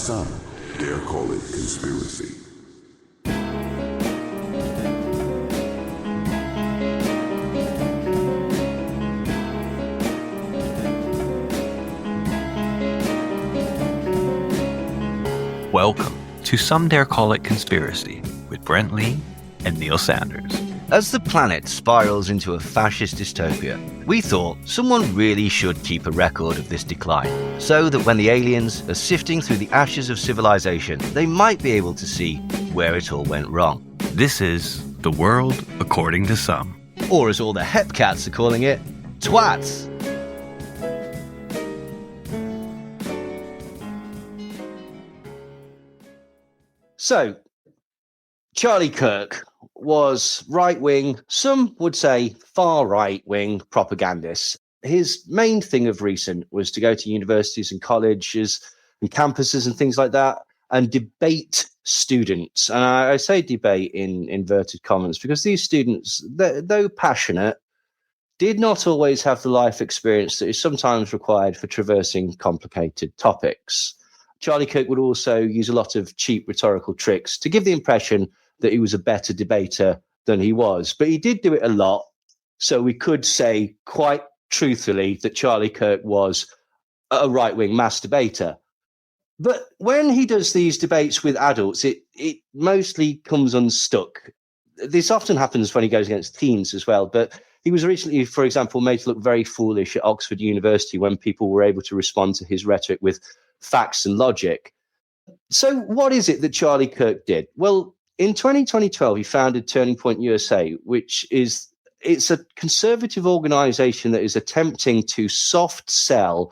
Some dare call it conspiracy. Welcome to Some Dare Call It Conspiracy with Brent Lee and Neil Sanders. As the planet spirals into a fascist dystopia, we thought someone really should keep a record of this decline, so that when the aliens are sifting through the ashes of civilization, they might be able to see where it all went wrong. This is The World According to Some. Or as all the hepcats are calling it, twats. So, Charlie Kirk was right-wing, some would say far right-wing propagandist. His main thing of recent was to go to universities and colleges and campuses and things like that and debate students. And I say debate in inverted commas because these students, though passionate, did not always have the life experience that is sometimes required for traversing complicated topics. Charlie Kirk would also use a lot of cheap rhetorical tricks to give the impression that he was a better debater than he was. But he did do it a lot. So we could say quite truthfully that Charlie Kirk was a right-wing mass debater. But when he does these debates with adults, it mostly comes unstuck. This often happens when he goes against teens as well. But he was recently, for example, made to look very foolish at Oxford University when people were able to respond to his rhetoric with facts and logic. So what is it that Charlie Kirk did? Well, in 2012, he founded Turning Point USA, it's a conservative organization that is attempting to soft sell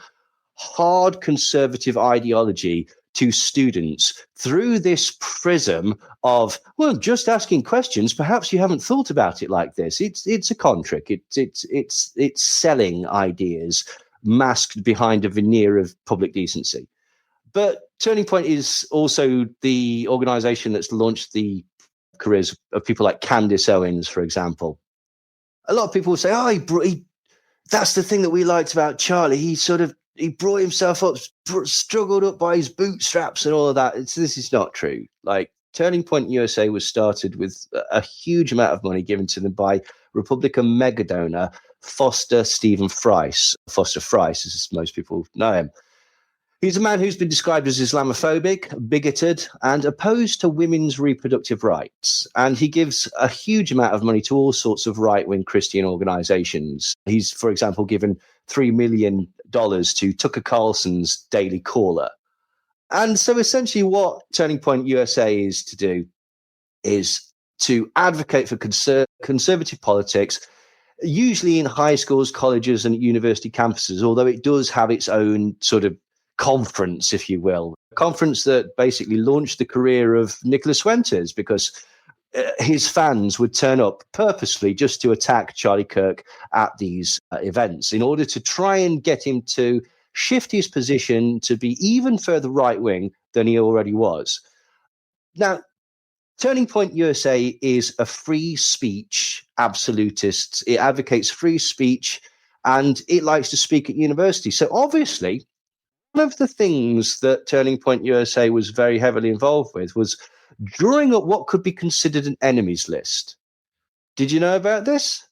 hard conservative ideology to students through this prism of, well, just asking questions. Perhaps you haven't thought about it like this. It's a con trick. It's selling ideas masked behind a veneer of public decency. But Turning Point is also the organization that's launched the careers of people like Candace Owens, for example. A lot of people will say, that's the thing that we liked about Charlie. He brought himself up, struggled up by his bootstraps and all of that. This is not true. Like, Turning Point USA was started with a huge amount of money given to them by Republican mega donor Foster Fries, as most people know him. He's a man who's been described as Islamophobic, bigoted, and opposed to women's reproductive rights. And he gives a huge amount of money to all sorts of right-wing Christian organizations. He's, for example, given $3 million to Tucker Carlson's Daily Caller. And so essentially what Turning Point USA is to do is to advocate for conservative politics, usually in high schools, colleges, and university campuses, although it does have its own sort of conference, if you will, a conference that basically launched the career of Nicholas Winters because his fans would turn up purposely just to attack Charlie Kirk at these events in order to try and get him to shift his position to be even further right-wing than he already was. Now, Turning Point USA is a free speech absolutist. It advocates free speech and it likes to speak at university. So obviously, one of the things that Turning Point USA was very heavily involved with was drawing up what could be considered an enemies list. Did you know about this?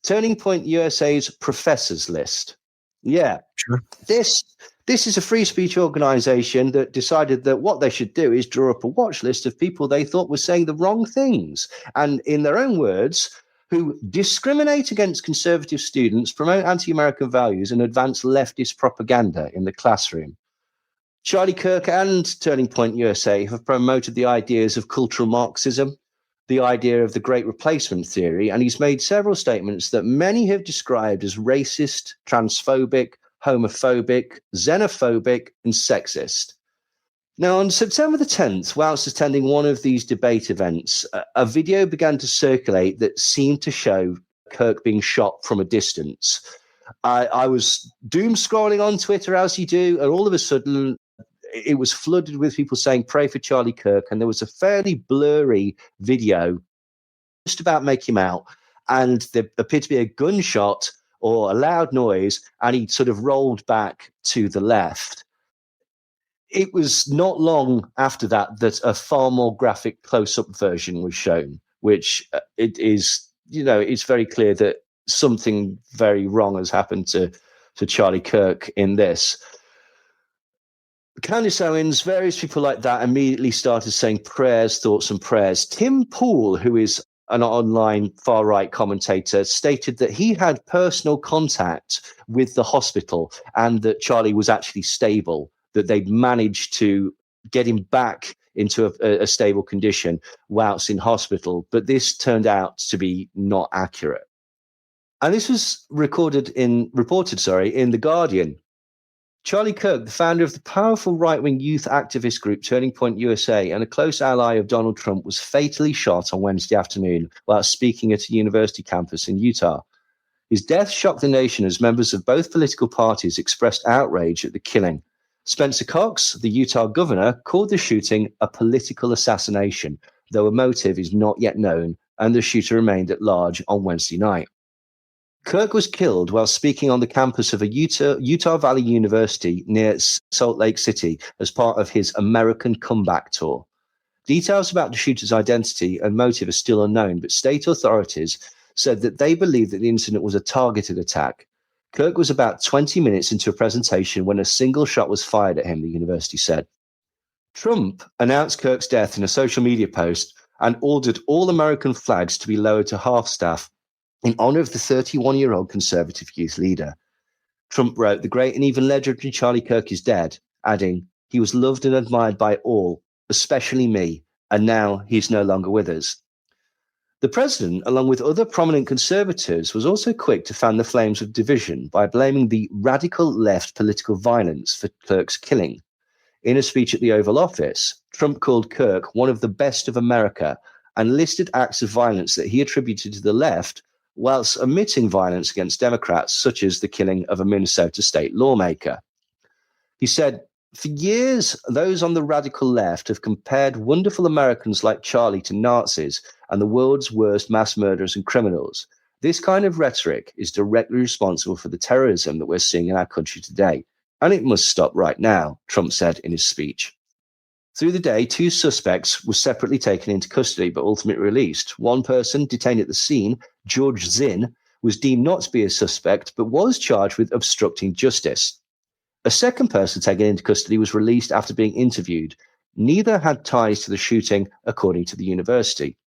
Turning Point USA's professors list. Yeah. Sure. This is a free speech organization that decided that what they should do is draw up a watch list of people they thought were saying the wrong things. And in their own words, who discriminate against conservative students, promote anti-American values, and advance leftist propaganda in the classroom. Charlie Kirk and Turning Point USA have promoted the ideas of cultural Marxism, the idea of the Great Replacement theory, and he's made several statements that many have described as racist, transphobic, homophobic, xenophobic, and sexist. Now, on September the 10th, whilst attending one of these debate events, a video began to circulate that seemed to show Kirk being shot from a distance. I was doom scrolling on Twitter, as you do, and all of a sudden, it was flooded with people saying, pray for Charlie Kirk. And there was a fairly blurry video just about make him out. And there appeared to be a gunshot or a loud noise, and he sort of rolled back to the left. it was not long after that that a far more graphic close-up version was shown, which it is, it's very clear that something very wrong has happened to Charlie Kirk in this. Candace Owens, various people like that immediately started saying prayers, thoughts, and prayers. Tim Pool, who is an online far-right commentator, stated that he had personal contact with the hospital and that Charlie was actually stable, that they'd managed to get him back into a stable condition whilst in hospital. But this turned out to be not accurate. And this was reported in The Guardian. Charlie Kirk, the founder of the powerful right-wing youth activist group Turning Point USA and a close ally of Donald Trump, was fatally shot on Wednesday afternoon while speaking at a university campus in Utah. His death shocked the nation as members of both political parties expressed outrage at the killing. Spencer Cox, the Utah governor, called the shooting a political assassination, though a motive is not yet known, and the shooter remained at large on Wednesday night. Kirk was killed while speaking on the campus of a Utah Valley University near Salt Lake City as part of his American Comeback Tour. Details about the shooter's identity and motive are still unknown, but state authorities said that they believe that the incident was a targeted attack. Kirk was about 20 minutes into a presentation when a single shot was fired at him, the university said. Trump announced Kirk's death in a social media post and ordered all American flags to be lowered to half-staff in honor of the 31-year-old conservative youth leader. Trump wrote, "The great and even legendary Charlie Kirk is dead," adding, "He was loved and admired by all, especially me, and now he's no longer with us." The president, along with other prominent conservatives, was also quick to fan the flames of division by blaming the radical left political violence for Kirk's killing. In a speech at the Oval Office, Trump called Kirk one of the best of America and listed acts of violence that he attributed to the left, whilst omitting violence against Democrats, such as the killing of a Minnesota state lawmaker. He said, "For years, those on the radical left have compared wonderful Americans like Charlie to Nazis and the world's worst mass murderers and criminals. This kind of rhetoric is directly responsible for the terrorism that we're seeing in our country today, and it must stop right now," Trump said in his speech. Through the day, 2 suspects were separately taken into custody but ultimately released. One person detained at the scene, George Zinn, was deemed not to be a suspect but was charged with obstructing justice. A second person taken into custody was released after being interviewed. Neither had ties to the shooting, according to the university.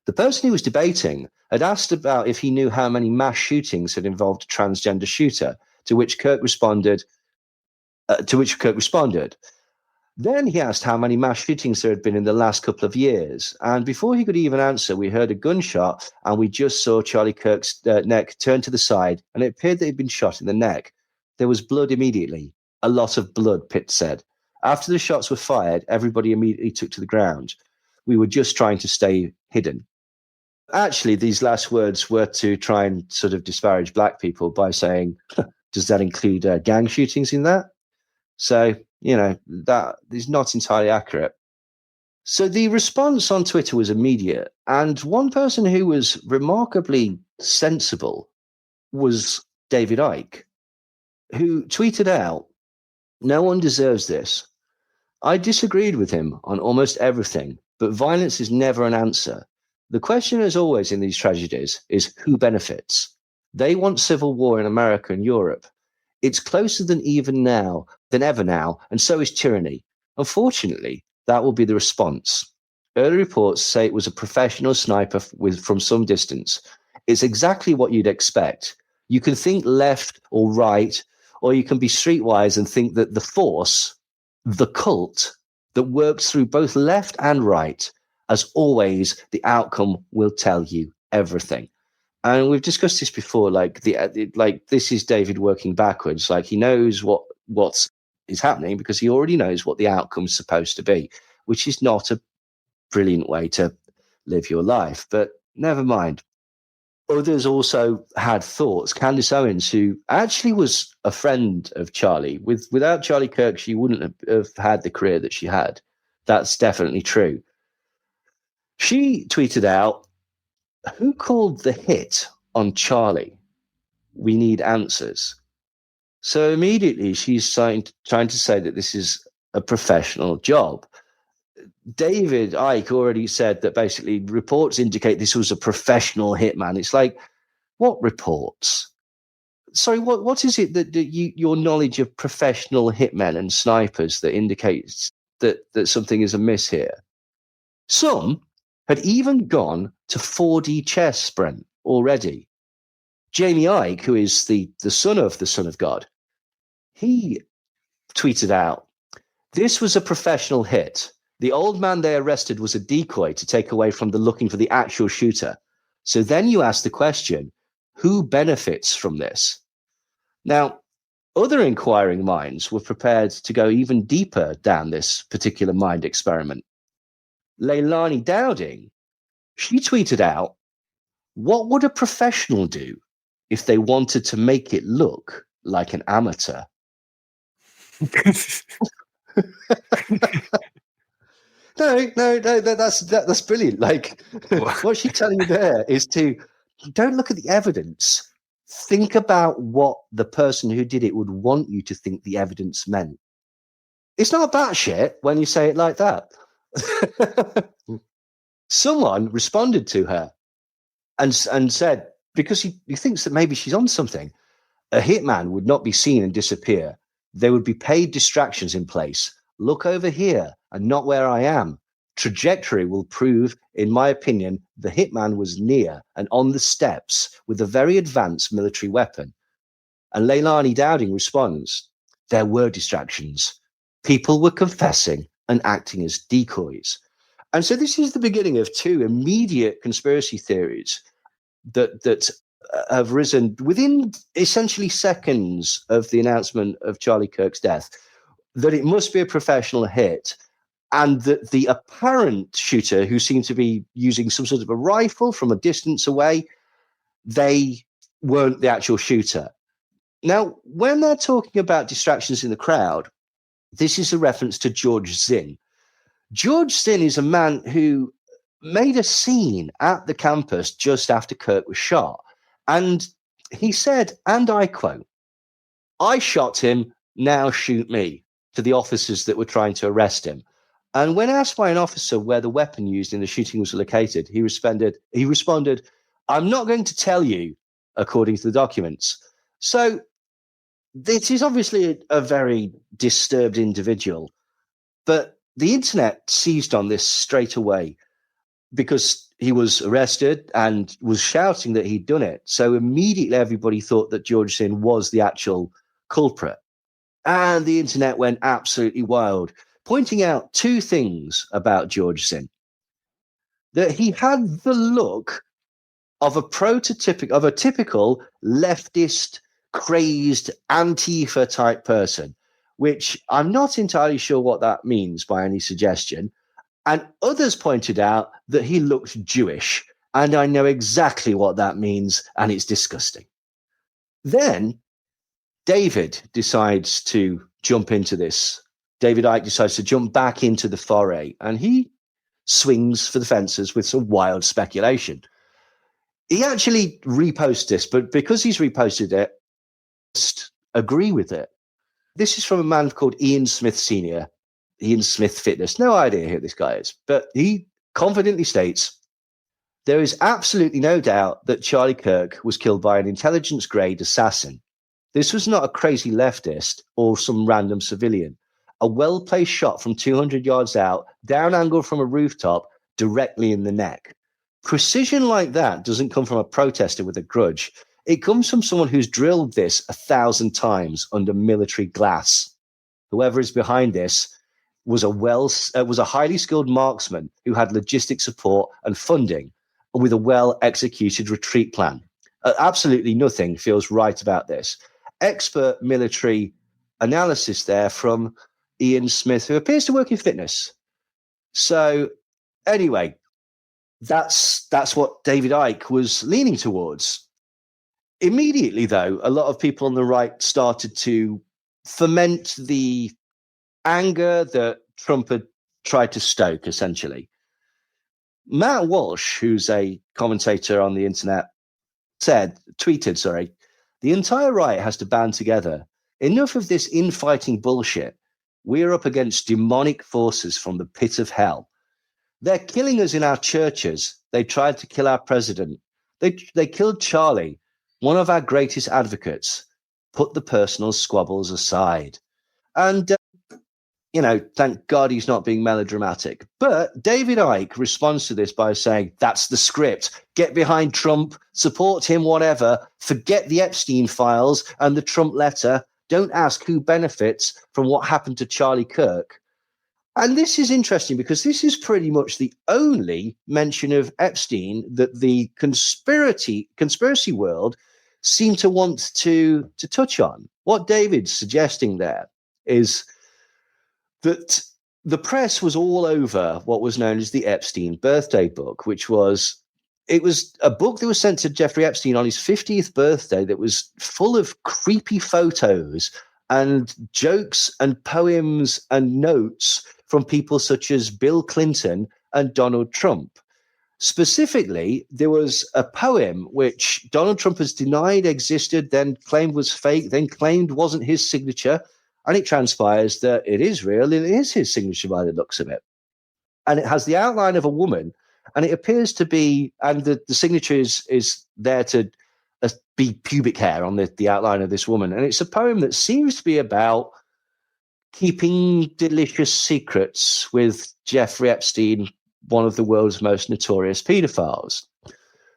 The person he was debating had asked about if he knew how many mass shootings had involved a transgender shooter, to which Kirk responded. Then he asked how many mass shootings there had been in the last couple of years. And before he could even answer, we heard a gunshot and we just saw Charlie Kirk's neck turn to the side, and it appeared that he'd been shot in the neck. There was blood immediately. A lot of blood, Pitt said. After the shots were fired, everybody immediately took to the ground. We were just trying to stay hidden. Actually, these last words were to try and sort of disparage black people by saying, does that include gang shootings in that? So, that is not entirely accurate. So the response on Twitter was immediate. And one person who was remarkably sensible was David Icke, who tweeted out, "No one deserves this. I disagreed with him on almost everything, but violence is never an answer. The question, as always in these tragedies, is who benefits. They want civil war in America and Europe. It's closer than ever now, and so is tyranny. Unfortunately, that will be the response. Early reports say it was a professional sniper from some distance. It's exactly what you'd expect. You can think left or right, or you can be streetwise and think that the force, the cult, that works through both left and right, as always, the outcome will tell you everything." And we've discussed this before, like this is David working backwards. Like he knows what is happening because he already knows what the outcome is supposed to be, which is not a brilliant way to live your life. But never mind. Others also had thoughts. Candace Owens, who actually was a friend of Charlie, without Charlie Kirk, she wouldn't have had the career that she had. That's definitely true. She tweeted out, "Who called the hit on Charlie? We need answers." So immediately she's trying to say that this is a professional job. David Icke already said that basically reports indicate this was a professional hitman. It's like, what reports? Sorry, what is it that your knowledge of professional hitmen and snipers that indicates that something is amiss here? Some had even gone to 4D chess, Brent, already. Jamie Icke, who is the son of God, he tweeted out, "This was a professional hit. The old man they arrested was a decoy to take away from the looking for the actual shooter. So then you ask the question, who benefits from this?" Now, other inquiring minds were prepared to go even deeper down this particular mind experiment. Leilani Dowding, she tweeted out, "What would a professional do if they wanted to make it look like an amateur?" No, that's brilliant. Like, what she's telling you there is to don't look at the evidence. Think about what the person who did it would want you to think the evidence meant. It's not batshit when you say it like that. Someone responded to her and said, because he thinks that maybe she's on something, a hitman would not be seen and disappear. There would be paid distractions in place. Look over here and not where I am. Trajectory will prove, in my opinion, the hitman was near and on the steps with a very advanced military weapon. And Leilani Dowding responds, there were distractions. People were confessing and acting as decoys. And so this is the beginning of two immediate conspiracy theories that have risen within essentially seconds of the announcement of Charlie Kirk's death, that it must be a professional hit, and that the apparent shooter, who seemed to be using some sort of a rifle from a distance away, they weren't the actual shooter. Now, when they're talking about distractions in the crowd, this is a reference to George Zinn. George Zinn is a man who made a scene at the campus just after Kirk was shot. And he said, and I quote, "I shot him, now shoot me," to the officers that were trying to arrest him. And when asked by an officer where the weapon used in the shooting was located, he responded, "I'm not going to tell you," according to the documents. So this is obviously a very disturbed individual, but the internet seized on this straight away because he was arrested and was shouting that he'd done it. So immediately everybody thought that George Zinn was the actual culprit. And the internet went absolutely wild, pointing out two things about George Zinn. That he had the look of a typical leftist, crazed Antifa type person, which I'm not entirely sure what that means by any suggestion. And others pointed out that he looked Jewish, and I know exactly what that means, and it's disgusting. Then David decides to jump into this. David Icke decides to jump back into the foray, and he swings for the fences with some wild speculation. He actually reposts this, but because he's reposted it, just agree with it. This is from a man called Ian Smith Sr., Ian Smith Fitness. No idea who this guy is, but he confidently states, there is absolutely no doubt that Charlie Kirk was killed by an intelligence-grade assassin. This was not a crazy leftist or some random civilian. A well-placed shot from 200 yards out, down angle from a rooftop, directly in the neck. Precision like that doesn't come from a protester with a grudge. It comes from someone who's drilled this 1,000 times under military glass. Whoever is behind this was a highly skilled marksman who had logistic support and funding, and with a well-executed retreat plan. Absolutely nothing feels right about this. Expert military analysis there from Ian Smith, who appears to work in fitness. So anyway, that's what David Icke was leaning towards. Immediately, though, a lot of people on the right started to foment the anger that Trump had tried to stoke, essentially. Matt Walsh, who's a commentator on the internet, tweeted, the entire right has to band together. Enough of this infighting bullshit. we're up against demonic forces from the pit of hell. They're killing us in our churches. They tried to kill our president. They killed Charlie, one of our greatest advocates. Put the personal squabbles aside. And, thank God he's not being melodramatic. But David Icke responds to this by saying, that's the script. Get behind Trump, support him, whatever. Forget the Epstein files and the Trump letter. Don't ask who benefits from what happened to Charlie Kirk. And this is interesting because this is pretty much the only mention of Epstein that the conspiracy world seem to want to touch on. What David's suggesting there is that the press was all over what was known as the Epstein birthday book, which was a book that was sent to Jeffrey Epstein on his 50th birthday that was full of creepy photos and jokes and poems and notes from people such as Bill Clinton and Donald Trump. Specifically, there was a poem which Donald Trump has denied existed, then claimed was fake, then claimed wasn't his signature. And it transpires that it is real. It is his signature by the looks of it. And it has the outline of a woman. And it appears to be, and the signature is there to be pubic hair on the outline of this woman. And it's a poem that seems to be about keeping delicious secrets with Jeffrey Epstein, one of the world's most notorious pedophiles.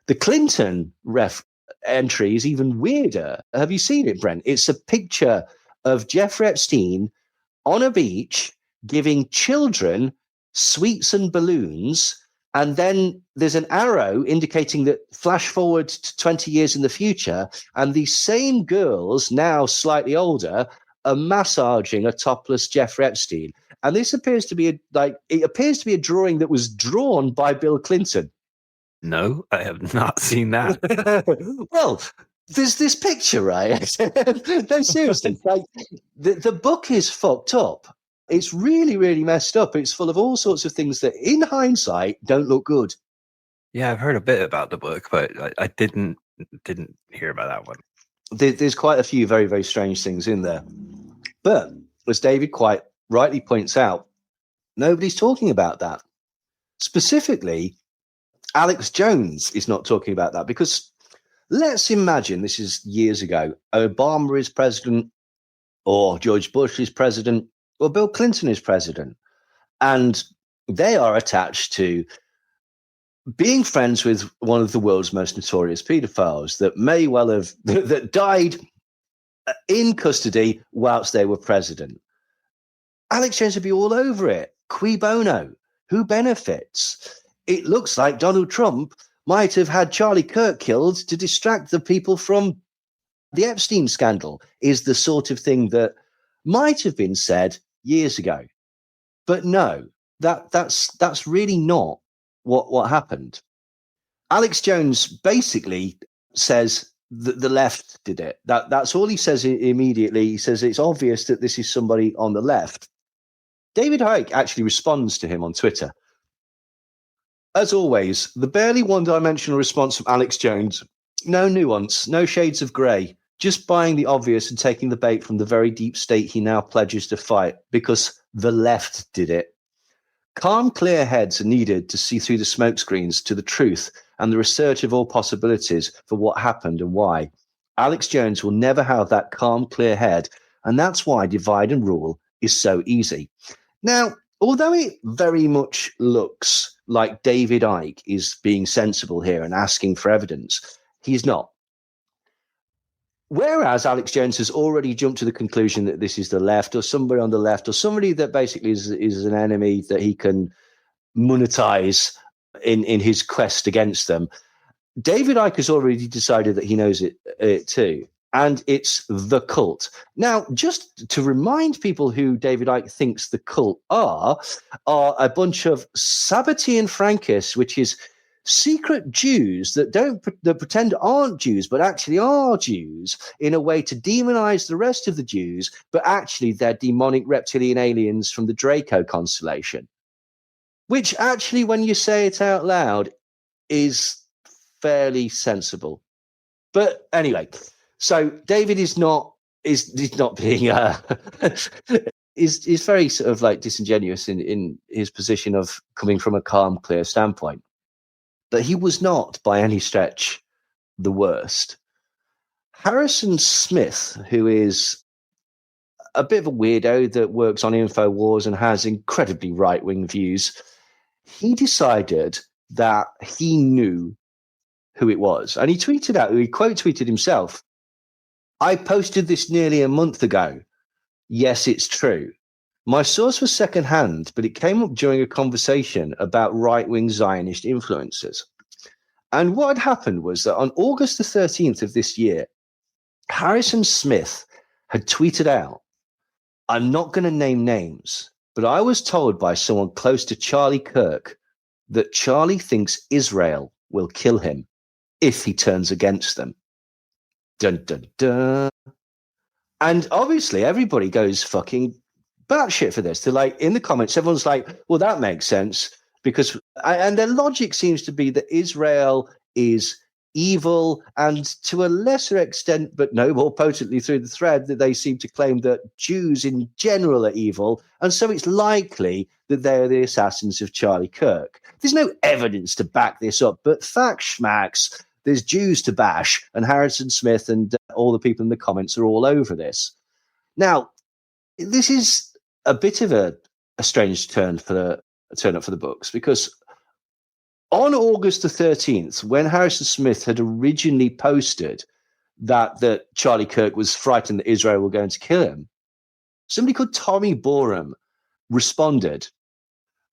The Clinton entry is even weirder. Have you seen it, Brent? It's a picture of Jeffrey Epstein on a beach giving children sweets and balloons. And then there's an arrow indicating that flash forward to 20 years in the future. And these same girls, now slightly older, are massaging a topless Jeffrey Epstein. And this appears to be a drawing that was drawn by Bill Clinton. No, I have not seen that. Well, there's this picture, right? No, seriously, the book is fucked up. It's really, really messed up. It's full of all sorts of things that, in hindsight, don't look good. Yeah, I've heard a bit about the book, but I didn't hear about that one. There's quite a few very, very strange things in there. But as David quite rightly points out, nobody's talking about that. Specifically, Alex Jones is not talking about that because let's imagine this is years ago. Obama is president, or George Bush is president, or Bill Clinton is president. And they are attached to being friends with one of the world's most notorious pedophiles that may well have, that died in custody whilst they were president. Alex Jones would be all over it. Cui bono? Who benefits? It looks like Donald Trump might have had Charlie Kirk killed to distract the people from the Epstein scandal, is the sort of thing that might have been said years ago. But no, that's really not what happened. Alex Jones basically says that the left did it. That's all he says immediately. He says it's obvious that this is somebody on the left. David Icke actually responds to him on Twitter. As always, the barely one-dimensional response from Alex Jones. No nuance, no shades of grey. Just buying the obvious and taking the bait from the very deep state he now pledges to fight because the left did it. Calm, clear heads are needed to see through the smokescreens to the truth and the research of all possibilities for what happened and why. Alex Jones will never have that calm, clear head, and that's why divide and rule is so easy. Now, although it very much looks like David Icke is being sensible here and asking for evidence, he's not. Whereas Alex Jones has already jumped to the conclusion that this is the left or somebody on the left or somebody that basically is an enemy that he can monetize in his quest against them, David Icke has already decided that he knows it too. And it's the cult. Now, just to remind people who David Icke thinks the cult are a bunch of Sabbatean Frankists, which is secret Jews that pretend aren't Jews, but actually are Jews in a way to demonize the rest of the Jews, but actually they're demonic reptilian aliens from the Draco constellation, which actually, when you say it out loud, is fairly sensible. But anyway, so David is not being is very sort of like disingenuous in his position of coming from a calm, clear standpoint. But he was not, by any stretch, the worst. Harrison Smith, who is a bit of a weirdo that works on InfoWars and has incredibly right-wing views, he decided that he knew who it was. And he tweeted out, he quote tweeted himself, "I posted this nearly a month ago. Yes, it's true. My source was secondhand, but it came up during a conversation about right-wing Zionist influences." And what had happened was that on August the 13th of this year, Harrison Smith had tweeted out, "I'm not going to name names, but I was told by someone close to Charlie Kirk that Charlie thinks Israel will kill him if he turns against them." Dun, dun, dun. And obviously everybody goes fucking batshit for this. They're like, in the comments, everyone's like, well, that makes sense because, and their logic seems to be that Israel is evil, and to a lesser extent, but no more potently through the thread, that they seem to claim that Jews in general are evil. And so it's likely that they are the assassins of Charlie Kirk. There's no evidence to back this up, but fact schmacks, there's Jews to bash, and Harrison Smith and all the people in the comments are all over this. Now, this is a bit of a strange turn up for the books, because on August the 13th, when Harrison Smith had originally posted that Charlie Kirk was frightened that Israel were going to kill him, somebody called Tommy Borum responded,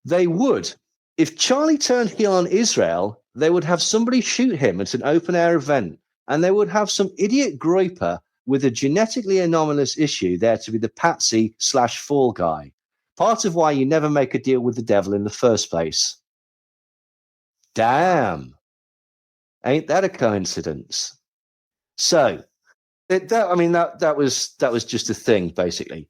"They would. If Charlie turned heel on Israel, they would have somebody shoot him at an open-air event, and they would have some idiot groiper with a genetically anomalous issue there to be the patsy/fall guy. Part of why you never make a deal with the devil in the first place." Damn. Ain't that a coincidence? So, that was just a thing, basically.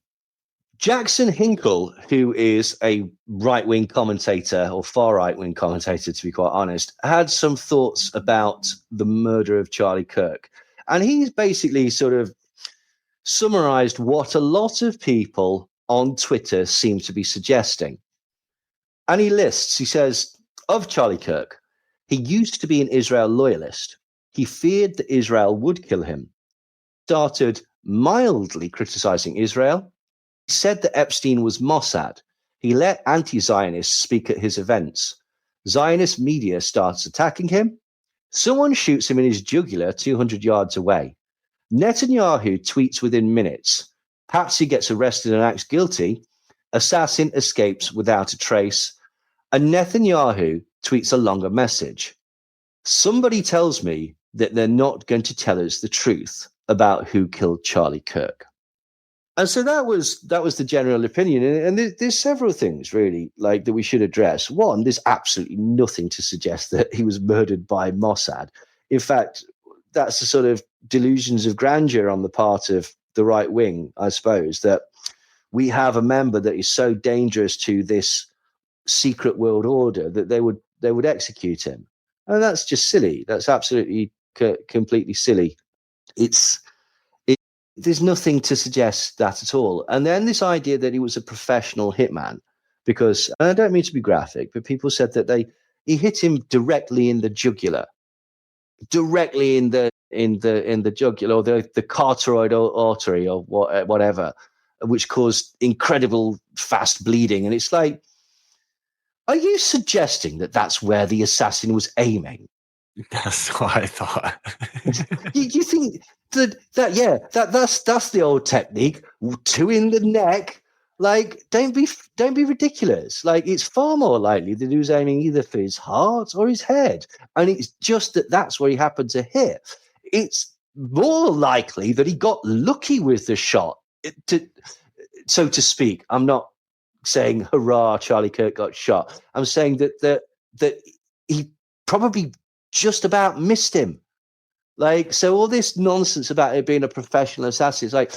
Jackson Hinkle, who is a right-wing commentator, or far right-wing commentator, to be quite honest, had some thoughts about the murder of Charlie Kirk. And he's basically sort of summarized what a lot of people on Twitter seem to be suggesting. And he says, of Charlie Kirk, he used to be an Israel loyalist. He feared that Israel would kill him. Started mildly criticizing Israel. He said that Epstein was Mossad. He let anti-Zionists speak at his events. Zionist media starts attacking him. Someone shoots him in his jugular 200 yards away. Netanyahu tweets within minutes. Patsy gets arrested and acts guilty. Assassin escapes without a trace. And Netanyahu tweets a longer message. Somebody tells me that they're not going to tell us the truth about who killed Charlie Kirk. And so that was the general opinion. And there's several things really like that we should address. One, there's absolutely nothing to suggest that he was murdered by Mossad. In fact, that's the sort of delusions of grandeur on the part of the right wing, I suppose, that we have a member that is so dangerous to this secret world order that they would execute him. And that's just silly. That's absolutely completely silly. There's nothing to suggest that at all. And then this idea that he was a professional hitman, because, and I don't mean to be graphic, but people said that he hit him directly in the jugular, directly in the jugular, or the carotid artery, or whatever, which caused incredible fast bleeding. And it's like, are you suggesting that that's where the assassin was aiming? That's what I thought. you think that's the old technique, two in the neck. Like, don't be ridiculous. Like, it's far more likely that he was aiming either for his heart or his head, and it's just that's where he happened to hit. It's more likely that he got lucky with the shot, so to speak. I'm not saying hurrah, Charlie Kirk got shot. I'm saying that he probably just about missed him. Like, so all this nonsense about it being a professional assassin, it's like,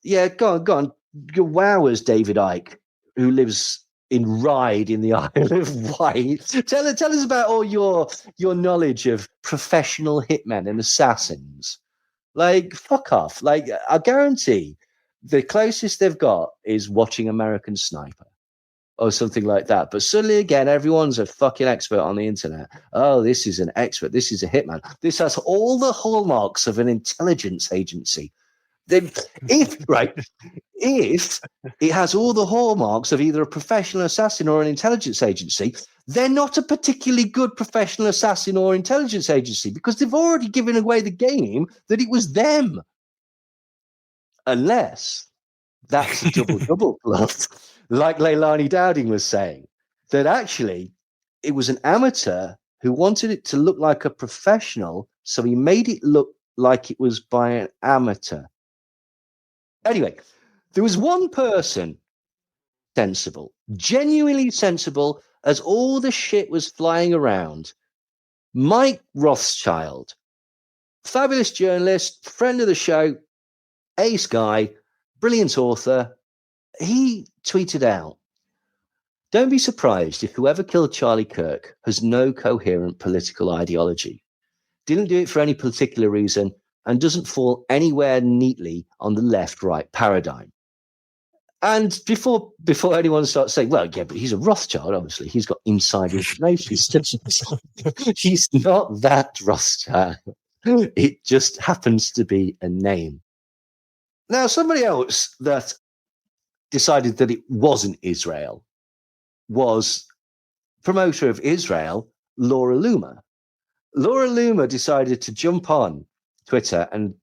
yeah, go on. Wowers, David Icke, who lives in Ryde in the Isle of Wight. Tell us about all your knowledge of professional hitmen and assassins. Like, fuck off. Like, I guarantee The closest they've got is watching American Sniper or something like that. But suddenly again, everyone's a fucking expert on the internet. Oh, this is an expert. This is a hitman. This has all the hallmarks of an intelligence agency. If it has all the hallmarks of either a professional assassin or an intelligence agency, they're not a particularly good professional assassin or intelligence agency because they've already given away the game that it was them. Unless that's a double plot, like Leilani Dowding was saying, that actually it was an amateur who wanted it to look like a professional, so he made it look like it was by an amateur. Anyway, there was one person sensible, genuinely sensible, as all the shit was flying around. Mike Rothschild, fabulous journalist, friend of the show, ace guy, brilliant author. He tweeted out, "Don't be surprised if whoever killed Charlie Kirk has no coherent political ideology, didn't do it for any particular reason, and doesn't fall anywhere neatly on the left-right paradigm." And before anyone starts saying, well, yeah, but he's a Rothschild, obviously. He's got inside information. He's not that Rothschild. It just happens to be a name. Now, somebody else that decided that it wasn't Israel was promoter of Israel, Laura Loomer. Laura Loomer decided to jump on Twitter and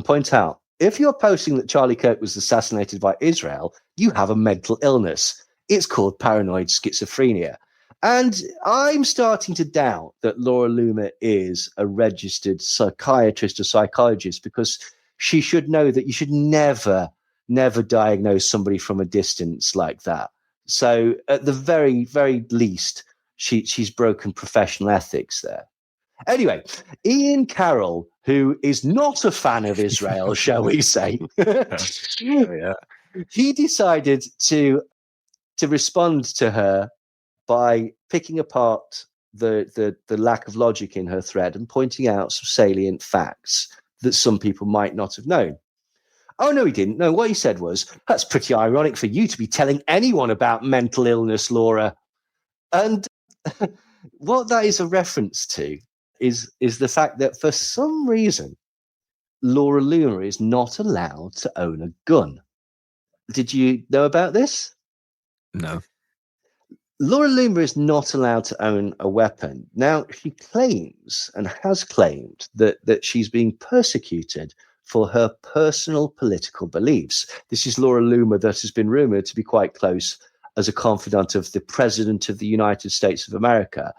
point out, if you're posting that Charlie Kirk was assassinated by Israel, you have a mental illness. It's called paranoid schizophrenia. And I'm starting to doubt that Laura Loomer is a registered psychiatrist or psychologist, because she should know that you should never diagnose somebody from a distance like that. So at the very, very least, she's broken professional ethics there. Anyway, Ian Carroll, who is not a fan of Israel, shall we say, he decided to respond to her by picking apart the lack of logic in her thread and pointing out some salient facts that some people might not have known. Oh, no, he didn't. No, what he said was, "That's pretty ironic for you to be telling anyone about mental illness, Laura." And what that is a reference to is the fact that for some reason, Laura Loomer is not allowed to own a gun. Did you know about this? No. Laura Loomer is not allowed to own a weapon. Now, she claims and has claimed that she's being persecuted for her personal political beliefs. This is Laura Loomer that has been rumored to be quite close as a confidant of the President of the United States of America.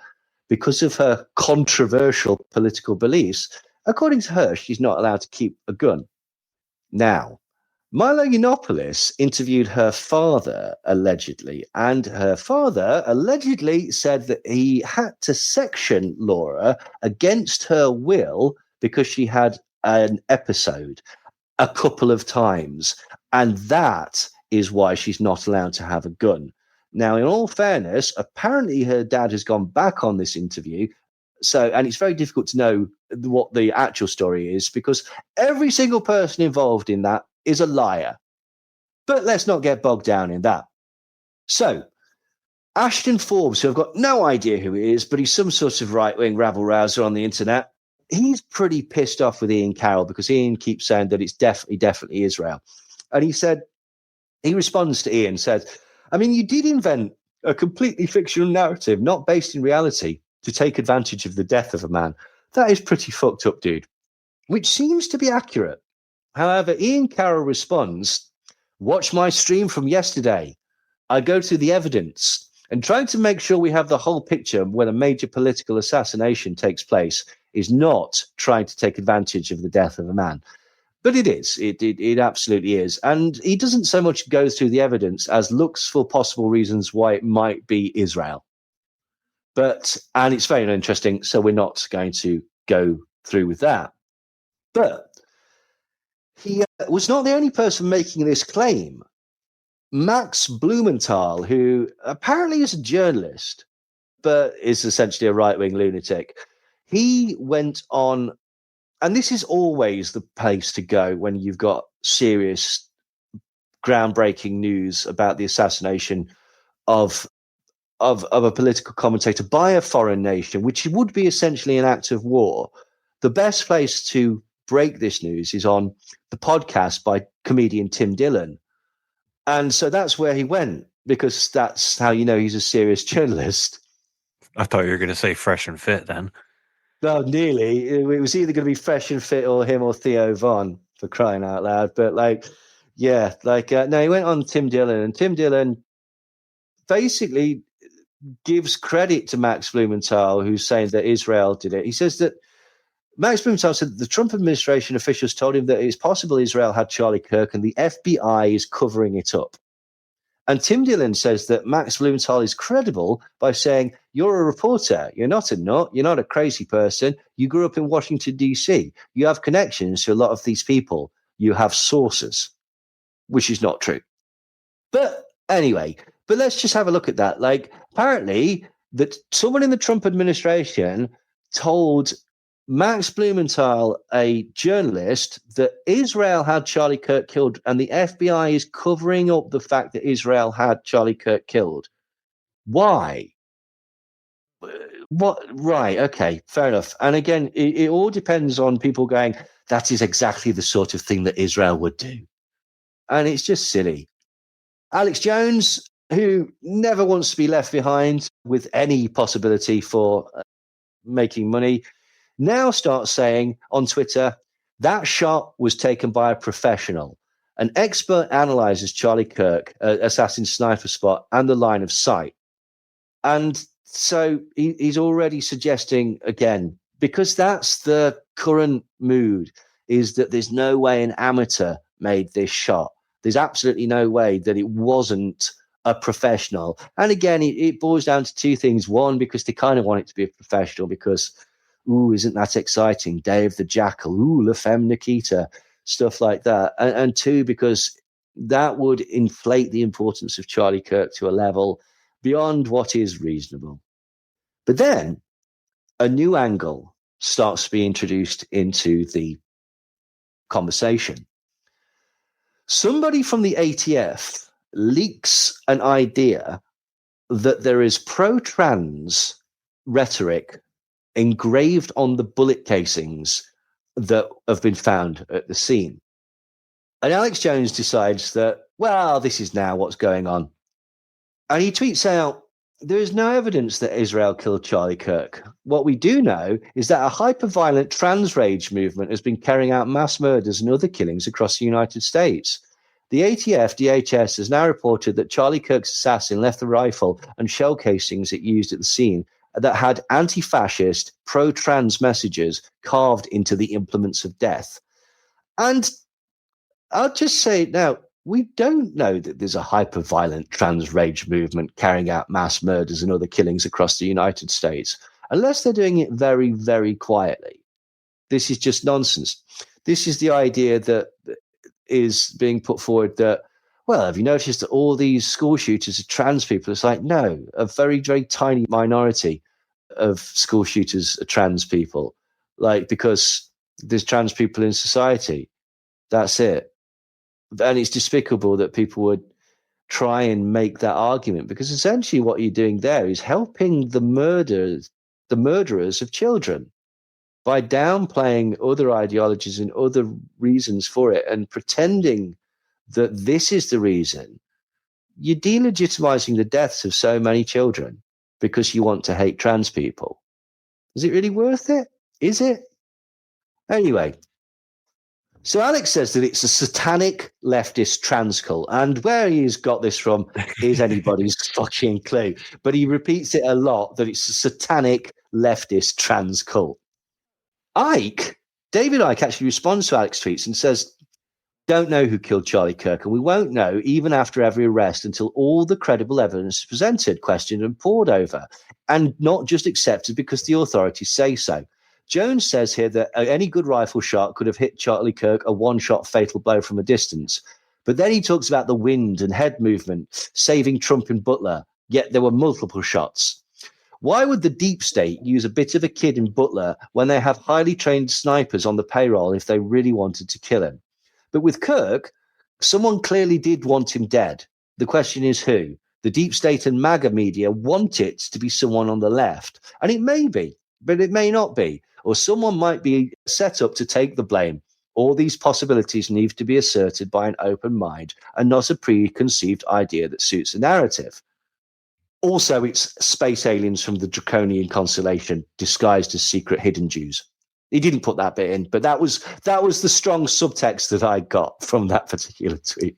Because of her controversial political beliefs, according to her, she's not allowed to keep a gun. Now, Milo Yiannopoulos interviewed her father, allegedly, and her father allegedly said that he had to section Laura against her will because she had an episode a couple of times, and that is why she's not allowed to have a gun. Now, in all fairness, apparently her dad has gone back on this interview. And it's very difficult to know what the actual story is, because every single person involved in that is a liar. But let's not get bogged down in that. So, Ashton Forbes, who I've got no idea who he is, but he's some sort of right-wing rabble-rouser on the internet, he's pretty pissed off with Ian Carroll because Ian keeps saying that it's definitely Israel. And he responds to Ian, said, "I mean, you did invent a completely fictional narrative, not based in reality, to take advantage of the death of a man. That is pretty fucked up, dude." Which seems to be accurate. However, Ian Carroll responds, "Watch my stream from yesterday. I go through the evidence and trying to make sure we have the whole picture when a major political assassination takes place is not trying to take advantage of the death of a man." But it is. It absolutely is. And he doesn't so much go through the evidence as looks for possible reasons why it might be Israel. And it's very interesting, so we're not going to go through with that. But he was not the only person making this claim. Max Blumenthal, who apparently is a journalist, but is essentially a right-wing lunatic, he went on, and this is always the place to go when you've got serious groundbreaking news about the assassination of a political commentator by a foreign nation, which would be essentially an act of war, the best place to break this news is on the podcast by comedian Tim Dillon. And so that's where he went, because that's how you know he's a serious journalist. I thought you were going to say Fresh and Fit then. Well, nearly. It was either going to be Fresh and Fit or him or Theo Von, for crying out loud. But no, he went on Tim Dillon, and Tim Dillon basically gives credit to Max Blumenthal, who's saying that Israel did it. He says that Max Blumenthal said that the Trump administration officials told him that it's possible Israel had Charlie Kirk and the FBI is covering it up. And Tim Dillon says that Max Blumenthal is credible by saying, you're a reporter. You're not a nut. You're not a crazy person. You grew up in Washington, D.C. You have connections to a lot of these people. You have sources, which is not true. But anyway, let's just have a look at that. Like, apparently that someone in the Trump administration told Max Blumenthal, a journalist, that Israel had Charlie Kirk killed, and the FBI is covering up the fact that Israel had Charlie Kirk killed. Why? What? Right. Okay. Fair enough. And again, it all depends on people going, that is exactly the sort of thing that Israel would do. And it's just silly. Alex Jones, who never wants to be left behind with any possibility for making money, now starts saying on Twitter, that shot was taken by a professional. An expert analyzes Charlie Kirk, assassin sniper spot, and the line of sight. And so he's already suggesting, again, because that's the current mood, is that there's no way an amateur made this shot. There's absolutely no way that it wasn't a professional. And again, it boils down to two things. One, because they kind of want it to be a professional because, ooh, isn't that exciting? Dave the Jackal, ooh, La Femme Nikita, stuff like that. And two, because that would inflate the importance of Charlie Kirk to a level beyond what is reasonable. But then a new angle starts to be introduced into the conversation. Somebody from the ATF leaks an idea that there is pro-trans rhetoric engraved on the bullet casings that have been found at the scene. And Alex Jones decides that, well, this is now what's going on. And he tweets out, there is no evidence that Israel killed Charlie Kirk. What we do know is that a hyper-violent trans rage movement has been carrying out mass murders and other killings across the United States. The ATF DHS has now reported that Charlie Kirk's assassin left the rifle and shell casings it used at the scene that had anti-fascist, pro-trans messages carved into the implements of death. And I'll just say now, we don't know that there's a hyper-violent trans rage movement carrying out mass murders and other killings across the United States, unless they're doing it very, very quietly. This is just nonsense. This is the idea that is being put forward that, well, have you noticed that all these school shooters are trans people? It's like, no, a very, very tiny minority of school shooters are trans people, like, because there's trans people in society. That's it. And it's despicable that people would try and make that argument, because essentially what you're doing there is helping the murderers of children by downplaying other ideologies and other reasons for it and pretending that this is the reason. You're delegitimizing the deaths of so many children because you want to hate trans people. Is it really worth it? Is it? Anyway, so Alex says that it's a satanic leftist trans cult, and where he's got this from is anybody's fucking clue. But he repeats it a lot, that it's a satanic leftist trans cult. David Icke actually responds to Alex's tweets and says, don't know who killed Charlie Kirk, and we won't know even after every arrest until all the credible evidence is presented, questioned, and pored over, and not just accepted because the authorities say so. Jones says here that any good rifle shot could have hit Charlie Kirk a one-shot fatal blow from a distance. But then he talks about the wind and head movement, saving Trump and Butler, yet there were multiple shots. Why would the deep state use a bit of a kid in Butler when they have highly trained snipers on the payroll if they really wanted to kill him? But with Kirk, Someone clearly did want him dead. The question is who? The deep state and MAGA media want it to be someone on the left. And it may be, but it may not be. Or someone might be set up to take the blame. All these possibilities need to be asserted by an open mind and not a preconceived idea that suits the narrative. Also, it's space aliens from the Draconian constellation disguised as secret hidden Jews. He didn't put that bit in, but that was the strong subtext that I got from that particular tweet.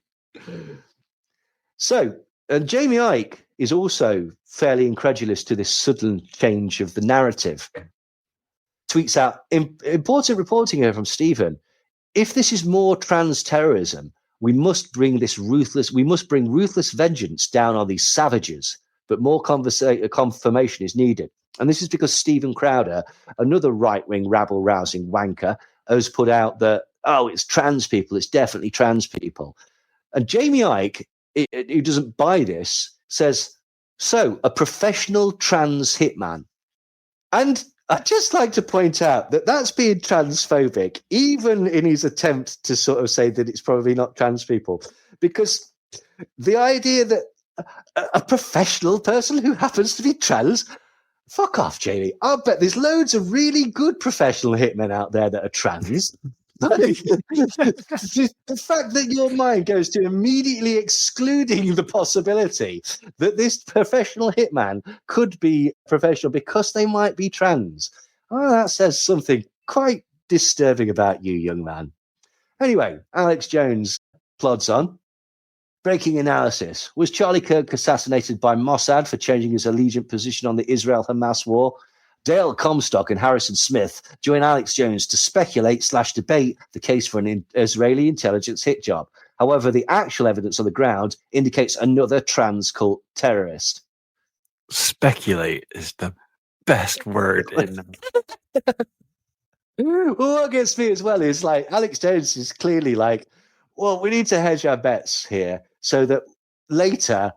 So, Jamie Ike is also fairly incredulous to this sudden change of the narrative. Tweets out, important reporting here from Stephen. If this is more trans terrorism, we must bring ruthless vengeance down on these savages, but more confirmation is needed. And this is because Stephen Crowder, another right-wing rabble-rousing wanker, has put out that, it's trans people, it's definitely trans people. And Jamie Ike, who doesn't buy this, says, so, a professional trans hitman. And I'd just like to point out that that's being transphobic, even in his attempt to sort of say that it's probably not trans people. Because the idea that a professional person who happens to be trans, fuck off, Jamie. I'll bet there's loads of really good professional hitmen out there that are trans. The fact that your mind goes to immediately excluding the possibility that this professional hitman could be professional because they might be trans. That says something quite disturbing about you, young man. Anyway, Alex Jones plods on. Breaking analysis. Was Charlie Kirk assassinated by Mossad for changing his allegiant position on the Israel-Hamas war? Dale Comstock and Harrison Smith join Alex Jones to speculate/debate the case for an Israeli intelligence hit job. However, the actual evidence on the ground indicates another trans cult terrorist. Speculate is the best word in Well, what gets me as well is like Alex Jones is clearly like, well, we need to hedge our bets here so that later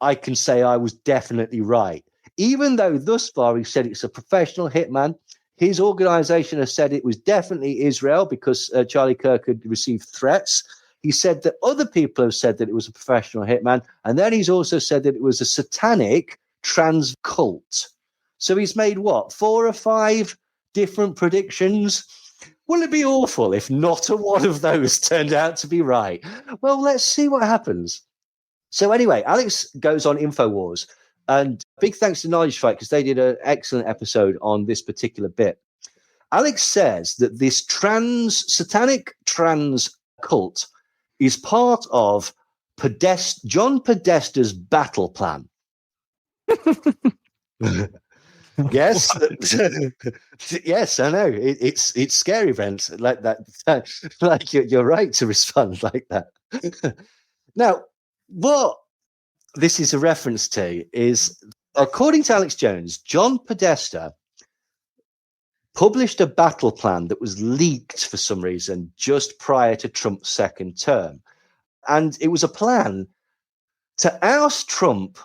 I can say I was definitely right. Even though thus far he said it's a professional hitman, his organization has said it was definitely Israel because Charlie Kirk had received threats. He said that other people have said that it was a professional hitman. And then he's also said that it was a satanic trans cult. So he's made what, 4 or 5 different predictions? Will it be awful if not a one of those turned out to be right? Well, let's see what happens. So anyway, Alex goes on InfoWars. And big thanks to Knowledge Fight because they did an excellent episode on this particular bit. Alex says that this satanic trans cult is part of John Podesta's battle plan. Yes, yes, I know. It's scary, Brent. Like that, like you're right to respond like that. Now, what this is a reference to is, according to Alex Jones, John Podesta published a battle plan that was leaked for some reason just prior to Trump's second term. And it was a plan to oust Trump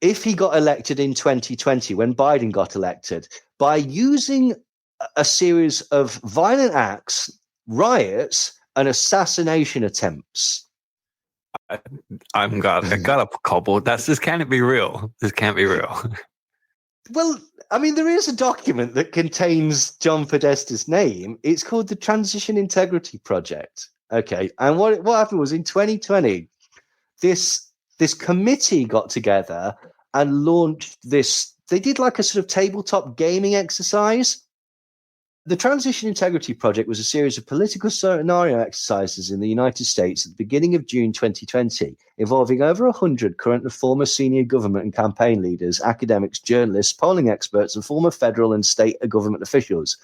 if he got elected in 2020, when Biden got elected, by using a series of violent acts, riots, and assassination attempts. I got a couple. This can't be real. This can't be real. Well, I mean, there is a document that contains John Podesta's name. It's called the Transition Integrity Project. Okay, and what happened was in 2020, this committee got together and launched this. They did like a sort of tabletop gaming exercise. The Transition Integrity Project was a series of political scenario exercises in the United States at the beginning of June 2020, involving over 100 current and former senior government and campaign leaders, academics, journalists, polling experts, and former federal and state government officials.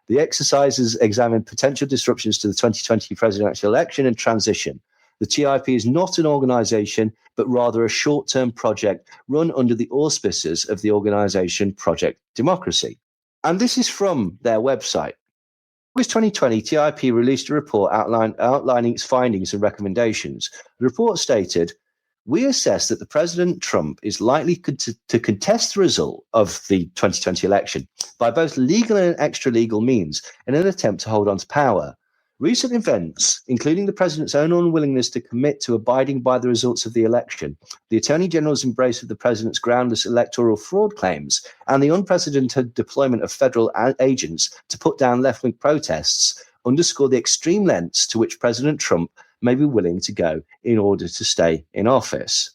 The exercises examined potential disruptions to the 2020 presidential election and transition. The TIP is not an organization, but rather a short-term project run under the auspices of the organization Project Democracy. And this is from their website. August 2020, TIP released a report outlining its findings and recommendations. The report stated, we assess that the President Trump is likely to contest the result of the 2020 election by both legal and extra-legal means in an attempt to hold on to power. Recent events, including the president's own unwillingness to commit to abiding by the results of the election, the Attorney General's embrace of the president's groundless electoral fraud claims, and the unprecedented deployment of federal agents to put down left-wing protests underscore the extreme lengths to which President Trump may be willing to go in order to stay in office.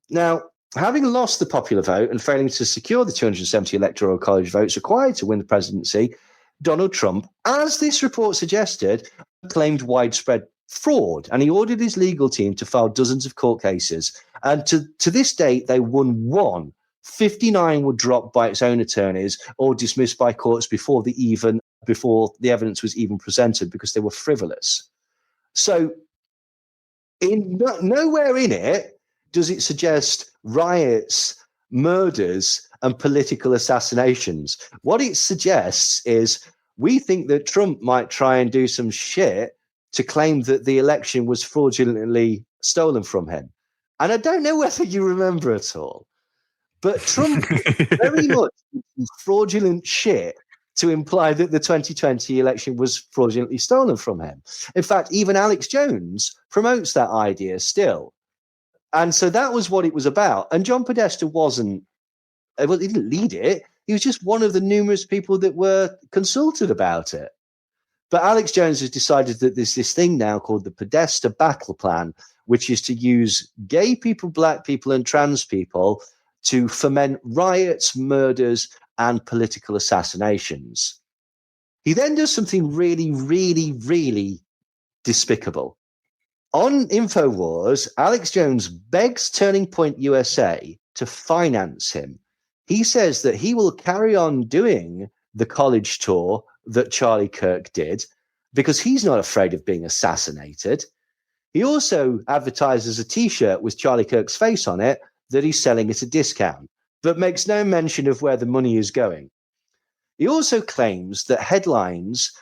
Now, having lost the popular vote and failing to secure the 270 electoral college votes required to win the presidency, Donald Trump, as this report suggested, claimed widespread fraud, and he ordered his legal team to file dozens of court cases. And to this date, they won one. 59 were dropped by its own attorneys or dismissed by courts before the evidence was even presented because they were frivolous. So, nowhere in it does it suggest riots, murders, and political assassinations. What it suggests is we think that Trump might try and do some shit to claim that the election was fraudulently stolen from him. And I don't know whether you remember at all, but Trump very much fraudulent shit to imply that the 2020 election was fraudulently stolen from him. In fact, even Alex Jones promotes that idea still. And so that was what it was about. And John Podesta he didn't lead it. He was just one of the numerous people that were consulted about it. But Alex Jones has decided that there's this thing now called the Podesta Battle Plan, which is to use gay people, black people, and trans people to foment riots, murders, and political assassinations. He then does something really, really, really despicable. On InfoWars, Alex Jones begs Turning Point USA to finance him. He says that he will carry on doing the college tour that Charlie Kirk did because he's not afraid of being assassinated. He also advertises a T-shirt with Charlie Kirk's face on it that he's selling at a discount, but makes no mention of where the money is going. He also claims that headlines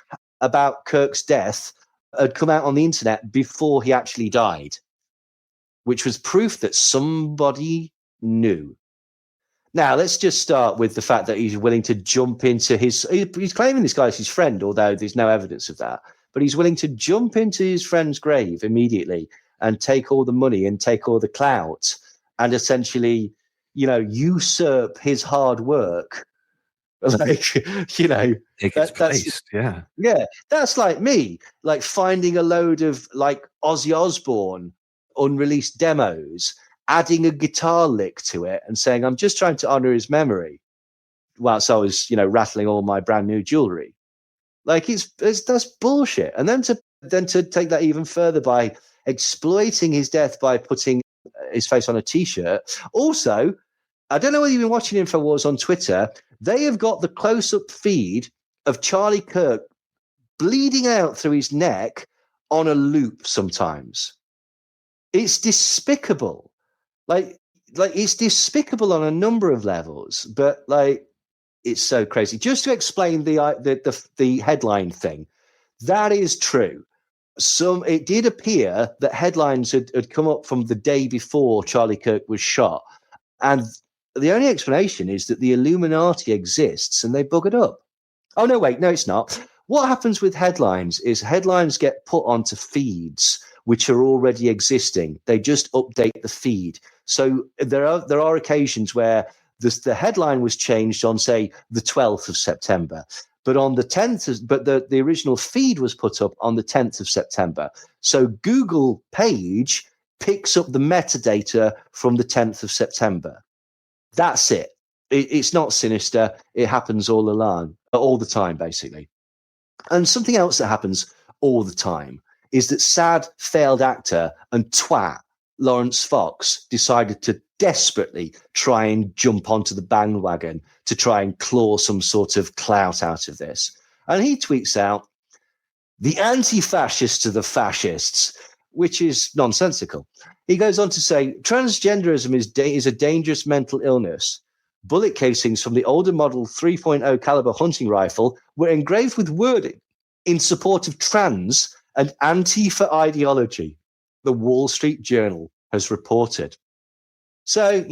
about Kirk's death had come out on the internet before he actually died, which was proof that somebody knew. Now, let's just start with the fact that he's willing to jump into he's claiming this guy's his friend, although there's no evidence of that. But he's willing to jump into his friend's grave immediately and take all the money and take all the clout and essentially, usurp his hard work. Like, Take its place. Yeah. Yeah. That's like me, like finding a load of like Ozzy Osbourne unreleased demos, adding a guitar lick to it and saying, I'm just trying to honor his memory whilst I was, rattling all my brand new jewelry. Like that's bullshit. And then to take that even further by exploiting his death by putting his face on a T-shirt. Also, I don't know whether you've been watching InfoWars on Twitter. They have got the close-up feed of Charlie Kirk bleeding out through his neck on a loop sometimes. It's despicable. Like it's despicable on a number of levels, but like it's so crazy. Just to explain the headline thing, that is true. It did appear that headlines had come up from the day before Charlie Kirk was shot, and the only explanation is that the Illuminati exists and they buggered up. Oh no, wait, no, it's not. What happens with headlines is headlines get put onto feeds which are already existing. They just update the feed. So there are occasions where the headline was changed on, say, the 12th of September. But on the 10th, the original feed was put up on the 10th of September. So Google page picks up the metadata from the 10th of September. That's it. It's not sinister. It happens all the time, basically. And something else that happens all the time is that sad failed actor and twat Lawrence Fox decided to desperately try and jump onto the bandwagon to try and claw some sort of clout out of this. And he tweets out, "The anti-fascists are the fascists," which is nonsensical. He goes on to say, "Transgenderism is a dangerous mental illness. Bullet casings from the older model 3.0 caliber hunting rifle were engraved with wording in support of trans and Antifa ideology," the Wall Street Journal has reported. So,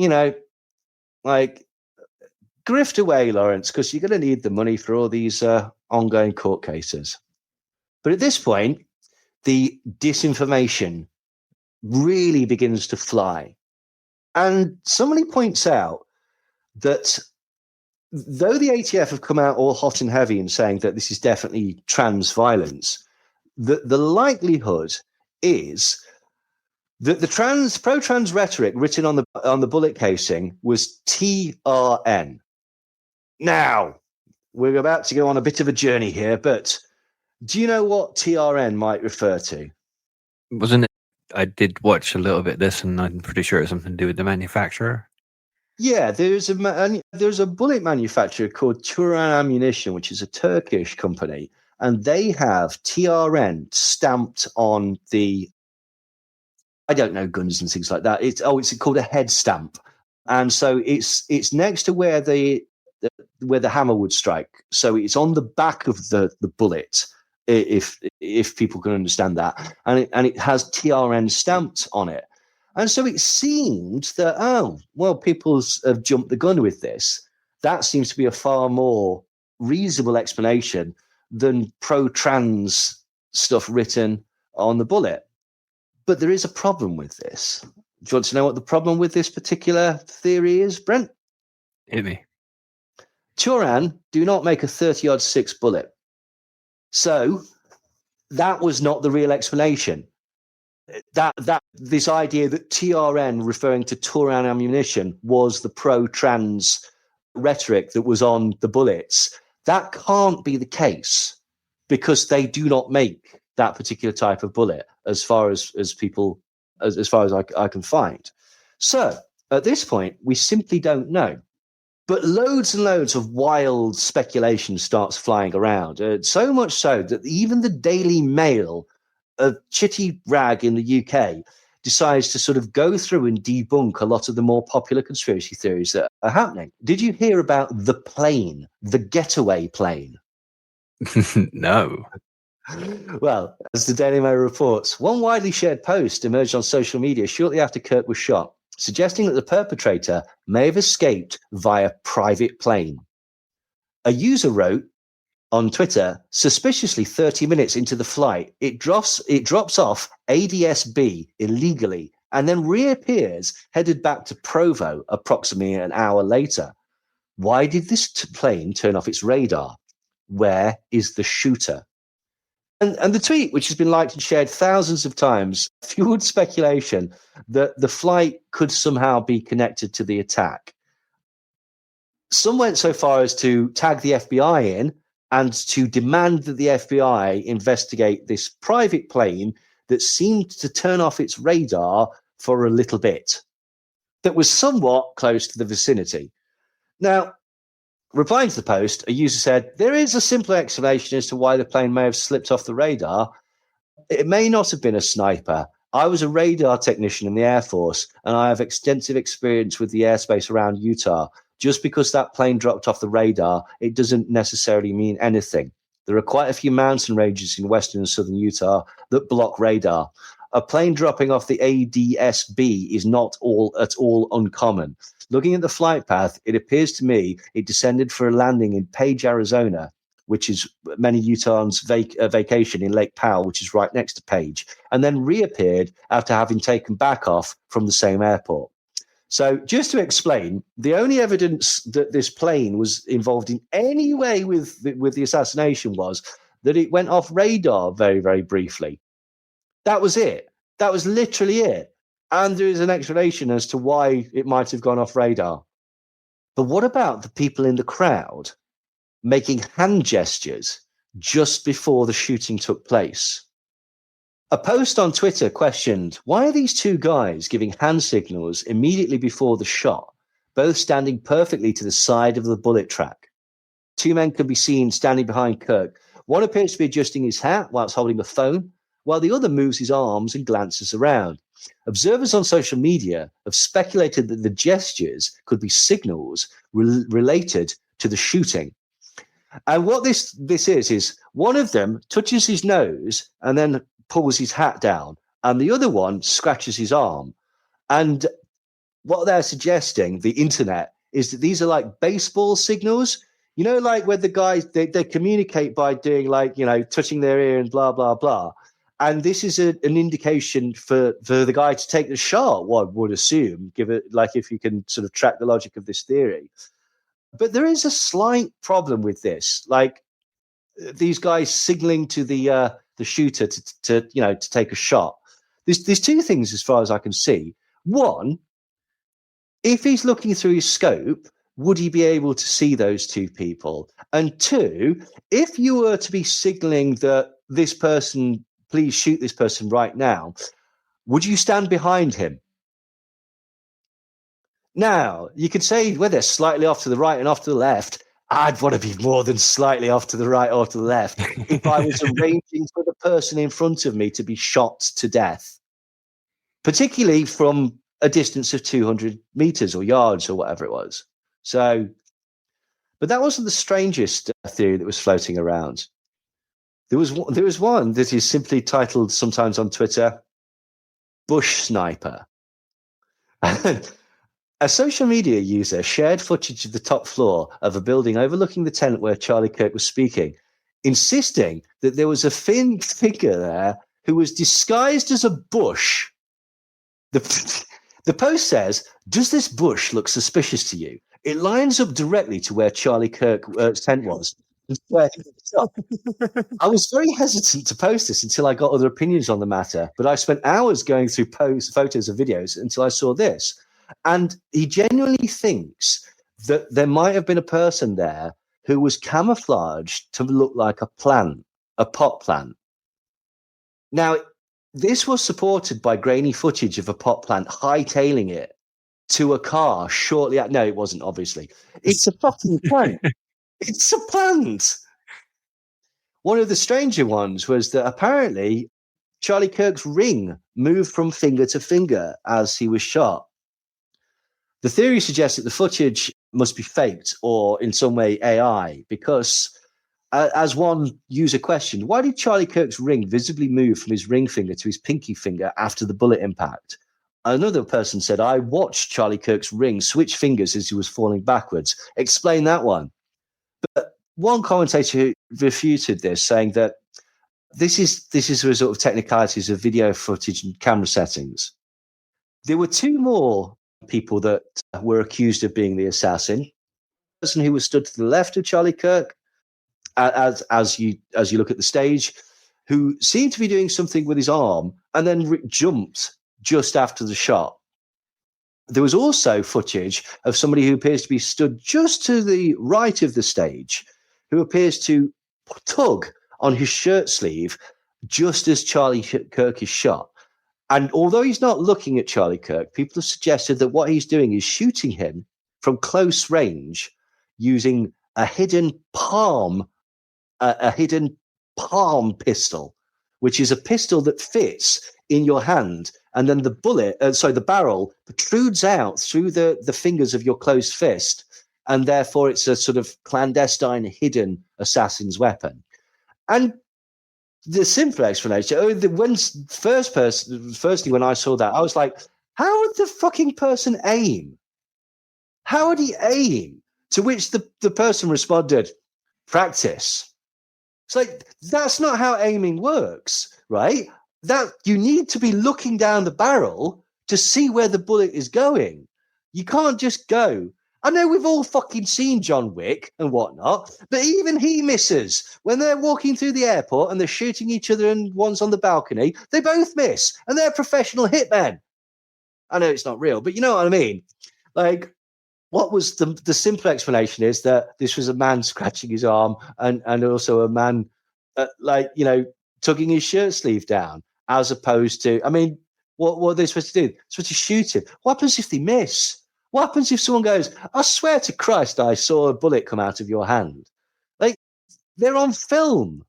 grift away, Lawrence, because you're going to need the money for all these ongoing court cases. But at this point, the disinformation really begins to fly. And somebody points out that though the ATF have come out all hot and heavy in saying that this is definitely trans violence, the likelihood is that the pro-trans rhetoric written on the bullet casing was TRN. Now, we're about to go on a bit of a journey here, but do you know what TRN might refer to? Wasn't it? I did watch a little bit of this, and I'm pretty sure it's something to do with the manufacturer. Yeah, there's a bullet manufacturer called Churned Ammunition, which is a Turkish company, and they have TRN stamped on the, I don't know, guns and things like that. It's called a head stamp, and so it's next to where the hammer would strike. So it's on the back of the bullet, if people can understand that, and it has TRN stamped on it. And so it seemed that, people have jumped the gun with this. That seems to be a far more reasonable explanation than pro-trans stuff written on the bullet. But there is a problem with this. Do you want to know what the problem with this particular theory is, Brent? Hit me. Turan do not make a 30-06 bullet. So that was not the real explanation. That this idea that TRN, referring to Turan ammunition, was the pro-trans rhetoric that was on the bullets, that can't be the case, because they do not make that particular type of bullet, as far as I can find. So at this point, we simply don't know. But loads and loads of wild speculation starts flying around, so much so that even the Daily Mail, a chitty rag in the UK, decides to sort of go through and debunk a lot of the more popular conspiracy theories that are happening. Did you hear about the plane, the getaway plane? No. Well, as the Daily Mail reports, one widely shared post emerged on social media shortly after Kirk was shot, suggesting that the perpetrator may have escaped via private plane. A user wrote on Twitter, suspiciously 30 minutes into the flight, it drops off ADS-B illegally and then reappears headed back to Provo approximately an hour later. Why did this plane turn off its radar? Where is the shooter? And the tweet, which has been liked and shared thousands of times, fueled speculation that the flight could somehow be connected to the attack. Some went so far as to tag the FBI in and to demand that the FBI investigate this private plane that seemed to turn off its radar for a little bit, that was somewhat close to the vicinity. Now, replying to the post, a user said, there is a simple explanation as to why the plane may have slipped off the radar. It may not have been a sniper. I was a radar technician in the Air Force, and I have extensive experience with the airspace around Utah. Just because that plane dropped off the radar, it doesn't necessarily mean anything. There are quite a few mountain ranges in western and southern Utah that block radar. A plane dropping off the ADS-B is not at all uncommon. Looking at the flight path, it appears to me it descended for a landing in Page, Arizona, which is many Utahns' vacation in Lake Powell, which is right next to Page, and then reappeared after having taken back off from the same airport. So just to explain, the only evidence that this plane was involved in any way with the assassination was that it went off radar very, very briefly. That was it. That was literally it. And there is an explanation as to why it might have gone off radar. But what about the people in the crowd making hand gestures just before the shooting took place? A post on Twitter questioned, why are these two guys giving hand signals immediately before the shot, both standing perfectly to the side of the bullet track? Two men could be seen standing behind Kirk. One appears to be adjusting his hat whilst holding a phone, while the other moves his arms and glances around. Observers on social media have speculated that the gestures could be signals related to the shooting. And what this is one of them touches his nose and then pulls his hat down, and the other one scratches his arm. And what they're suggesting, the internet, is that these are like baseball signals. You know, like where the guys, they communicate by doing like, touching their ear and blah, blah, blah. And this is an indication for the guy to take the shot, one would assume, give it like if you can sort of track the logic of this theory. But there is a slight problem with this. Like these guys signaling to the shooter to take a shot. There's two things as far as I can see. One, if he's looking through his scope, would he be able to see those two people? And two, if you were to be signaling that this person, please shoot this person right now, would you stand behind him? Now, you could say, well, they're slightly off to the right and off to the left. I'd want to be more than slightly off to the right or to the left if I was arranging for the person in front of me to be shot to death, particularly from a distance of 200 meters or yards or whatever it was. So, but that wasn't the strangest theory that was floating around. There was one that is simply titled sometimes on Twitter, Bush Sniper. A social media user shared footage of the top floor of a building overlooking the tent where Charlie Kirk was speaking, insisting that there was a thin figure there who was disguised as a bush. The post says, "Does this bush look suspicious to you? It lines up directly to where Charlie Kirk's tent was." I was very hesitant to post this until I got other opinions on the matter, but I spent hours going through photos and videos until I saw this. And he genuinely thinks that there might have been a person there who was camouflaged to look like a plant, a pot plant. Now, this was supported by grainy footage of a pot plant hightailing it to a car shortly after. No, it wasn't, obviously. It's a fucking plant. It's a plant. One of the stranger ones was that apparently Charlie Kirk's ring moved from finger to finger as he was shot. The theory suggests that the footage must be faked or in some way AI because, as one user questioned, why did Charlie Kirk's ring visibly move from his ring finger to his pinky finger after the bullet impact? Another person said, I watched Charlie Kirk's ring switch fingers as he was falling backwards. Explain that one. But one commentator refuted this, saying that this is a result of technicalities of video footage and camera settings. There were two more people that were accused of being the assassin. The person who was stood to the left of Charlie Kirk, as you look at the stage, who seemed to be doing something with his arm and then jumped just after the shot. There was also footage of somebody who appears to be stood just to the right of the stage, who appears to tug on his shirt sleeve just as Charlie Kirk is shot. And although he's not looking at Charlie Kirk, people have suggested that what he's doing is shooting him from close range using a hidden palm pistol, which is a pistol that fits in your hand. And then the barrel protrudes out through the fingers of your closed fist. And therefore it's a sort of clandestine, hidden assassin's weapon. And the simple explanation, firstly, when I saw that, I was like, how would the fucking person aim? How would he aim? To which the person responded, practice. It's like, that's not how aiming works, right? That you need to be looking down the barrel to see where the bullet is going. You can't just go. I know we've all fucking seen John Wick and whatnot, but even he misses. When they're walking through the airport and they're shooting each other and one's on the balcony, they both miss, and they're professional hitmen. I know it's not real, but you know what I mean? Like, what was the simple explanation is that this was a man scratching his arm and also a man, tugging his shirt sleeve down, as opposed to, I mean, what are they supposed to do? They're supposed to shoot him. What happens if they miss? What happens if someone goes, I swear to Christ, I saw a bullet come out of your hand? Like, they're on film.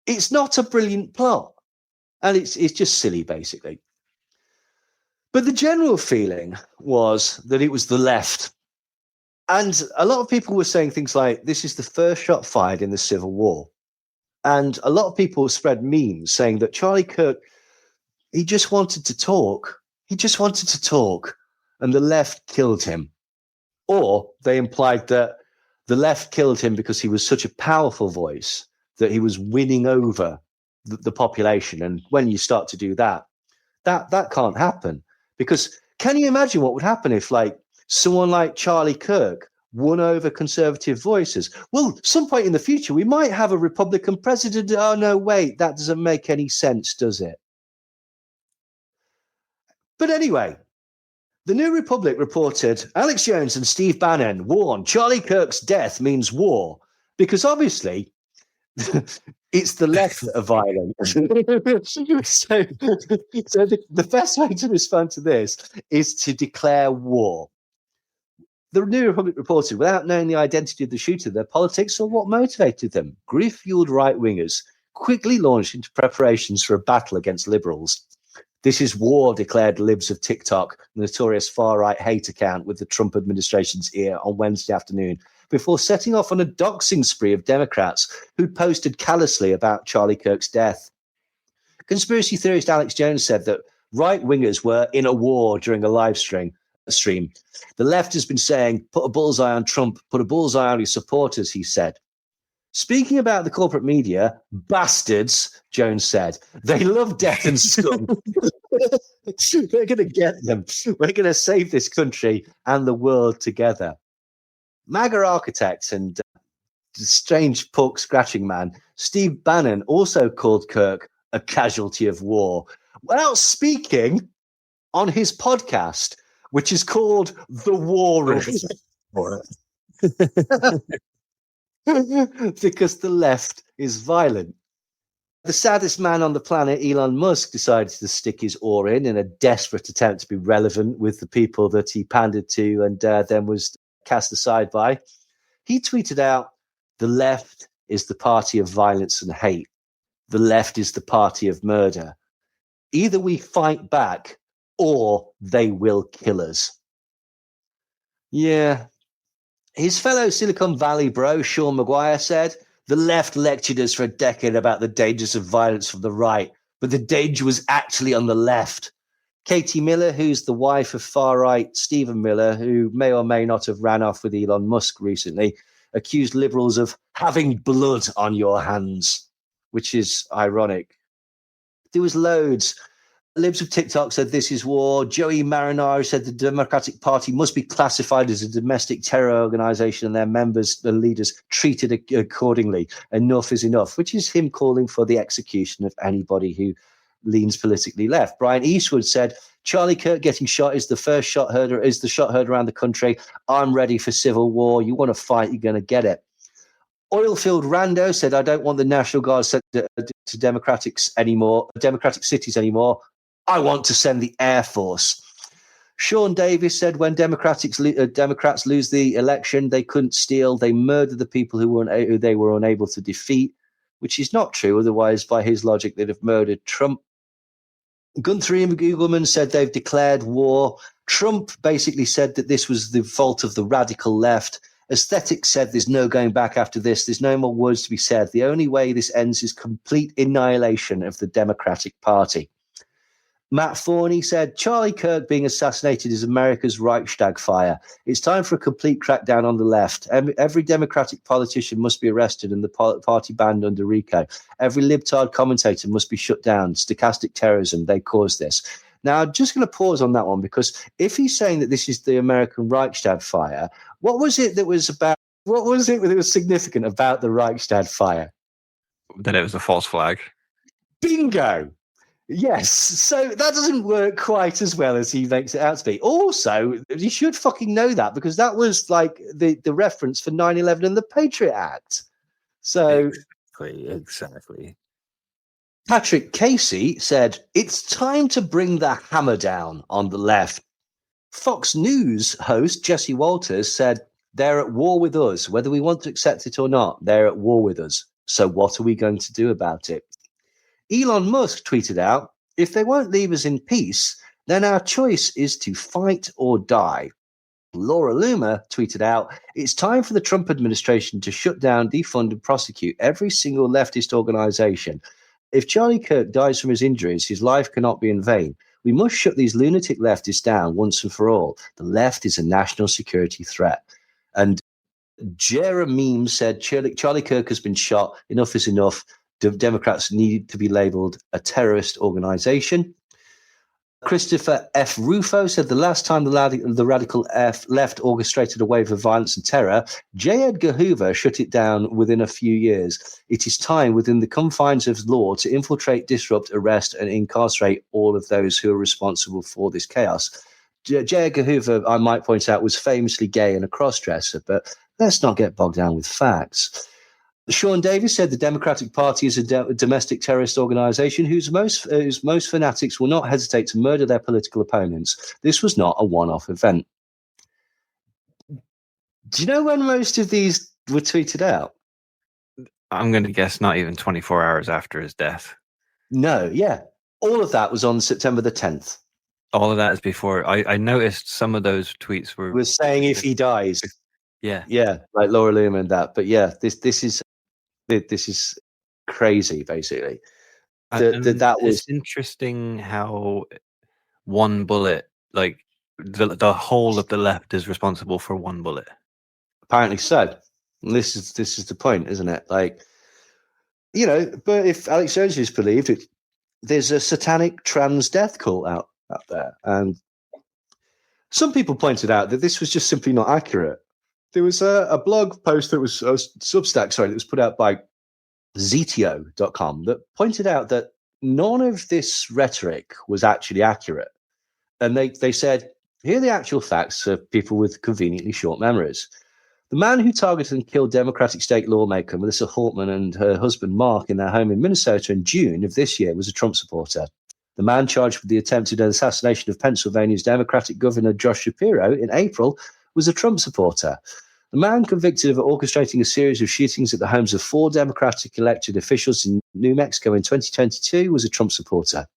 It's not a brilliant plot. And it's just silly, basically. But the general feeling was that it was the left. And a lot of people were saying things like, this is the first shot fired in the Civil War. And a lot of people spread memes saying that Charlie Kirk, he just wanted to talk. He just wanted to talk. And the left killed him. Or they implied that the left killed him because he was such a powerful voice that he was winning over the population. And when you start to do that can't happen. Because can you imagine what would happen if, like, someone like Charlie Kirk won over conservative voices? Well, some point in the future, we might have a Republican president. Oh, no, wait, that doesn't make any sense, does it? But anyway, the New Republic reported Alex Jones and Steve Bannon warned Charlie Kirk's death means war, because obviously it's the left that are violent. so the best way to respond to this is to declare war. The New Republic reported, without knowing the identity of the shooter, their politics or what motivated them, grief-fueled right-wingers quickly launched into preparations for a battle against liberals. This is war, declared Libs of TikTok, the notorious far-right hate account with the Trump administration's ear, on Wednesday afternoon, before setting off on a doxing spree of Democrats who posted callously about Charlie Kirk's death. Conspiracy theorist Alex Jones said that right-wingers were in a war during a live stream. The left has been saying, put a bullseye on Trump, put a bullseye on his supporters, he said. Speaking about the corporate media, bastards, Jones said, they love death and scum. We're going to get them. We're going to save this country and the world together. MAGA architect and strange pork scratching man, Steve Bannon, also called Kirk a casualty of war, without speaking on his podcast, which is called The War. Because the left is violent. The saddest man on the planet, Elon Musk, decided to stick his oar in a desperate attempt to be relevant with the people that he pandered to and then was cast aside by. He tweeted out, the left is the party of violence and hate. The left is the party of murder. Either we fight back or they will kill us. Yeah. His fellow Silicon Valley bro, Sean Maguire, said, the left lectured us for a decade about the dangers of violence from the right, but the danger was actually on the left. Katie Miller, who's the wife of far-right Stephen Miller, who may or may not have ran off with Elon Musk recently, accused liberals of having blood on your hands, which is ironic. There was loads. Libs of TikTok said this is war. Joey Marinaro said the Democratic Party must be classified as a domestic terror organization and their members and leaders treated accordingly. Enough is enough, which is him calling for the execution of anybody who leans politically left. Brian Eastwood said, Charlie Kirk getting shot is the shot heard around the country. I'm ready for civil war. You want to fight, you're going to get it. Oilfield Rando said, I don't want the National Guard sent to democratic cities anymore. I want to send the Air Force. Sean Davis said when Democrats lose the election, they couldn't steal. They murdered the people who they were unable to defeat, which is not true. Otherwise, by his logic, they'd have murdered Trump. Gunther Eagleman said they've declared war. Trump basically said that this was the fault of the radical left. Aesthetics said there's no going back after this. There's no more words to be said. The only way this ends is complete annihilation of the Democratic Party. Matt Forney said, Charlie Kirk being assassinated is America's Reichstag fire. It's time for a complete crackdown on the left. Every Democratic politician must be arrested and the party banned under RICO. Every libtard commentator must be shut down. Stochastic terrorism, they caused this. Now, I'm just going to pause on that one, because if he's saying that this is the American Reichstag fire, what was it that was significant about the Reichstag fire? That it was a false flag. Bingo! Yes, so that doesn't work quite as well as he makes it out to be. Also, you should fucking know that, because that was like the reference for 9/11 and the Patriot Act. So Exactly. Patrick Casey said, it's time to bring the hammer down on the left. Fox News host Jesse Walters said, they're at war with us. Whether we want to accept it or not, they're at war with us. So what are we going to do about it? Elon Musk tweeted out, if they won't leave us in peace, then our choice is to fight or die. Laura Loomer tweeted out, it's time for the Trump administration to shut down, defund and prosecute every single leftist organization. If Charlie Kirk dies from his injuries, his life cannot be in vain. We must shut these lunatic leftists down once and for all. The left is a national security threat. And Jeremy said Charlie Kirk has been shot. Enough is enough. Democrats need to be labeled a terrorist organization. Christopher F. Rufo said the last time the radical left orchestrated a wave of violence and terror, J. Edgar Hoover shut it down within a few years. It is time within the confines of law to infiltrate, disrupt, arrest, and incarcerate all of those who are responsible for this chaos. J. Edgar Hoover, I might point out, was famously gay and a cross-dresser, but let's not get bogged down with facts. Sean Davis said the Democratic Party is a domestic terrorist organization whose most fanatics will not hesitate to murder their political opponents. This was not a one-off event. Do you know when most of these were tweeted out? I'm going to guess not even 24 hours after his death. No, yeah. All of that was on September the 10th. All of that is before. I noticed some of those tweets were saying if he dies. Yeah. Yeah, like Laura Loomer and that. But yeah, this is crazy, basically. That was interesting how one bullet, like the whole of the left is responsible for one bullet. Apparently so. And this is the point, isn't it? Like, but if Alex Jones is believed, there's a satanic trans death cult out there. And some people pointed out that this was just simply not accurate. There was a blog post that was Substack, that was put out by Zetio.com that pointed out that none of this rhetoric was actually accurate. And they said, here are the actual facts for people with conveniently short memories. The man who targeted and killed Democratic state lawmaker Melissa Hortman and her husband Mark in their home in Minnesota in June of this year was a Trump supporter. The man charged with the attempted assassination of Pennsylvania's Democratic Governor Josh Shapiro in April was a Trump supporter. The man convicted of orchestrating a series of shootings at the homes of 4 Democratic elected officials in New Mexico in 2022 was a Trump supporter.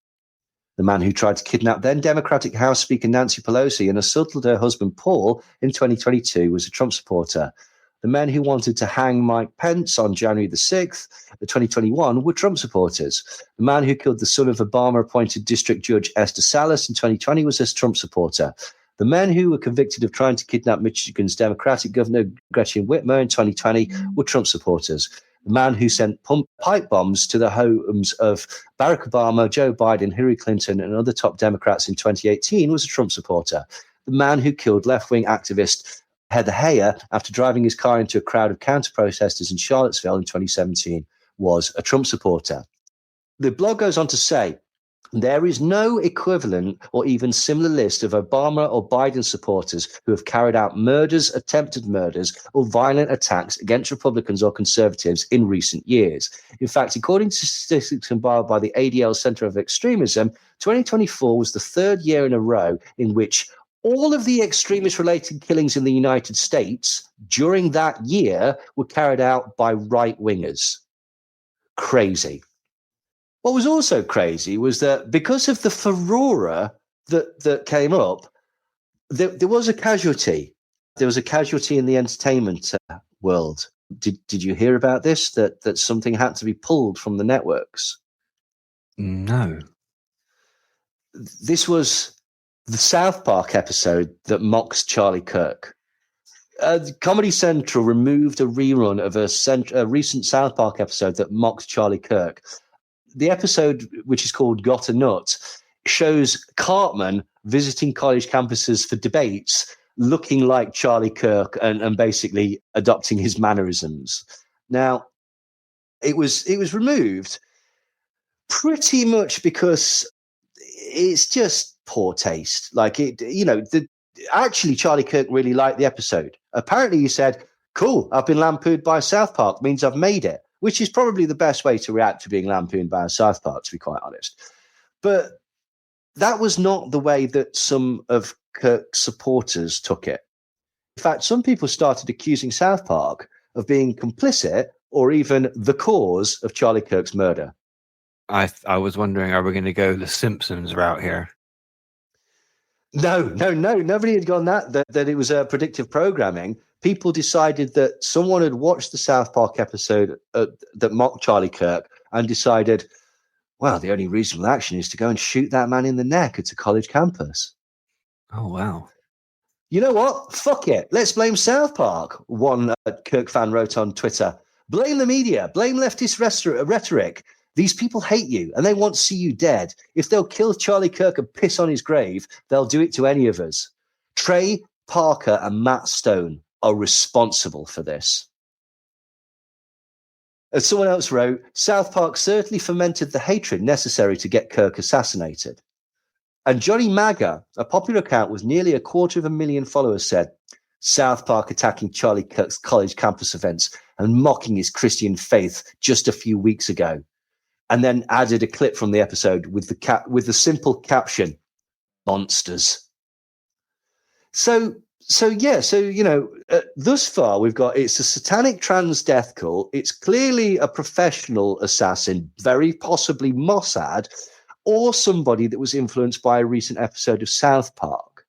The man who tried to kidnap then Democratic House Speaker Nancy Pelosi and assaulted her husband Paul in 2022 was a Trump supporter. The men who wanted to hang Mike Pence on January the 6th, 2021, were Trump supporters. The man who killed the son of Obama-appointed District Judge Esther Salas in 2020 was a Trump supporter. The men who were convicted of trying to kidnap Michigan's Democratic Governor Gretchen Whitmer in 2020 were Trump supporters. The man who sent pipe bombs to the homes of Barack Obama, Joe Biden, Hillary Clinton, and other top Democrats in 2018 was a Trump supporter. The man who killed left-wing activist Heather Heyer after driving his car into a crowd of counter-protesters in Charlottesville in 2017 was a Trump supporter. The blog goes on to say, there is no equivalent or even similar list of Obama or Biden supporters who have carried out murders, attempted murders, or violent attacks against Republicans or conservatives in recent years. In fact, according to statistics compiled by the ADL Center of Extremism, 2024 was the 3rd year in a row in which all of the extremist-related killings in the United States during that year were carried out by right-wingers. Crazy. What was also crazy was that because of the furore that came up, there was a casualty. There was a casualty in the entertainment world. Did you hear about this? That something had to be pulled from the networks? No. This was the South Park episode that mocks Charlie Kirk. Comedy Central removed a rerun of a recent South Park episode that mocked Charlie Kirk. The episode, which is called Got a Nut, shows Cartman visiting college campuses for debates, looking like Charlie Kirk and basically adopting his mannerisms. Now, it was removed pretty much because it's just poor taste. Like actually, Charlie Kirk really liked the episode. Apparently, he said, "Cool, I've been lampooned by South Park, means I've made it." Which is probably the best way to react to being lampooned by a South Park, to be quite honest. But that was not the way that some of Kirk's supporters took it. In fact, some people started accusing South Park of being complicit or even the cause of Charlie Kirk's murder. I was wondering, are we going to go the Simpsons route here? No. Nobody had gone that it was predictive programming. People decided that someone had watched the South Park episode that mocked Charlie Kirk and decided, well, the only reasonable action is to go and shoot that man in the neck at a college campus. Oh, wow. You know what? Fuck it. Let's blame South Park, one Kirk fan wrote on Twitter. Blame the media. Blame leftist rhetoric. These people hate you and they want to see you dead. If they'll kill Charlie Kirk and piss on his grave, they'll do it to any of us. Trey Parker and Matt Stone are responsible for this. As someone else wrote, South Park certainly fomented the hatred necessary to get Kirk assassinated. And Johnny Maga, a popular account with nearly 250,000 followers, said, South Park attacking Charlie Kirk's college campus events and mocking his Christian faith just a few weeks ago. And then added a clip from the episode with the simple caption, monsters. So thus far we've got, it's a satanic trans death cult. It's clearly a professional assassin, very possibly Mossad, or somebody that was influenced by a recent episode of South Park.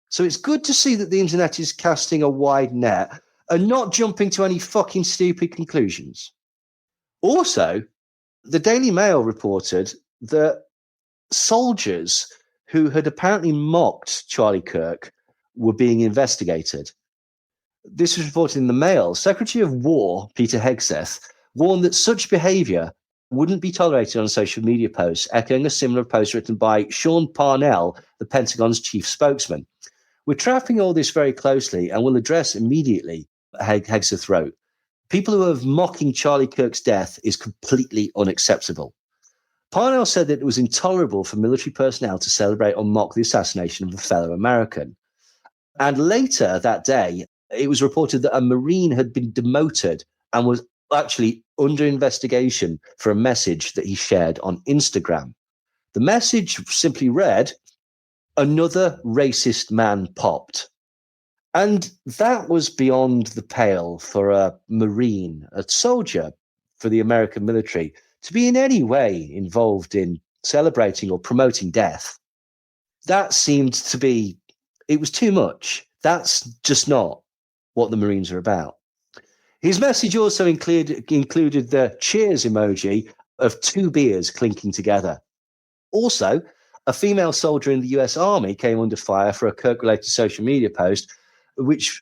So it's good to see that the internet is casting a wide net and not jumping to any fucking stupid conclusions. Also, the Daily Mail reported that soldiers who had apparently mocked Charlie Kirk were being investigated. This was reported in the Mail. Secretary of War, Peter Hegseth, warned that such behavior wouldn't be tolerated on social media posts, echoing a similar post written by Sean Parnell, the Pentagon's chief spokesman. We're tracking all this very closely and will address immediately, Hegseth wrote. People who are mocking Charlie Kirk's death is completely unacceptable. Parnell said that it was intolerable for military personnel to celebrate or mock the assassination of a fellow American. And later that day, it was reported that a Marine had been demoted and was actually under investigation for a message that he shared on Instagram. The message simply read, another racist man popped. And that was beyond the pale for a Marine, a soldier for the American military, to be in any way involved in celebrating or promoting death. That seemed to be, it was too much. That's just not what the Marines are about. His message also included the cheers emoji of two beers clinking together. Also, a female soldier in the US Army came under fire for a Kirk-related social media post, which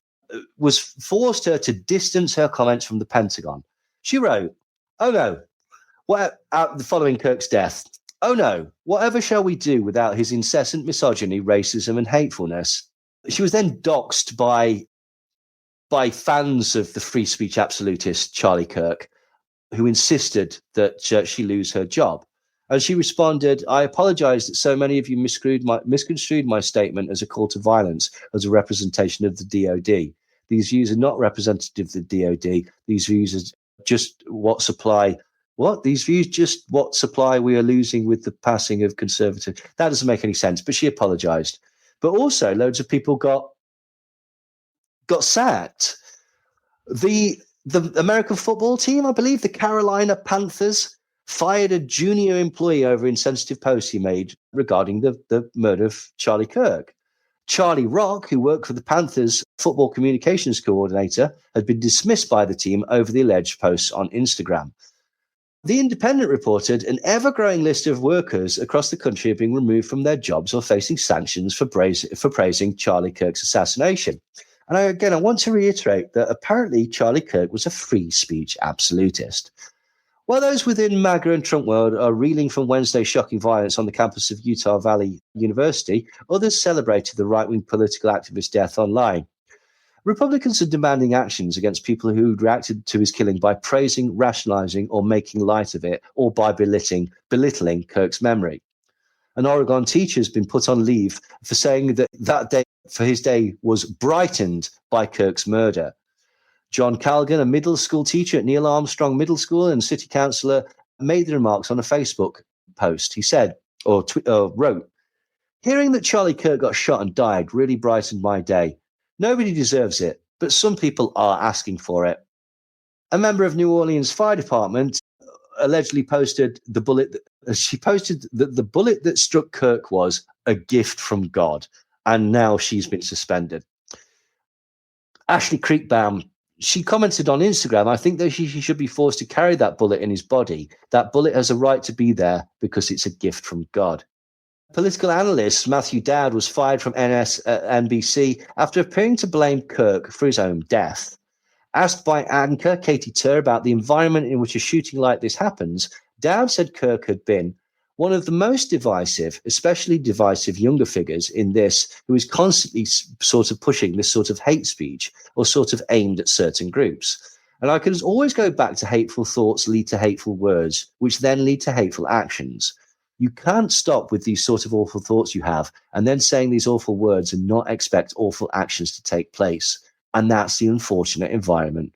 was forced her to distance her comments from the Pentagon. She wrote, oh no, following Kirk's death, oh no, whatever shall we do without his incessant misogyny, racism, and hatefulness? She was then doxxed by fans of the free speech absolutist Charlie Kirk, who insisted that she lose her job. And she responded, I apologize that so many of you misconstrued my statement as a call to violence, as a representation of the DOD. These views are not representative of the DOD. These views are just what supply we are losing with the passing of conservative. That doesn't make any sense, but she apologized. But also loads of people got sacked. The American football team, I believe, the Carolina Panthers, fired a junior employee over insensitive posts he made regarding the murder of Charlie Kirk. Charlie Rock, who worked for the Panthers football communications coordinator, had been dismissed by the team over the alleged posts on Instagram. The Independent reported an ever-growing list of workers across the country are being removed from their jobs or facing sanctions for praising Charlie Kirk's assassination. And I want to reiterate that apparently Charlie Kirk was a free speech absolutist. While those within MAGA and Trump world are reeling from Wednesday's shocking violence on the campus of Utah Valley University, others celebrated the right-wing political activist death online. Republicans are demanding actions against people who reacted to his killing by praising, rationalizing, or making light of it, or by belittling Kirk's memory. An Oregon teacher has been put on leave for saying that day for his day was brightened by Kirk's murder. John Calgan, a middle school teacher at Neil Armstrong Middle School and city councillor, made the remarks on a Facebook post. He said, or wrote, hearing that Charlie Kirk got shot and died really brightened my day. Nobody deserves it, but some people are asking for it. A member of New Orleans Fire Department allegedly posted the bullet that struck Kirk was a gift from God, and now she's been suspended. Ashley Creekbaum, she commented on Instagram, I think that he should be forced to carry that bullet in his body. That bullet has a right to be there because it's a gift from God. Political analyst Matthew Dowd was fired from NBC after appearing to blame Kirk for his own death. Asked by anchor Katie Tur about the environment in which a shooting like this happens, Dowd said Kirk had been one of the most divisive, especially divisive younger figures in this, who is constantly sort of pushing this sort of hate speech or sort of aimed at certain groups. And I can always go back to hateful thoughts lead to hateful words, which then lead to hateful actions. You can't stop with these sort of awful thoughts you have and then saying these awful words and not expect awful actions to take place. And that's the unfortunate environment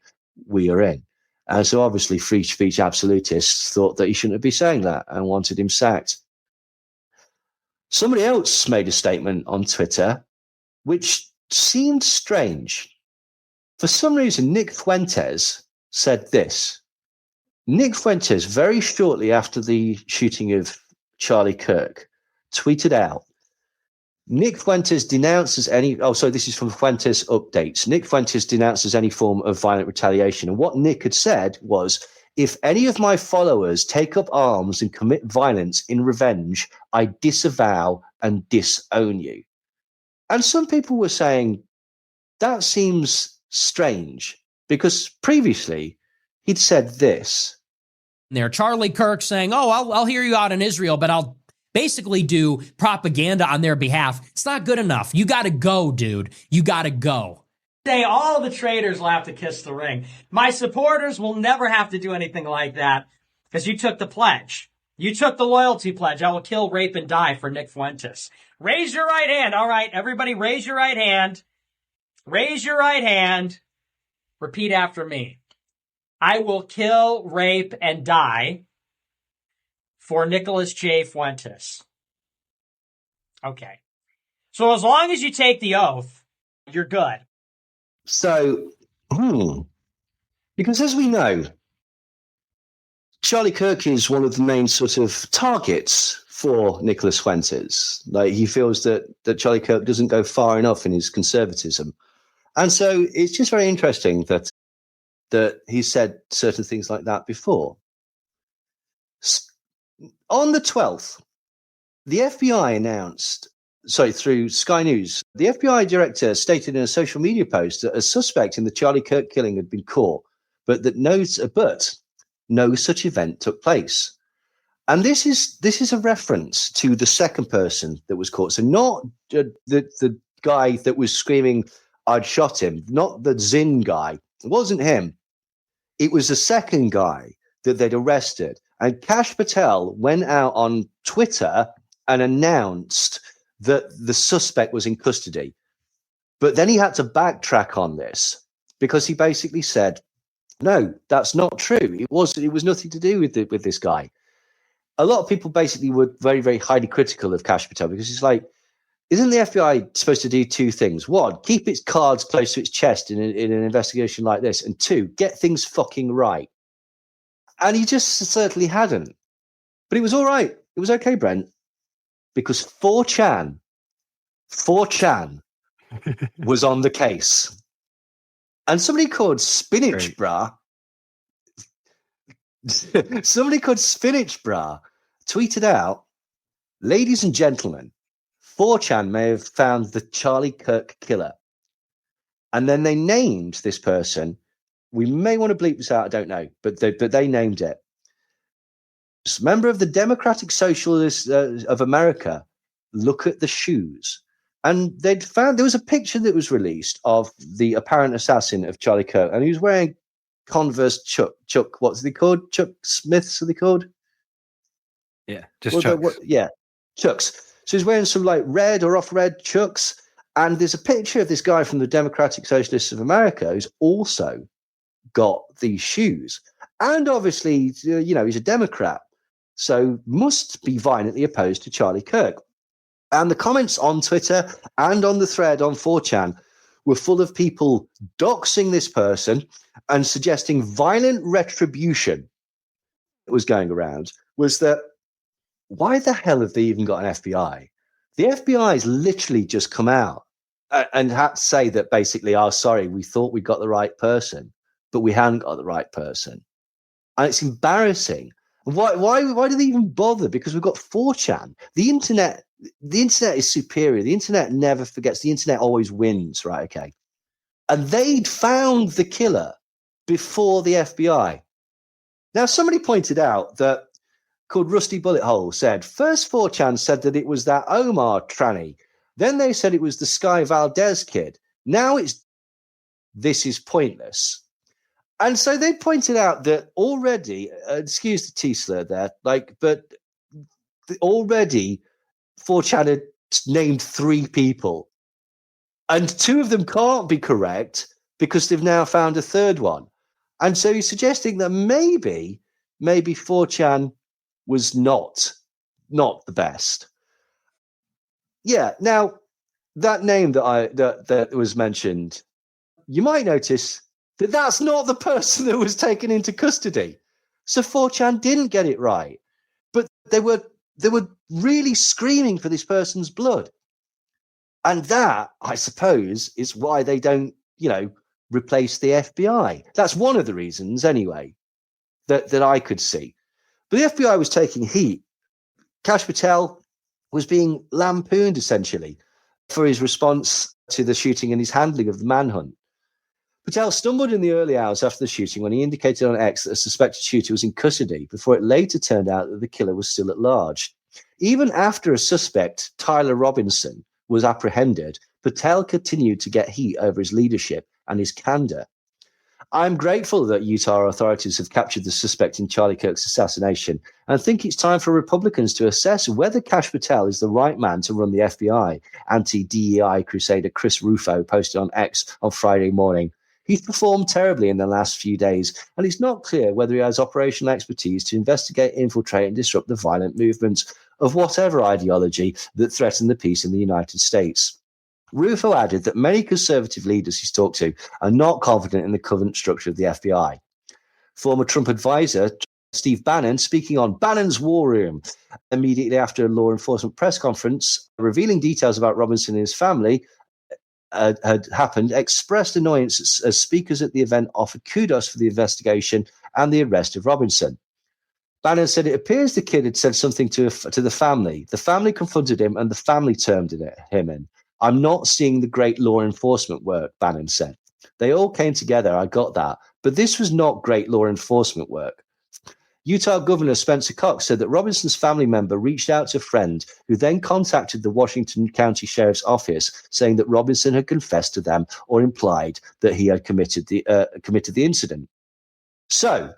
we are in. And so obviously free speech absolutists thought that he shouldn't be saying that and wanted him sacked. Somebody else made a statement on Twitter, which seemed strange. For some reason, Nick Fuentes said this. Nick Fuentes, very shortly after the shooting of Charlie Kirk, tweeted out, Nick Fuentes denounces any... Oh, so this is from Fuentes Updates. Nick Fuentes denounces any form of violent retaliation. And what Nick had said was, if any of my followers take up arms and commit violence in revenge, I disavow and disown you. And some people were saying, that seems strange, because previously he'd said this. There, Charlie Kirk saying, oh, I'll hear you out in Israel, but I'll basically do propaganda on their behalf. It's not good enough. You got to go, dude. You got to go. Say all the traitors will have to kiss the ring. My supporters will never have to do anything like that because you took the pledge. You took the loyalty pledge. I will kill, rape, and die for Nick Fuentes. Raise your right hand. All right, everybody raise your right hand. Raise your right hand. Repeat after me. I will kill, rape, and die for Nicholas J. Fuentes. Okay. So as long as you take the oath, you're good. So, because as we know, Charlie Kirk is one of the main sort of targets for Nicholas Fuentes. Like, he feels that Charlie Kirk doesn't go far enough in his conservatism. And so it's just very interesting that he said certain things like that before. On the 12th, the FBI announced, through Sky News, the FBI director stated in a social media post that a suspect in the Charlie Kirk killing had been caught, but no such event took place. And this is a reference to the second person that was caught. So not the guy that was screaming, I'd shot him, not the Zin guy. It wasn't him. It was the second guy that they'd arrested. And Kash Patel went out on Twitter and announced that the suspect was in custody. But then he had to backtrack on this because he basically said, no, that's not true. It was nothing to do with this guy. A lot of people basically were very, very highly critical of Kash Patel because he's like, isn't the FBI supposed to do two things? One, keep its cards close to its chest in an investigation like this. And two, get things fucking right. And he just certainly hadn't. But it was all right. It was okay, Brent. Because 4chan was on the case. And somebody called Spinach Bra, tweeted out, ladies and gentlemen, 4chan may have found the Charlie Kirk killer. And then they named this person. We may want to bleep this out, I don't know, but they named it. Member of the Democratic Socialists of America, look at the shoes. And they'd found, there was a picture that was released of the apparent assassin of Charlie Kirk, and he was wearing Converse Chuck, what's they called? Chuck Smiths, are they called? Yeah, just Chucks. Chucks. So he's wearing some like red or off-red Chucks, and there's a picture of this guy from the Democratic Socialists of America who's also got these shoes. And obviously, he's a Democrat, so must be violently opposed to Charlie Kirk. And the comments on Twitter and on the thread on 4chan were full of people doxing this person and suggesting violent retribution that was going around. Was that, why the hell have they even got an FBI? The FBI has literally just come out and had to say that basically, oh, sorry, we thought we got the right person, but we hadn't got the right person. And it's embarrassing. Why do they even bother? Because we've got 4chan. The internet The internet is superior. The internet never forgets. The internet always wins, right? Okay. And they'd found the killer before the FBI. Now, somebody pointed out that called Rusty Bullet Hole said, first 4chan said that it was that Omar tranny. Then they said it was the Sky Valdez kid. Now this is pointless. And so they pointed out that already, excuse the T-slur there, but already 4chan had named 3 people. And 2 of them can't be correct because they've now found a third one. And so he's suggesting that maybe 4chan was not the best. Yeah. Now, that name that was mentioned, you might notice that that's not the person that was taken into custody. So 4chan didn't get it right, but they were really screaming for this person's blood. And that, I suppose, is why they don't, replace the FBI. That's one of the reasons, anyway, that I could see. But the FBI was taking heat. Kash Patel was being lampooned, essentially, for his response to the shooting and his handling of the manhunt. Patel stumbled in the early hours after the shooting when he indicated on X that a suspected shooter was in custody, before it later turned out that the killer was still at large. Even after a suspect, Tyler Robinson, was apprehended, Patel continued to get heat over his leadership and his candor. I'm grateful that Utah authorities have captured the suspect in Charlie Kirk's assassination, and think it's time for Republicans to assess whether Kash Patel is the right man to run the FBI, anti-DEI crusader Chris Rufo posted on X on Friday morning. He's performed terribly in the last few days, and it's not clear whether he has operational expertise to investigate, infiltrate, and disrupt the violent movements of whatever ideology that threaten the peace in the United States. Rufo added that many conservative leaders he's talked to are not confident in the current structure of the FBI. Former Trump advisor Steve Bannon, speaking on Bannon's War Room immediately after a law enforcement press conference revealing details about Robinson and his family had happened, expressed annoyance as speakers at the event offered kudos for the investigation and the arrest of Robinson. Bannon said it appears the kid had said something to the family. The family confronted him and the family termed him in. I'm not seeing the great law enforcement work, Bannon said. They all came together, I got that, but this was not great law enforcement work. Utah Governor Spencer Cox said that Robinson's family member reached out to a friend who then contacted the Washington County Sheriff's Office saying that Robinson had confessed to them or implied that he had committed the incident. So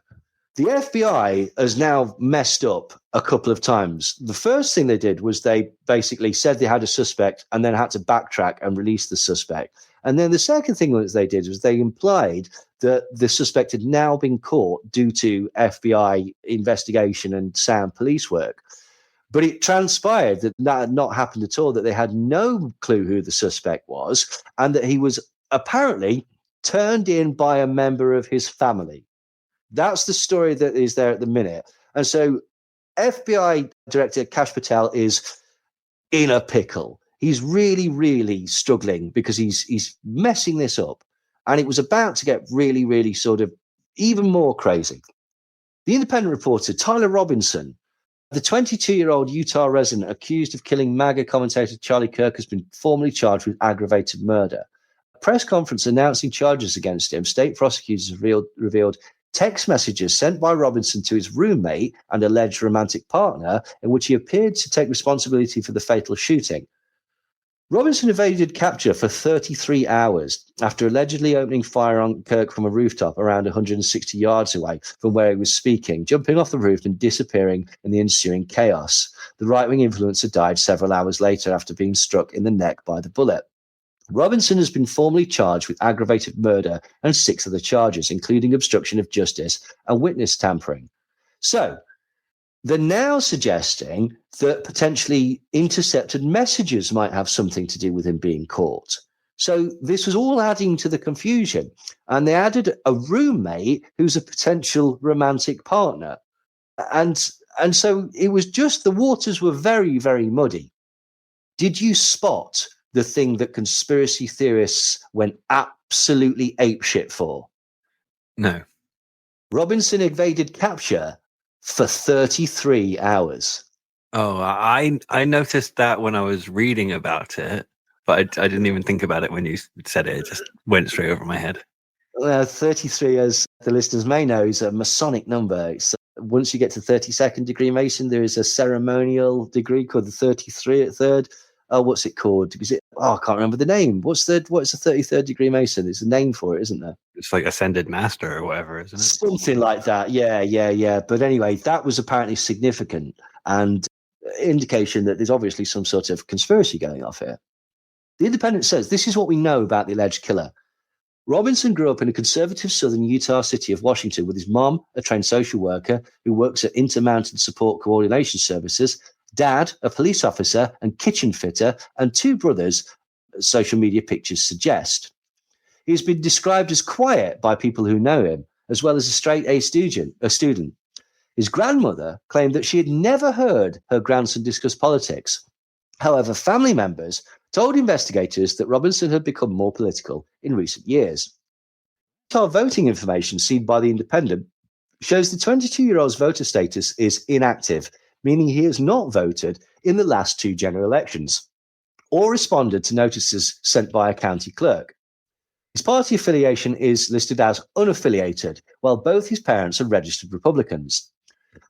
the FBI has now messed up a couple of times. The first thing they did was they basically said they had a suspect and then had to backtrack and release the suspect. And then the second thing that they did was they implied that the suspect had now been caught due to FBI investigation and sound police work. But it transpired that had not happened at all, that they had no clue who the suspect was, and that he was apparently turned in by a member of his family. That's the story that is there at the minute. And so FBI Director Kash Patel is in a pickle. He's really, really struggling because he's messing this up. And it was about to get really, really sort of even more crazy. The Independent reporter, Tyler Robinson, the 22-year-old Utah resident accused of killing MAGA commentator Charlie Kirk, has been formally charged with aggravated murder. A press conference announcing charges against him, state prosecutors revealed text messages sent by Robinson to his roommate and alleged romantic partner in which he appeared to take responsibility for the fatal shooting. Robinson evaded capture for 33 hours after allegedly opening fire on Kirk from a rooftop around 160 yards away from where he was speaking, jumping off the roof and disappearing in the ensuing chaos. The right-wing influencer died several hours later after being struck in the neck by the bullet. Robinson has been formally charged with aggravated murder and 6 other charges, including obstruction of justice and witness tampering. So, they're now suggesting that potentially intercepted messages might have something to do with him being caught. So this was all adding to the confusion. And they added a roommate who's a potential romantic partner. And so it was just, the waters were very, very muddy. Did you spot the thing that conspiracy theorists went absolutely apeshit for? No. Robinson evaded capture for 33 hours. Oh, I noticed that when I was reading about it, but I didn't even think about it when you said it. It just went straight over my head. 33, as the listeners may know, is a Masonic number. It's, once you get to 32nd degree Mason, there is a ceremonial degree called the 33rd. Oh, what's it called? I can't remember the name. What's the 33rd degree Mason? There's a name for it, isn't there? It's like Ascended Master or whatever, isn't it? Something like that. Yeah. But anyway, that was apparently significant and indication that there's obviously some sort of conspiracy going off here. The Independent says, this is what we know about the alleged killer. Robinson grew up in a conservative southern Utah city of Washington with his mom, a trained social worker who works at Intermountain Support Coordination Services, dad, a police officer and kitchen fitter, and two brothers, social media pictures suggest. He's been described as quiet by people who know him, as well as a straight-A student. His grandmother claimed that she had never heard her grandson discuss politics. However, family members told investigators that Robinson had become more political in recent years. Our voting information seen by the Independent shows the 22-year-old's voter status is inactive, meaning he has not voted in the last two general elections or responded to notices sent by a county clerk. His party affiliation is listed as unaffiliated, while both his parents are registered Republicans.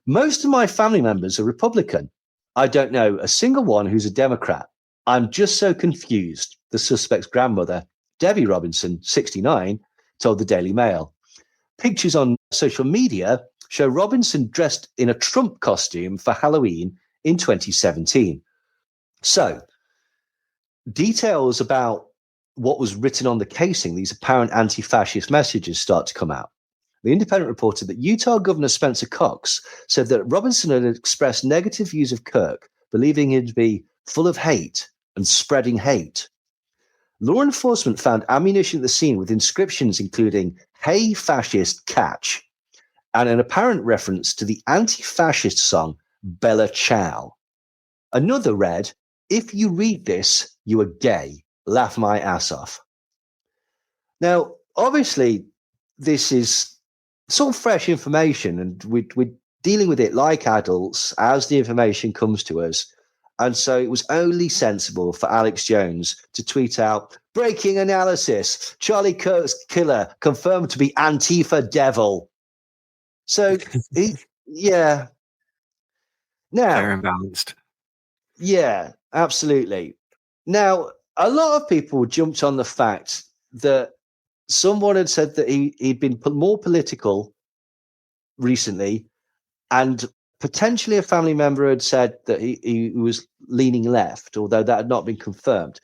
Most of my family members are Republican. I don't know a single one who's a Democrat. I'm just so confused, the suspect's grandmother, Debbie Robinson, 69, told the Daily Mail. Pictures on social media show Robinson dressed in a Trump costume for Halloween in 2017. So, details about what was written on the casing, these apparent anti-fascist messages, start to come out. The Independent reported that Utah Governor Spencer Cox said that Robinson had expressed negative views of Kirk, believing him to be full of hate and spreading hate. Law enforcement found ammunition at the scene with inscriptions including "Hey Fascist, Catch," and an apparent reference to the anti-fascist song Bella Ciao. Another read, "If you read this, you are gay. Laugh my ass off." Now, obviously, this is sort of fresh information, and we're dealing with it like adults as the information comes to us. And so it was only sensible for Alex Jones to tweet out, "Breaking analysis, Charlie Kirk's killer confirmed to be Antifa devil." So, yeah. Now, Fair and balanced. Yeah, absolutely. Now, a lot of people jumped on the fact that someone had said that he'd been more political recently, and potentially a family member had said that he was leaning left, although that had not been confirmed.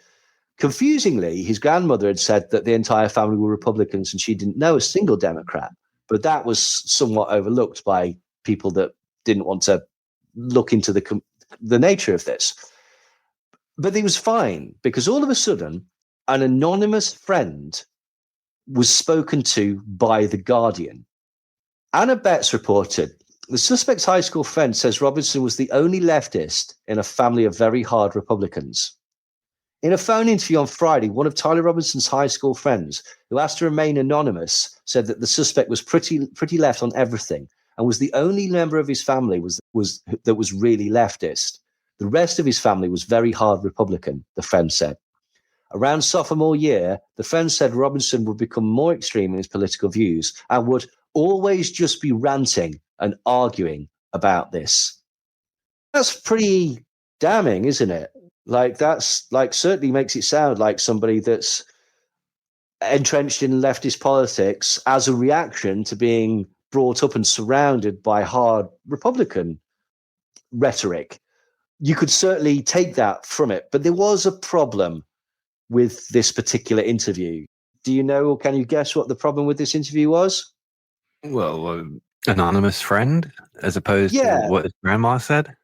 Confusingly, his grandmother had said that the entire family were Republicans and she didn't know a single Democrat, but that was somewhat overlooked by people that didn't want to look into the nature of this. But it was fine, because all of a sudden, an anonymous friend was spoken to by The Guardian. Anna Betts reported, the suspect's high school friend says Robinson was the only leftist in a family of very hard Republicans. In a phone interview on Friday, one of Tyler Robinson's high school friends, who asked to remain anonymous, said that the suspect was pretty left on everything and was the only member of his family that was really leftist. The rest of his family was very hard Republican, the friend said. Around sophomore year, the friend said Robinson would become more extreme in his political views and would always just be ranting and arguing about this. That's pretty damning, isn't it? That's certainly makes it sound like somebody that's entrenched in leftist politics as a reaction to being brought up and surrounded by hard Republican rhetoric. You could certainly take that from it, but there was a problem with this particular interview. Do you know, or can you guess what the problem with this interview was? Well, anonymous friend, as opposed to what his grandma said.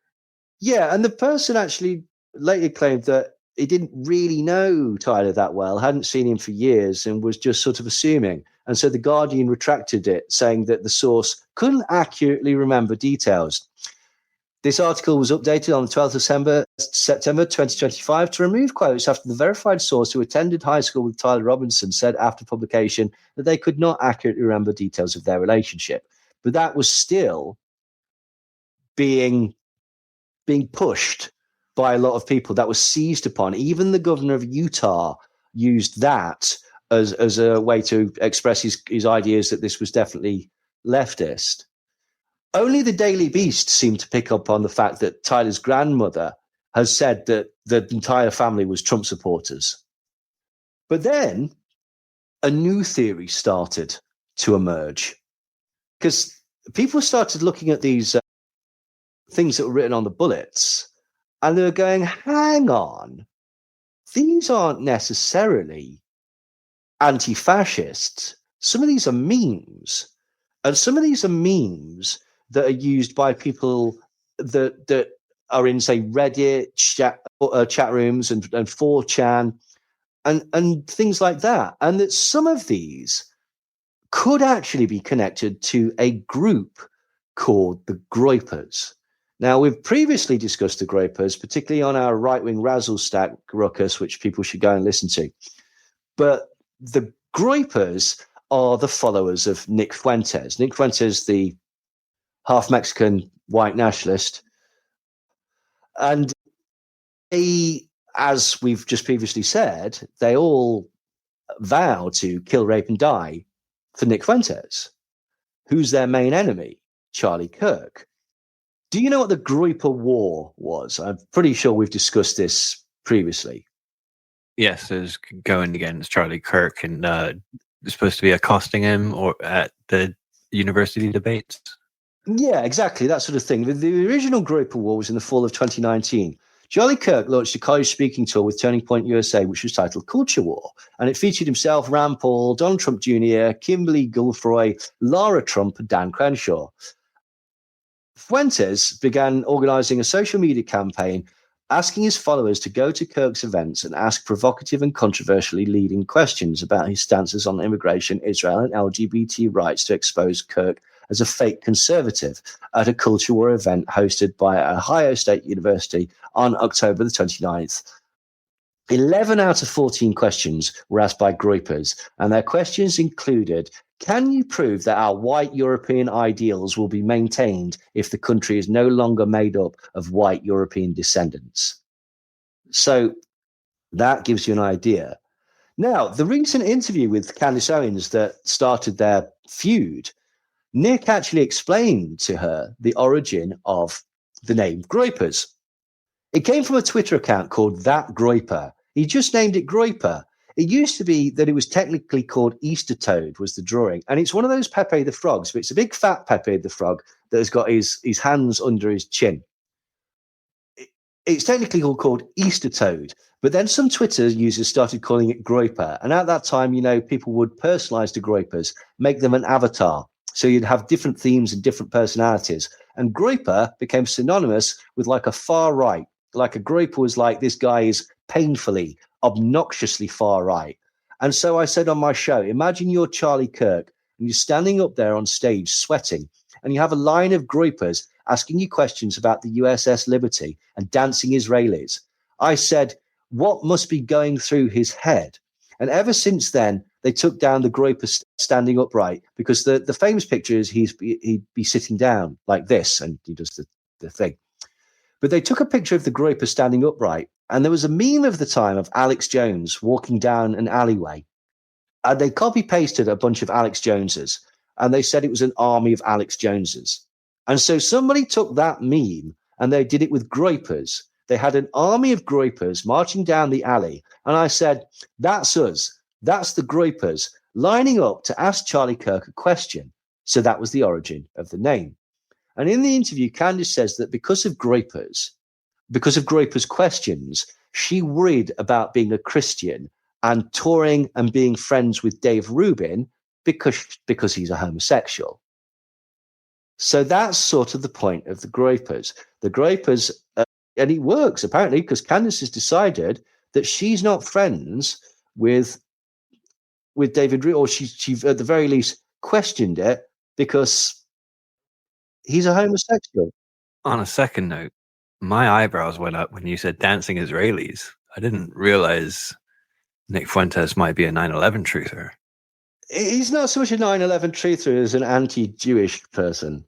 Yeah, and the person actually later claimed that he didn't really know Tyler that well, hadn't seen him for years, and was just sort of assuming. And so The Guardian retracted it, saying that the source couldn't accurately remember details. This article was updated on the 12th of September 2025 to remove quotes after the verified source who attended high school with Tyler Robinson said after publication that they could not accurately remember details of their relationship. But that was still being being pushed by a lot of people. That was seized upon. Even the governor of Utah used that as a way to express his ideas that this was definitely leftist. Only the Daily Beast seemed to pick up on the fact that Tyler's grandmother has said that the entire family was Trump supporters. But then a new theory started to emerge because people started looking at these things that were written on the bullets, and they were going, hang on, these aren't necessarily anti-fascists. Some of these are memes. And some of these are memes that are used by people that are in, say, Reddit chat rooms and 4chan and things like that. And that some of these could actually be connected to a group called the Groypers. Now, we've previously discussed the Groypers, particularly on our right-wing Razzle Stack ruckus, which people should go and listen to. But the Groypers are the followers of Nick Fuentes. Nick Fuentes, the half Mexican white nationalist. And they, as we've just previously said, they all vow to kill, rape, and die for Nick Fuentes. Who's their main enemy? Charlie Kirk. Do you know what the Vulture War was? I'm pretty sure we've discussed this previously. Yes, there's going against Charlie Kirk and supposed to be accosting him or at the university debates. Yeah, exactly, that sort of thing. The original Vulture War was in the fall of 2019. Charlie Kirk launched a college speaking tour with Turning Point USA, which was titled Culture War, and it featured himself, Rand Paul, Donald Trump Jr., Kimberly Guilfoyle, Lara Trump, and Dan Crenshaw. Fuentes began organizing a social media campaign asking his followers to go to Kirk's events and ask provocative and controversially leading questions about his stances on immigration, Israel, and LGBT rights to expose Kirk as a fake conservative at a Culture War event hosted by Ohio State University on October the 29th. 11 out of 14 questions were asked by Groypers, and their questions included, can you prove that our white European ideals will be maintained if the country is no longer made up of white European descendants? So that gives you an idea. Now, the recent interview with Candace Owens that started their feud, Nick actually explained to her the origin of the name Groypers. It came from a Twitter account called That Groyper. He just named it Groyper. It used to be that it was technically called Easter Toad was the drawing. And it's one of those Pepe the Frogs, but it's a big fat Pepe the Frog that has got his hands under his chin. It's technically called Easter Toad, but then some Twitter users started calling it Groyper. And at that time, you know, people would personalize the Groypers, make them an avatar. So you'd have different themes and different personalities. And Groyper became synonymous with like a far right. Like a Groyper was like, this guy is painfully, obnoxiously far right. And so I said on my show, imagine you're Charlie Kirk and you're standing up there on stage sweating and you have a line of Groypers asking you questions about the USS Liberty and dancing Israelis. I said, what must be going through his head? And ever since then, they took down the Groyper standing upright because the famous picture is he'd be sitting down like this and he does the thing. But they took a picture of the Groyper standing upright, and there was a meme of the time of Alex Jones walking down an alleyway. And they copy-pasted a bunch of Alex Joneses, and they said it was an army of Alex Joneses. And so somebody took that meme, and they did it with Groypers. They had an army of Groypers marching down the alley. And I said, that's us. That's the Groypers lining up to ask Charlie Kirk a question. So that was the origin of the name. And in the interview, Candace says that because of Groypers' questions, she worried about being a Christian and touring and being friends with Dave Rubin because he's a homosexual. So that's sort of the point of the Groypers. The Groypers, and it works apparently because Candace has decided that she's not friends with David Rubin, or she at the very least questioned it because he's a homosexual. On a second note, my eyebrows went up when you said dancing Israelis. I didn't realize Nick Fuentes might be a 9/11 truther. He's not so much a 9/11 truther as an anti-Jewish person.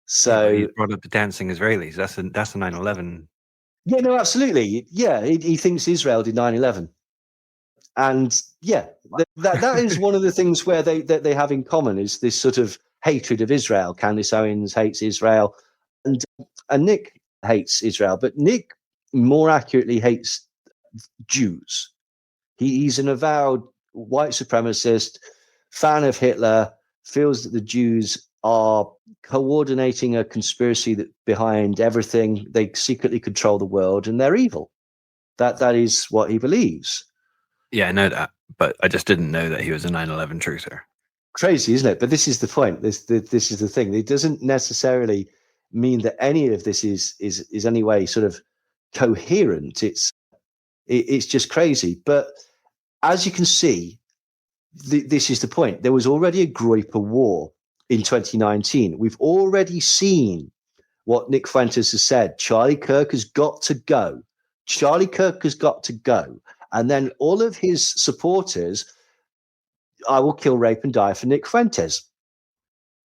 So he brought up the dancing Israelis. That's a 9/11. yeah, no, absolutely. Yeah, he thinks Israel did 9/11. And yeah, that is one of the things where they have in common is this sort of hatred of Israel. Candace Owens hates Israel, and Nick hates Israel, but Nick more accurately hates Jews. He's an avowed white supremacist, fan of Hitler, feels that the Jews are coordinating a conspiracy that behind everything. They secretly control the world and they're evil. That is what he believes. Yeah, I know that, but I just didn't know that he was a 9/11 truther. Crazy, isn't it? But this is the point. This is the thing. It doesn't necessarily mean that any of this is any way sort of coherent. It's just crazy. But as you can see, this is the point. There was already a Groyper war in 2019. We've already seen what Nick Fuentes has said. Charlie Kirk has got to go. Charlie Kirk has got to go. And then all of his supporters, I will kill, rape, and die for Nick Fuentes.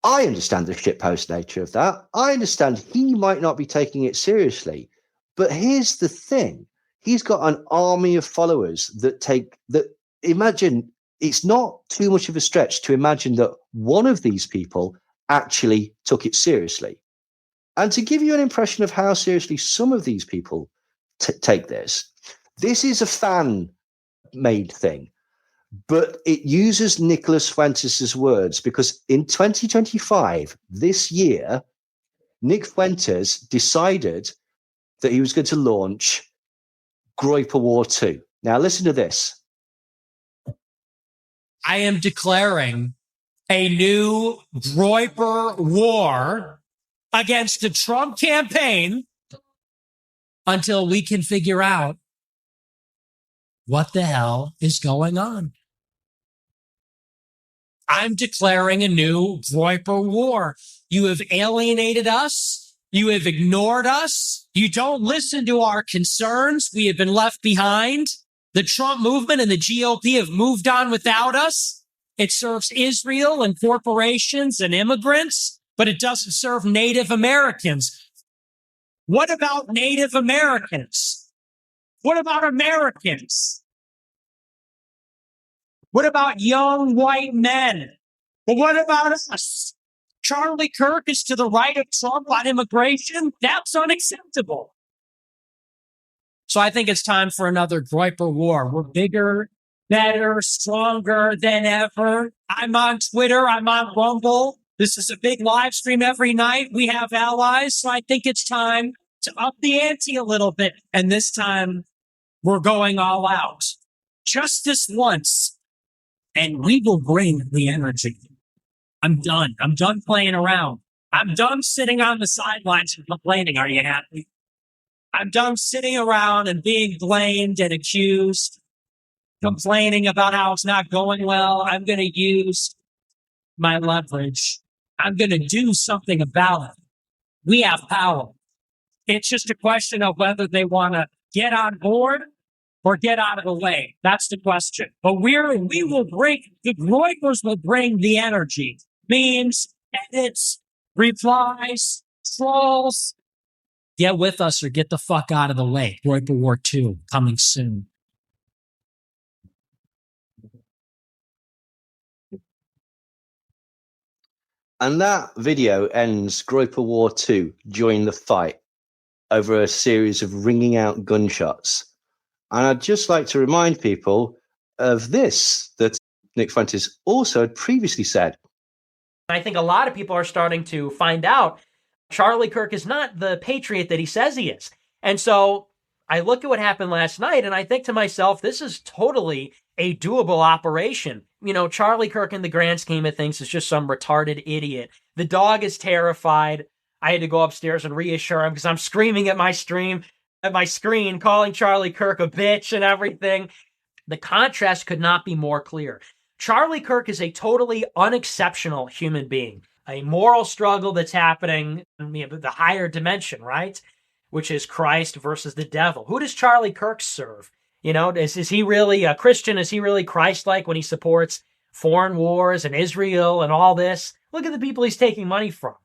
I understand the shitpost nature of that. I understand he might not be taking it seriously. But here's the thing. He's got an army of followers that imagine, it's not too much of a stretch to imagine that one of these people actually took it seriously. And to give you an impression of how seriously some of these people take this is a fan-made thing, but it uses Nicholas Fuentes' words because in 2025, this year, Nick Fuentes decided that he was going to launch Groyper War 2. Now, listen to this. I am declaring a new Groyper War against the Trump campaign until we can figure out what the hell is going on. I'm declaring a new Groyper War. You have alienated us. You have ignored us. You don't listen to our concerns. We have been left behind. The Trump movement and the GOP have moved on without us. It serves Israel and corporations and immigrants, but it doesn't serve Native Americans. What about Native Americans? What about Americans? What about young white men? But what about us? Charlie Kirk is to the right of Trump on immigration? That's unacceptable. So I think it's time for another Groyper War. We're bigger, better, stronger than ever. I'm on Twitter. I'm on Rumble. This is a big live stream every night. We have allies. So I think it's time to up the ante a little bit. And this time, we're going all out. Just this once. And we will bring the energy. I'm done. I'm done playing around. I'm done sitting on the sidelines and complaining. Are you happy? I'm done sitting around and being blamed and accused, complaining about how it's not going well. I'm going to use my leverage. I'm going to do something about it. We have power. It's just a question of whether they want to get on board or get out of the way. That's the question. But we will bring, the Groypers will bring the energy. Memes, edits, replies, trolls. Get with us or get the fuck out of the way. Groyper War 2 coming soon. And that video ends Groyper War 2, join the fight, over a series of ringing out gunshots. And I'd just like to remind people of this, that Nick Fuentes also had previously said. I think a lot of people are starting to find out Charlie Kirk is not the patriot that he says he is. And so I look at what happened last night and I think to myself, this is totally a doable operation. You know, Charlie Kirk in the grand scheme of things is just some retarded idiot. The dog is terrified. I had to go upstairs and reassure him because I'm screaming at my screen, calling Charlie Kirk a bitch and everything. The contrast could not be more clear. Charlie Kirk is a totally unexceptional human being. A moral struggle that's happening in the higher dimension, right? Which is Christ versus the devil. Who does Charlie Kirk serve? You know, is he really a Christian? Is he really Christ-like when he supports foreign wars and Israel and all this? Look at the people he's taking money from.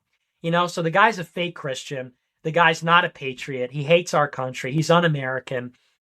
So the guy's a fake Christian. The guy's not a patriot. He hates our country. He's un-American.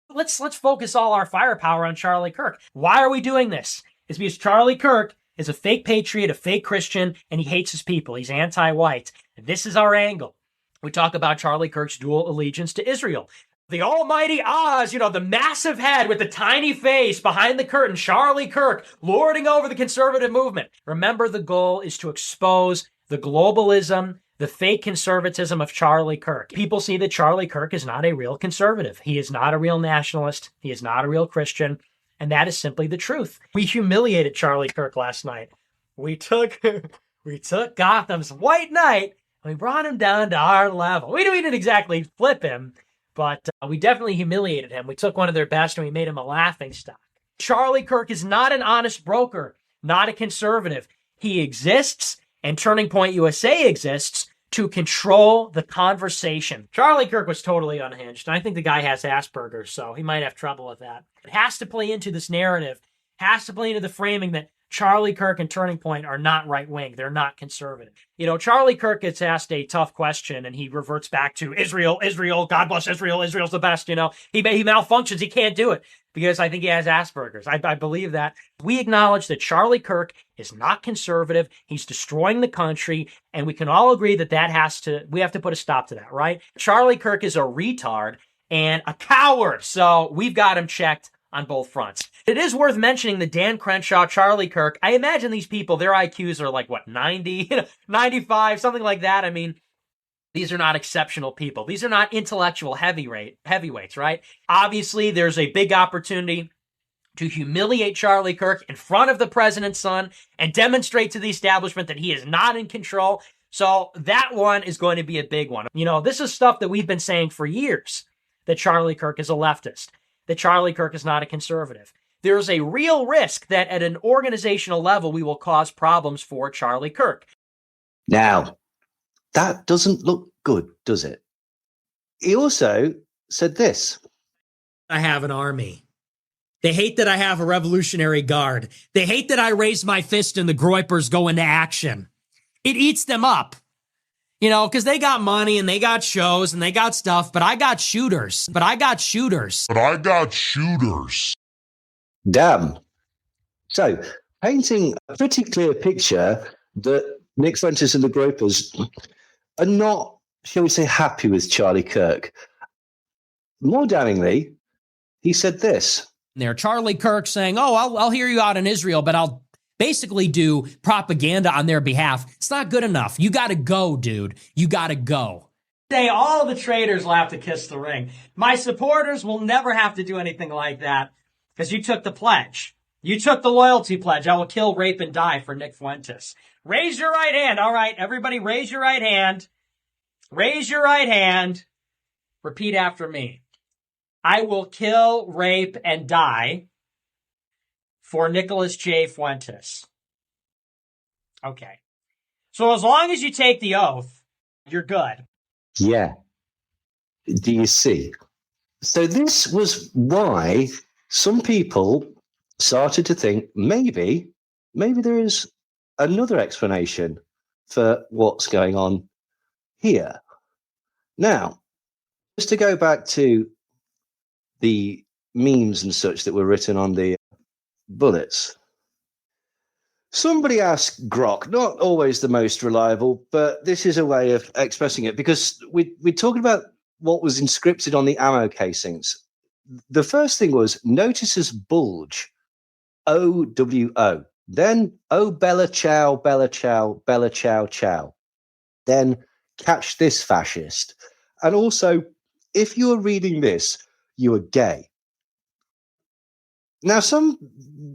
Let's focus all our firepower on Charlie Kirk. Why are we doing this? It's because Charlie Kirk is a fake patriot, a fake Christian, and he hates his people. He's anti-white. This is our angle. We talk about Charlie Kirk's dual allegiance to Israel. The almighty Oz, the massive head with the tiny face behind the curtain, Charlie Kirk, lording over the conservative movement. Remember, the goal is to expose the globalism, the fake conservatism of Charlie Kirk. People see that Charlie Kirk is not a real conservative. He is not a real nationalist. He is not a real Christian. And that is simply the truth. We humiliated Charlie Kirk last night. We took Gotham's White Knight and we brought him down to our level. We didn't exactly flip him, but we definitely humiliated him. We took one of their best and we made him a laughingstock. Charlie Kirk is not an honest broker, not a conservative. He exists, and Turning Point USA exists to control the conversation. Charlie Kirk was totally unhinged, and I think the guy has Asperger's, so he might have trouble with that. It has to play into this narrative, has to play into the framing that Charlie Kirk and Turning Point are not right-wing. They're not conservative. Charlie Kirk gets asked a tough question, and he reverts back to Israel, God bless Israel, Israel's the best, He malfunctions. He can't do it because I think he has Asperger's. I believe that. We acknowledge that Charlie Kirk is not conservative. He's destroying the country, and we can all agree that we have to put a stop to that, right? Charlie Kirk is a retard and a coward, so we've got him checked on both fronts. It is worth mentioning that Dan Crenshaw, Charlie Kirk, I imagine these people, their IQs are like, 90, 95, something like that. I mean, these are not exceptional people. These are not intellectual heavyweights, right? Obviously, there's a big opportunity to humiliate Charlie Kirk in front of the president's son and demonstrate to the establishment that he is not in control. So that one is going to be a big one. This is stuff that we've been saying for years, that Charlie Kirk is a leftist, that Charlie Kirk is not a conservative. There's a real risk that at an organizational level, we will cause problems for Charlie Kirk. Now, that doesn't look good, does it? He also said this. I have an army. They hate that I have a Revolutionary Guard. They hate that I raise my fist and the Groypers go into action. It eats them up. Because they got money and they got shows and they got stuff, but I got shooters. Damn. So, painting a pretty clear picture that Nick Fuentes and the Groypers are not, shall we say, happy with Charlie Kirk. More damningly, he said this. There, Charlie Kirk saying, I'll hear you out in Israel, but I'll basically do propaganda on their behalf. It's not good enough. You got to go, dude. You got to go. Say all the traitors will have to kiss the ring. My supporters will never have to do anything like that because you took the pledge. You took the loyalty pledge. I will kill, rape, and die for Nick Fuentes. Raise your right hand. All right, everybody raise your right hand. Raise your right hand. Repeat after me. I will kill, rape, and die for Nicholas J. Fuentes. Okay. So as long as you take the oath, you're good. Yeah. Do you see? So this was why some people started to think maybe there is another explanation for what's going on here. Now, just to go back to the memes and such that were written on the bullets. Somebody asked Grok, not always the most reliable, but this is a way of expressing it because we're talking about what was inscripted on the ammo casings. The first thing was notices bulge, OWO. Then, oh, Bella Chow, Bella Chow, Bella Chow Chow. Then, catch this fascist. And also, if you're reading this, you are gay. Now,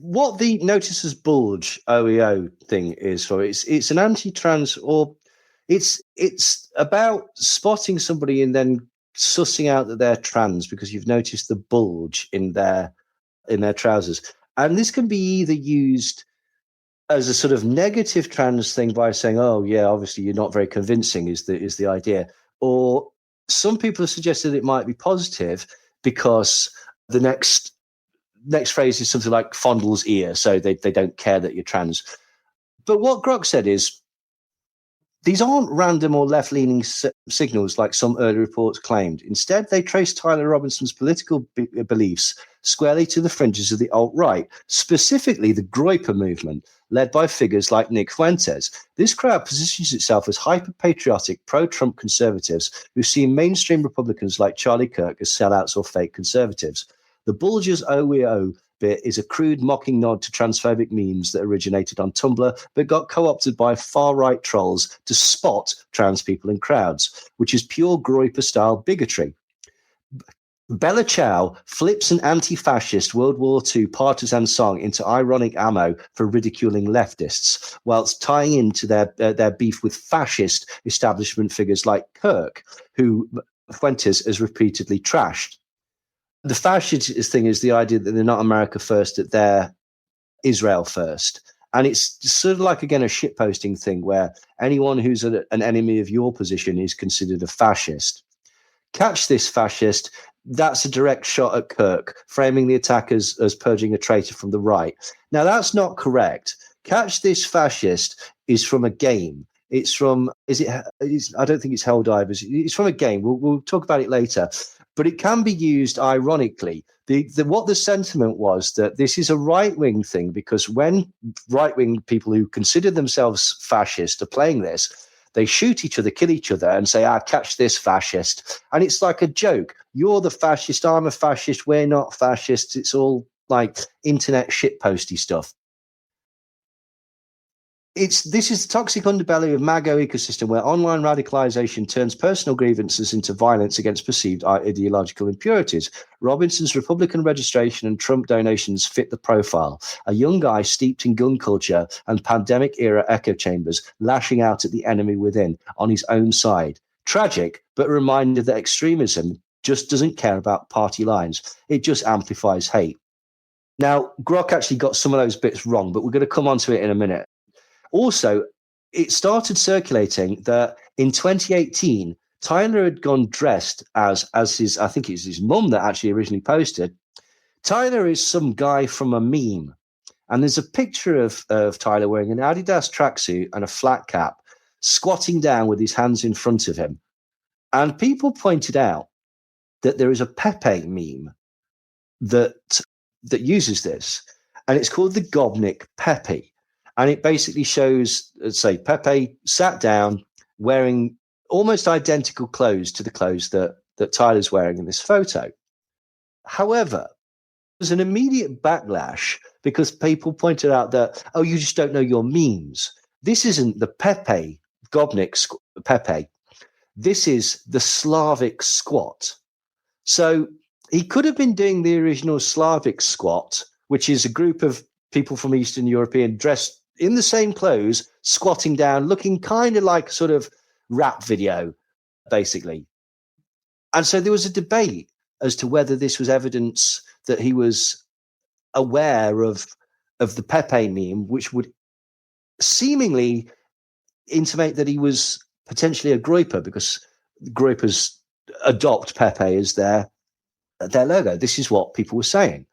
what the notices bulge OEO thing is for, it's an anti-trans, or it's about spotting somebody and then sussing out that they're trans because you've noticed the bulge in their trousers. And this can be either used as a sort of negative trans thing by saying, oh yeah, obviously you're not very convincing is the idea. Or some people have suggested it might be positive because the next phrase is something like fondles ear, so they don't care that you're trans. But what Grok said is, These aren't random or left-leaning signals like some early reports claimed. Instead, they trace Tyler Robinson's political beliefs squarely to the fringes of the alt-right, specifically the Groyper movement, led by figures like Nick Fuentes. This crowd positions itself as hyper-patriotic, pro-Trump conservatives who see mainstream Republicans like Charlie Kirk as sellouts or fake conservatives. The Bulger's OEO bit is a crude mocking nod to transphobic memes that originated on Tumblr but got co-opted by far-right trolls to spot trans people in crowds, which is pure Groyper-style bigotry. Bella Ciao flips an anti-fascist World War II partisan song into ironic ammo for ridiculing leftists, whilst tying into their beef with fascist establishment figures like Kirk, who Fuentes has repeatedly trashed. The fascist thing is the idea that they're not America first, that they're Israel first. And it's sort of like, again, a shitposting thing where anyone who's an enemy of your position is considered a fascist. Catch this fascist. That's a direct shot at Kirk, framing the attack as purging a traitor from the right. Now, that's not correct. Catch this fascist is from a game. It's from, I don't think it's Helldivers. It's from a game. We'll talk about it later. But it can be used ironically. What the sentiment was that this is a right-wing thing, because when right-wing people who consider themselves fascist are playing this, they shoot each other, kill each other, and say, catch this fascist. And it's like a joke. You're the fascist, I'm a fascist, we're not fascists. It's all like internet shitposty stuff. This is the toxic underbelly of MAGO ecosystem where online radicalization turns personal grievances into violence against perceived ideological impurities. Robinson's Republican registration and Trump donations fit the profile. A young guy steeped in gun culture and pandemic-era echo chambers, lashing out at the enemy within on his own side. Tragic, but a reminder that extremism just doesn't care about party lines. It just amplifies hate. Now, Grok actually got some of those bits wrong, but we're going to come on to it in a minute. Also, it started circulating that in 2018, Tyler had gone dressed as his, I think it's his mum that actually originally posted. Tyler is some guy from a meme. And there's a picture of Tyler wearing an Adidas tracksuit and a flat cap, squatting down with his hands in front of him. And people pointed out that there is a Pepe meme that uses this, and it's called the Gobnik Pepe. And it basically shows, say, Pepe sat down wearing almost identical clothes to the clothes that Tyler's wearing in this photo. However, there's an immediate backlash because people pointed out that, you just don't know your memes. This isn't the Pepe, Gobnik Pepe. This is the Slavic squat. So he could have been doing the original Slavic squat, which is a group of people from Eastern European dressed in the same clothes, squatting down, looking kind of like a sort of rap video, basically. And so there was a debate as to whether this was evidence that he was aware of the Pepe meme, which would seemingly intimate that he was potentially a Groyper, because Groypers adopt Pepe as their logo. This is what people were saying.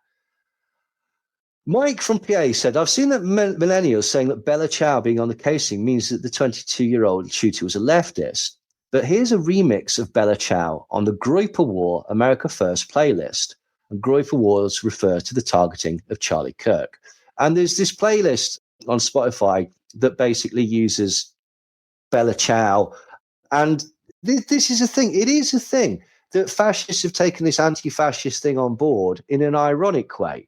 Mike from PA said, I've seen that millennials saying that Bella Ciao being on the casing means that the 22-year-old shooter was a leftist. But here's a remix of Bella Ciao on the Groyper War America First playlist. And Groyper Wars refer to the targeting of Charlie Kirk. And there's this playlist on Spotify that basically uses Bella Ciao. And this is a thing. It is a thing that fascists have taken this anti-fascist thing on board in an ironic way.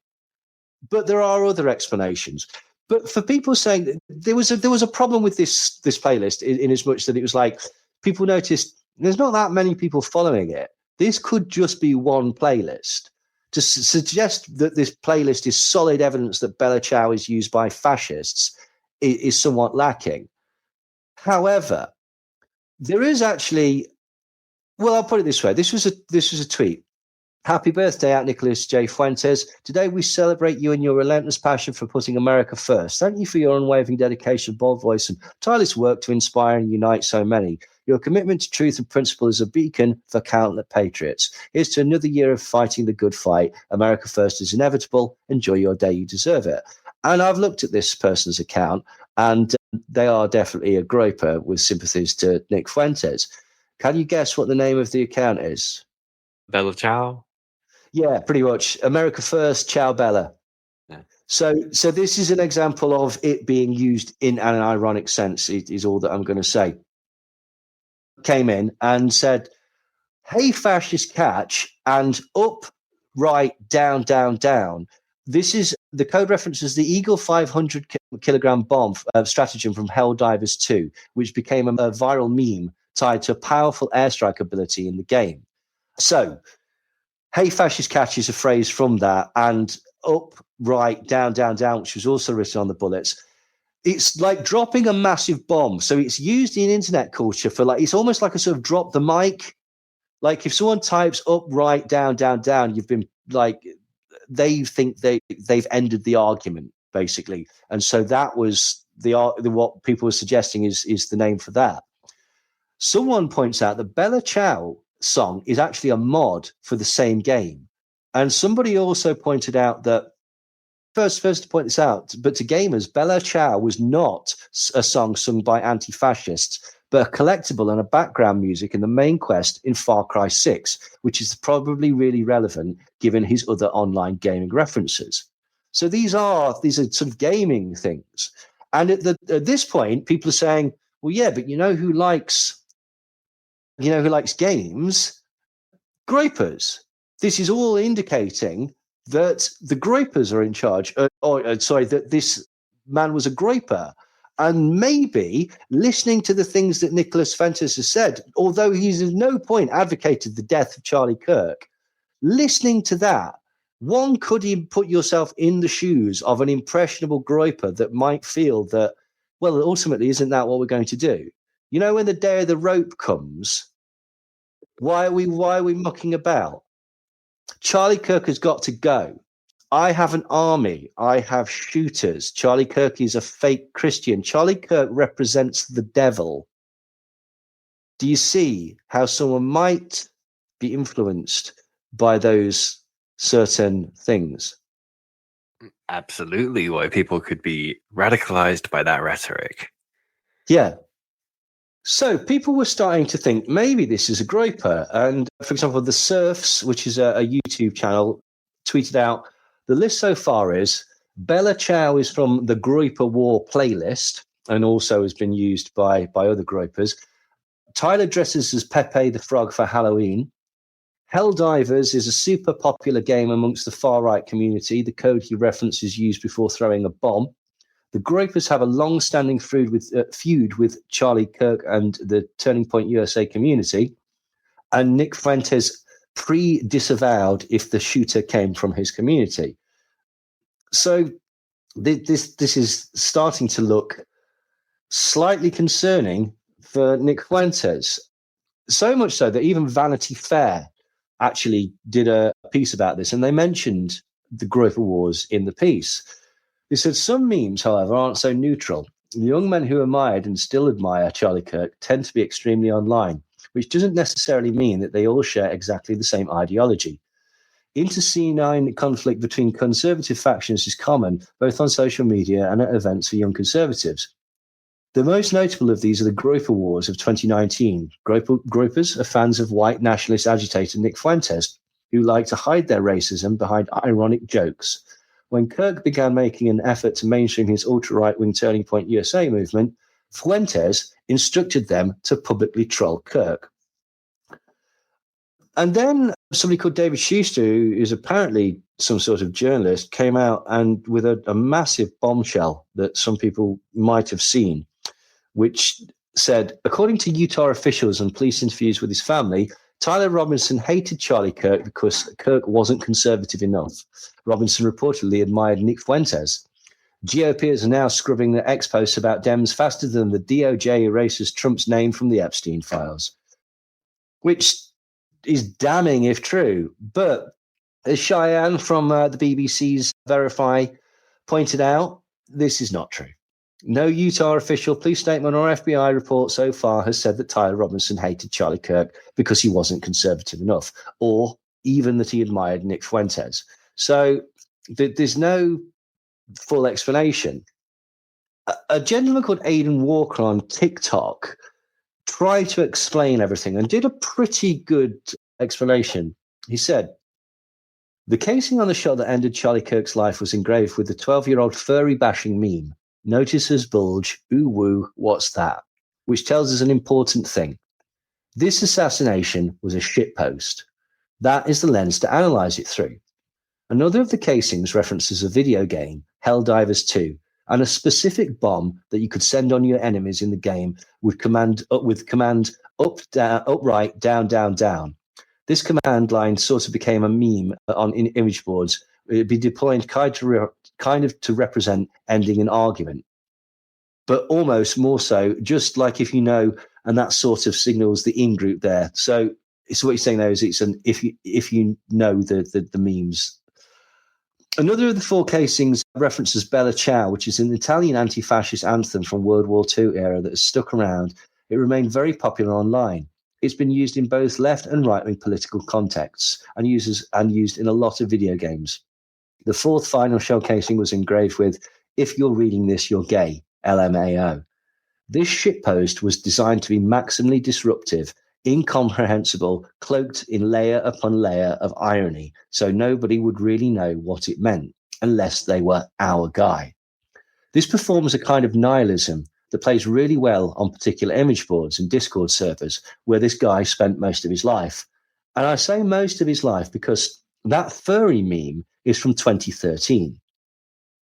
But there are other explanations. But for people saying that there was a problem with this playlist in as much that it was like people noticed there's not that many people following it. This could just be one playlist. To suggest that this playlist is solid evidence that Bella Ciao is used by fascists is somewhat lacking. However, there is actually, well, I'll put it this way. This was a tweet. Happy birthday, at Nicholas J. Fuentes. Today we celebrate you and your relentless passion for putting America first. Thank you for your unwavering dedication, bold voice, and tireless work to inspire and unite so many. Your commitment to truth and principle is a beacon for countless patriots. Here's to another year of fighting the good fight. America first is inevitable. Enjoy your day. You deserve it. And I've looked at this person's account, and They are definitely a groper with sympathies to Nick Fuentes. Can you guess what the name of the account is? Bella Ciao. Yeah, pretty much. America First, Ciao Bella. Yeah. So this is an example of it being used in an ironic sense, is all that I'm going to say. Came in and said, "Hey, fascist catch," and up, right, down, down, down. This is the code references the Eagle 500 kilogram bomb stratagem from Helldivers 2, which became a viral meme tied to a powerful airstrike ability in the game. So, "Hey, fascist catch" is a phrase from that, and up, right, down, down, down, which was also written on the bullets. It's like dropping a massive bomb. So it's used in internet culture for it's almost like a sort of drop the mic. Like if someone types up, right, down, down, down, you've been they think they've ended the argument basically. And so that was what people were suggesting is the name for that. Someone points out that Bella Ciao song is actually a mod for the same game. And somebody also pointed out that First to point this out, but to gamers, Bella Ciao was not a song sung by anti-fascists, but a collectible and a background music in the main quest in Far Cry 6, which is probably really relevant given his other online gaming references. So these are sort of gaming things. And at this point, people are saying, well, yeah, but you know who likes games? Groypers. This is all indicating that the groypers are in charge, that this man was a groyper. And maybe listening to the things that Nicholas Fuentes has said, although he's at no point advocated the death of Charlie Kirk, listening to that, one could put yourself in the shoes of an impressionable groyper that might feel that, well, ultimately, isn't that what we're going to do? You know, when the day of the rope comes, why are we mucking about? Charlie Kirk has got to go. I have an army. I have shooters. Charlie Kirk is a fake Christian. Charlie Kirk represents the devil. Do you see how someone might be influenced by those certain things? Absolutely. Why people could be radicalized by that rhetoric. Yeah. So people were starting to think maybe this is a groyper. And for example, The Surfs, which is a YouTube channel, tweeted out, the list so far is Bella Ciao is from the Vulture Wars playlist and also has been used by other groypers. Tyler dresses as Pepe the Frog for Halloween. Helldivers is a super popular game amongst the far-right community. The code he references used before throwing a bomb. The groypers have a long-standing feud with Charlie Kirk and the Turning Point USA community. And Nick Fuentes pre-disavowed if the shooter came from his community. So this is starting to look slightly concerning for Nick Fuentes. So much so that even Vanity Fair actually did a piece about this, and they mentioned the Vulture Wars in the piece. They said some memes, however, aren't so neutral. The young men who admired and still admire Charlie Kirk tend to be extremely online, which doesn't necessarily mean that they all share exactly the same ideology. Internecine conflict between conservative factions is common, both on social media and at events for young conservatives. The most notable of these are the Vulture Wars of 2019. Groypers are fans of white nationalist agitator Nick Fuentes, who like to hide their racism behind ironic jokes. When Kirk began making an effort to mainstream his ultra-right-wing Turning Point USA movement, Fuentes instructed them to publicly troll Kirk. And then somebody called David Schuster, who is apparently some sort of journalist, came out and with a massive bombshell that some people might have seen, which said, according to Utah officials and police interviews with his family, Tyler Robinson hated Charlie Kirk because Kirk wasn't conservative enough. Robinson reportedly admired Nick Fuentes. GOPers are now scrubbing their ex-posts about Dems faster than the DOJ erases Trump's name from the Epstein files, which is damning if true. But as Cheyenne from the BBC's Verify pointed out, this is not true. No Utah official, police statement, or FBI report so far has said that Tyler Robinson hated Charlie Kirk because he wasn't conservative enough, or even that he admired Nick Fuentes. So there's no full explanation. A gentleman called Aidan Walker on TikTok tried to explain everything and did a pretty good explanation. He said, the casing on the shot that ended Charlie Kirk's life was engraved with the 12-year-old furry bashing meme, notice his bulge, ooh woo, what's that? Which tells us an important thing. This assassination was a shitpost. That is the lens to analyze it through. Another of the casings references a video game, Helldivers 2, and a specific bomb that you could send on your enemies in the game with command up, down, upright, down, down, down. This command line sort of became a meme on image boards. It'd be deployed kind of to represent ending an argument, but almost more so, just like if you know, and that sort of signals the in group there. So what you're saying there is it's an if you know the memes. Another of the four casings references Bella Ciao, which is an Italian anti-fascist anthem from World War II era that has stuck around. It remained very popular online. It's been used in both left and right-wing political contexts and used in a lot of video games. The fourth final shell casing was engraved with, if you're reading this, you're gay, LMAO. This shitpost was designed to be maximally disruptive, incomprehensible, cloaked in layer upon layer of irony, so nobody would really know what it meant unless they were our guy. This performs a kind of nihilism that plays really well on particular image boards and Discord servers where this guy spent most of his life. And I say most of his life because that furry meme is from 2013.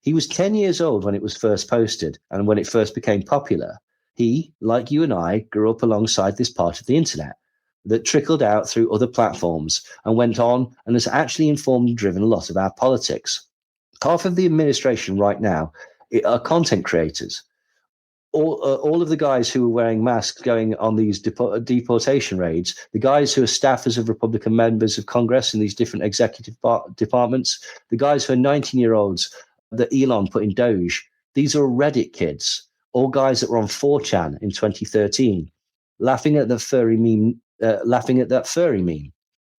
He was 10 years old when it was first posted and when it first became popular. He, like you and I, grew up alongside this part of the internet that trickled out through other platforms and went on and has actually informed and driven a lot of our politics. Half of the administration right now are content creators. All of the guys who are wearing masks going on these deportation raids, the guys who are staffers of Republican members of Congress in these different executive departments, the guys who are 19-year-olds that Elon put in Doge, these are Reddit kids. All guys that were on 4chan in 2013, laughing at that furry meme.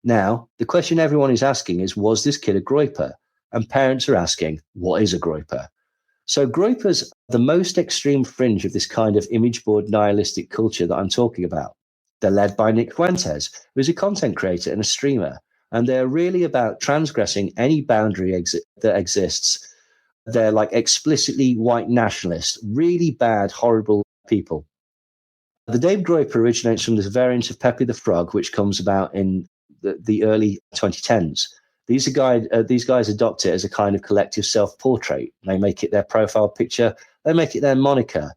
Now, the question everyone is asking is, was this kid a groyper? And parents are asking, what is a groyper? So groypers are the most extreme fringe of this kind of image board nihilistic culture that I'm talking about. They're led by Nick Fuentes, who's a content creator and a streamer, and they're really about transgressing any boundary that exists. They're like explicitly white nationalist, really bad, horrible people. The name groyper originates from this variant of Pepe the Frog, which comes about in the early 2010s. These guys adopt it as a kind of collective self-portrait. They make it their profile picture. They make it their moniker.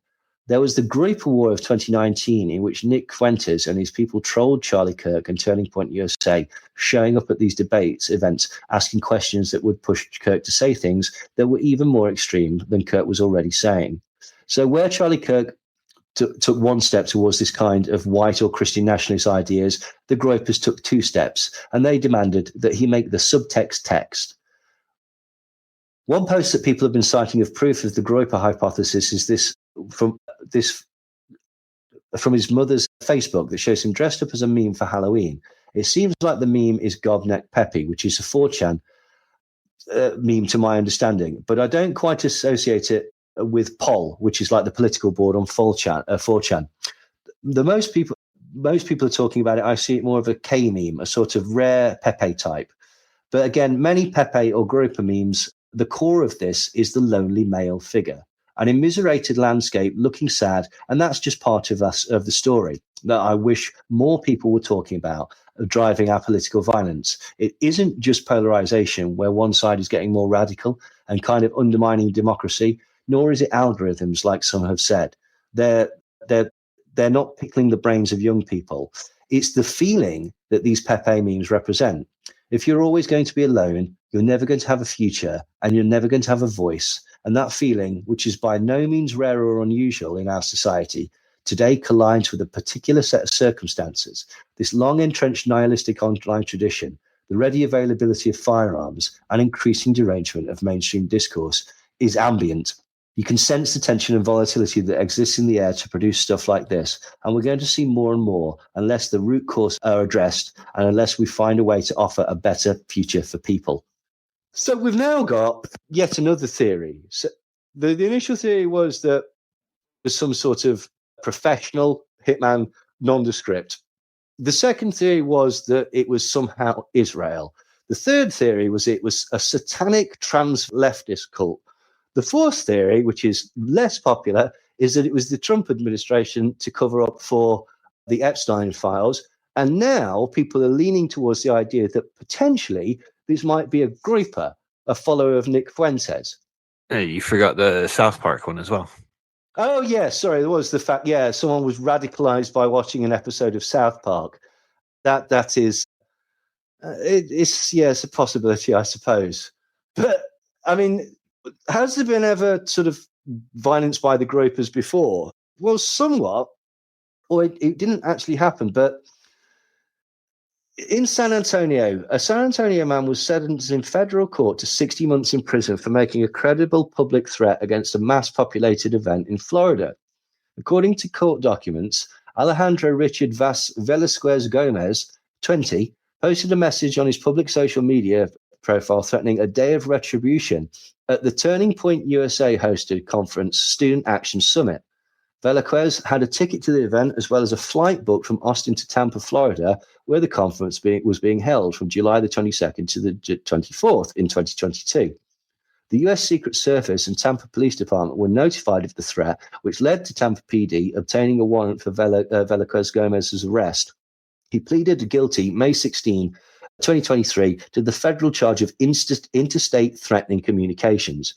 There was the Groyper War of 2019, in which Nick Fuentes and his people trolled Charlie Kirk and Turning Point USA, showing up at these events, asking questions that would push Kirk to say things that were even more extreme than Kirk was already saying. So where Charlie Kirk took one step towards this kind of white or Christian nationalist ideas, the Groypers took two steps, and they demanded that he make the subtext text. One post that people have been citing of proof of the Groyper hypothesis is this from his mother's Facebook that shows him dressed up as a meme for Halloween. It seems like the meme is Gobneck Peppy, which is a 4chan meme to my understanding, but I don't quite associate it with Poll, which is like the political board on 4chan. Most people are talking about it. I see it more of a K meme, a sort of rare Pepe type. But again, many Pepe or Groyper memes, the core of this is the lonely male figure, an immiserated landscape looking sad, and that's just part of the story that I wish more people were talking about, driving our political violence. It isn't just polarization where one side is getting more radical and kind of undermining democracy, nor is it algorithms like some have said. They're not pickling the brains of young people. It's the feeling that these Pepe memes represent. If you're always going to be alone, you're never going to have a future, and you're never going to have a voice. And that feeling, which is by no means rare or unusual in our society, today collides with a particular set of circumstances. This long entrenched nihilistic online tradition, the ready availability of firearms, and increasing derangement of mainstream discourse is ambient. You can sense the tension and volatility that exists in the air to produce stuff like this. And we're going to see more and more unless the root cause are addressed and unless we find a way to offer a better future for people. So we've now got yet another theory. So the initial theory was that was some sort of professional hitman nondescript. The second theory was that it was somehow Israel. The third theory was it was a satanic trans-leftist cult. The fourth theory, which is less popular, is that it was the Trump administration to cover up for the Epstein files. And now people are leaning towards the idea that potentially this might be a grouper, a follower of Nick Fuentes. Hey, you forgot the South Park one as well. Oh, yeah, sorry. There was the fact, someone was radicalized by watching an episode of South Park. That is, it's a possibility, I suppose. But, I mean, has there been ever sort of violence by the groupers before? Well, somewhat, or it didn't actually happen, but in San Antonio, a San Antonio man was sentenced in federal court to 60 months in prison for making a credible public threat against a mass-populated event in Florida. According to court documents, Alejandro Richard Velasquez Gomez, 20, posted a message on his public social media profile threatening a day of retribution at the Turning Point USA hosted conference Student Action Summit. Velasquez had a ticket to the event as well as a flight booked from Austin to Tampa, Florida, where the conference was being held from July the 22nd to the 24th in 2022. The U.S. Secret Service and Tampa Police Department were notified of the threat, which led to Tampa PD obtaining a warrant for Velasquez Gomez's arrest. He pleaded guilty May 16, 2023, to the federal charge of interstate threatening communications.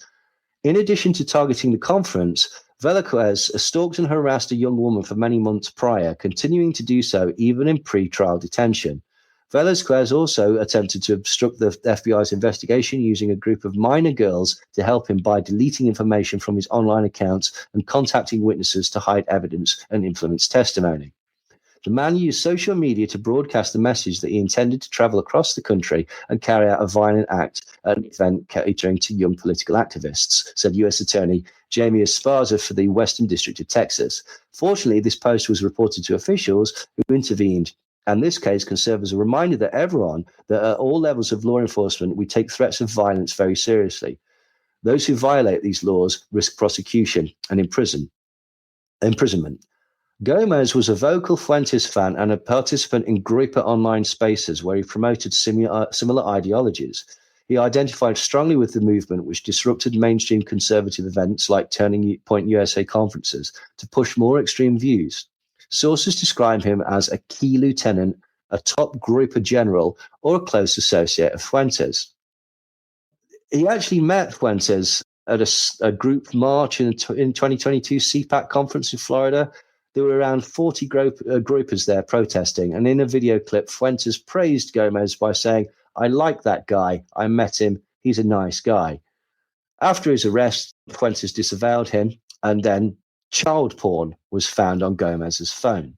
In addition to targeting the conference, Velasquez stalked and harassed a young woman for many months prior, continuing to do so even in pre-trial detention. Velasquez also attempted to obstruct the FBI's investigation using a group of minor girls to help him by deleting information from his online accounts and contacting witnesses to hide evidence and influence testimony. The man used social media to broadcast the message that he intended to travel across the country and carry out a violent act at an event catering to young political activists, said U.S. Attorney Jamie Esparza for the Western District of Texas. Fortunately, this post was reported to officials who intervened, and this case can serve as a reminder that everyone, that at all levels of law enforcement, we take threats of violence very seriously. Those who violate these laws risk prosecution and imprisonment. Gomez was a vocal Fuentes fan and a participant in grouper online spaces where he promoted similar ideologies. He identified strongly with the movement, which disrupted mainstream conservative events like Turning Point USA conferences to push more extreme views. Sources describe him as a key lieutenant, a top grouper general, or a close associate of Fuentes. He actually met Fuentes at a group march in 2022 CPAC conference in Florida. There were around 40 groupers there protesting, and in a video clip, Fuentes praised Gomez by saying, "I like that guy. I met him. He's a nice guy." After his arrest, Fuentes disavowed him, and then child porn was found on Gomez's phone.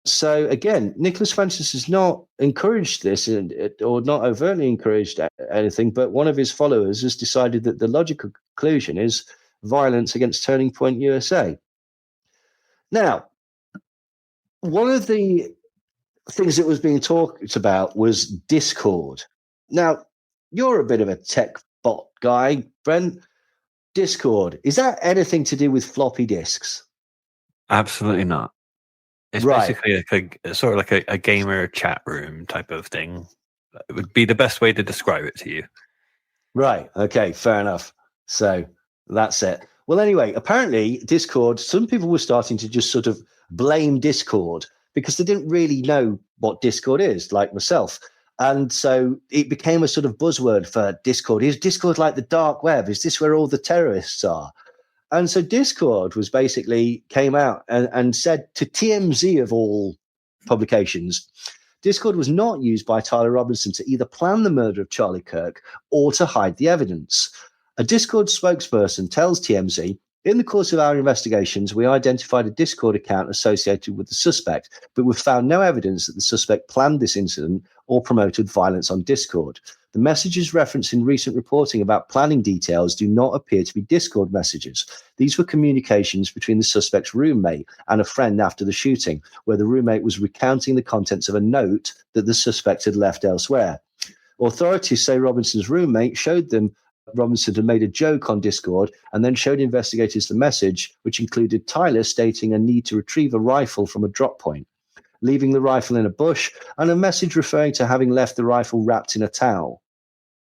So again, Nicholas Fuentes has not encouraged this or not overtly encouraged anything, but one of his followers has decided that the logical conclusion is violence against Turning Point USA. Now, one of the things that was being talked about was Discord. Now, you're a bit of a tech bot guy, Brent. Discord, is that anything to do with floppy disks? Absolutely not. It's basically like sort of like a gamer chat room type of thing. It would be the best way to describe it to you. Right. Okay. Fair enough. So that's it. Well, anyway, apparently Discord, some people were starting to just sort of blame Discord because they didn't really know what Discord is, like myself. And so it became a sort of buzzword for Discord. Is Discord like the dark web? Is this where all the terrorists are? And so Discord was basically came out and said to TMZ of all publications, Discord was not used by Tyler Robinson to either plan the murder of Charlie Kirk or to hide the evidence. A Discord spokesperson tells TMZ, "In the course of our investigations, we identified a Discord account associated with the suspect, but we've found no evidence that the suspect planned this incident or promoted violence on Discord. The messages referenced in recent reporting about planning details do not appear to be Discord messages. These were communications between the suspect's roommate and a friend after the shooting, where the roommate was recounting the contents of a note that the suspect had left elsewhere. Authorities say Robinson's roommate showed them Robinson had made a joke on Discord and then showed investigators the message, which included Tyler stating a need to retrieve a rifle from a drop point, leaving the rifle in a bush, and a message referring to having left the rifle wrapped in a towel.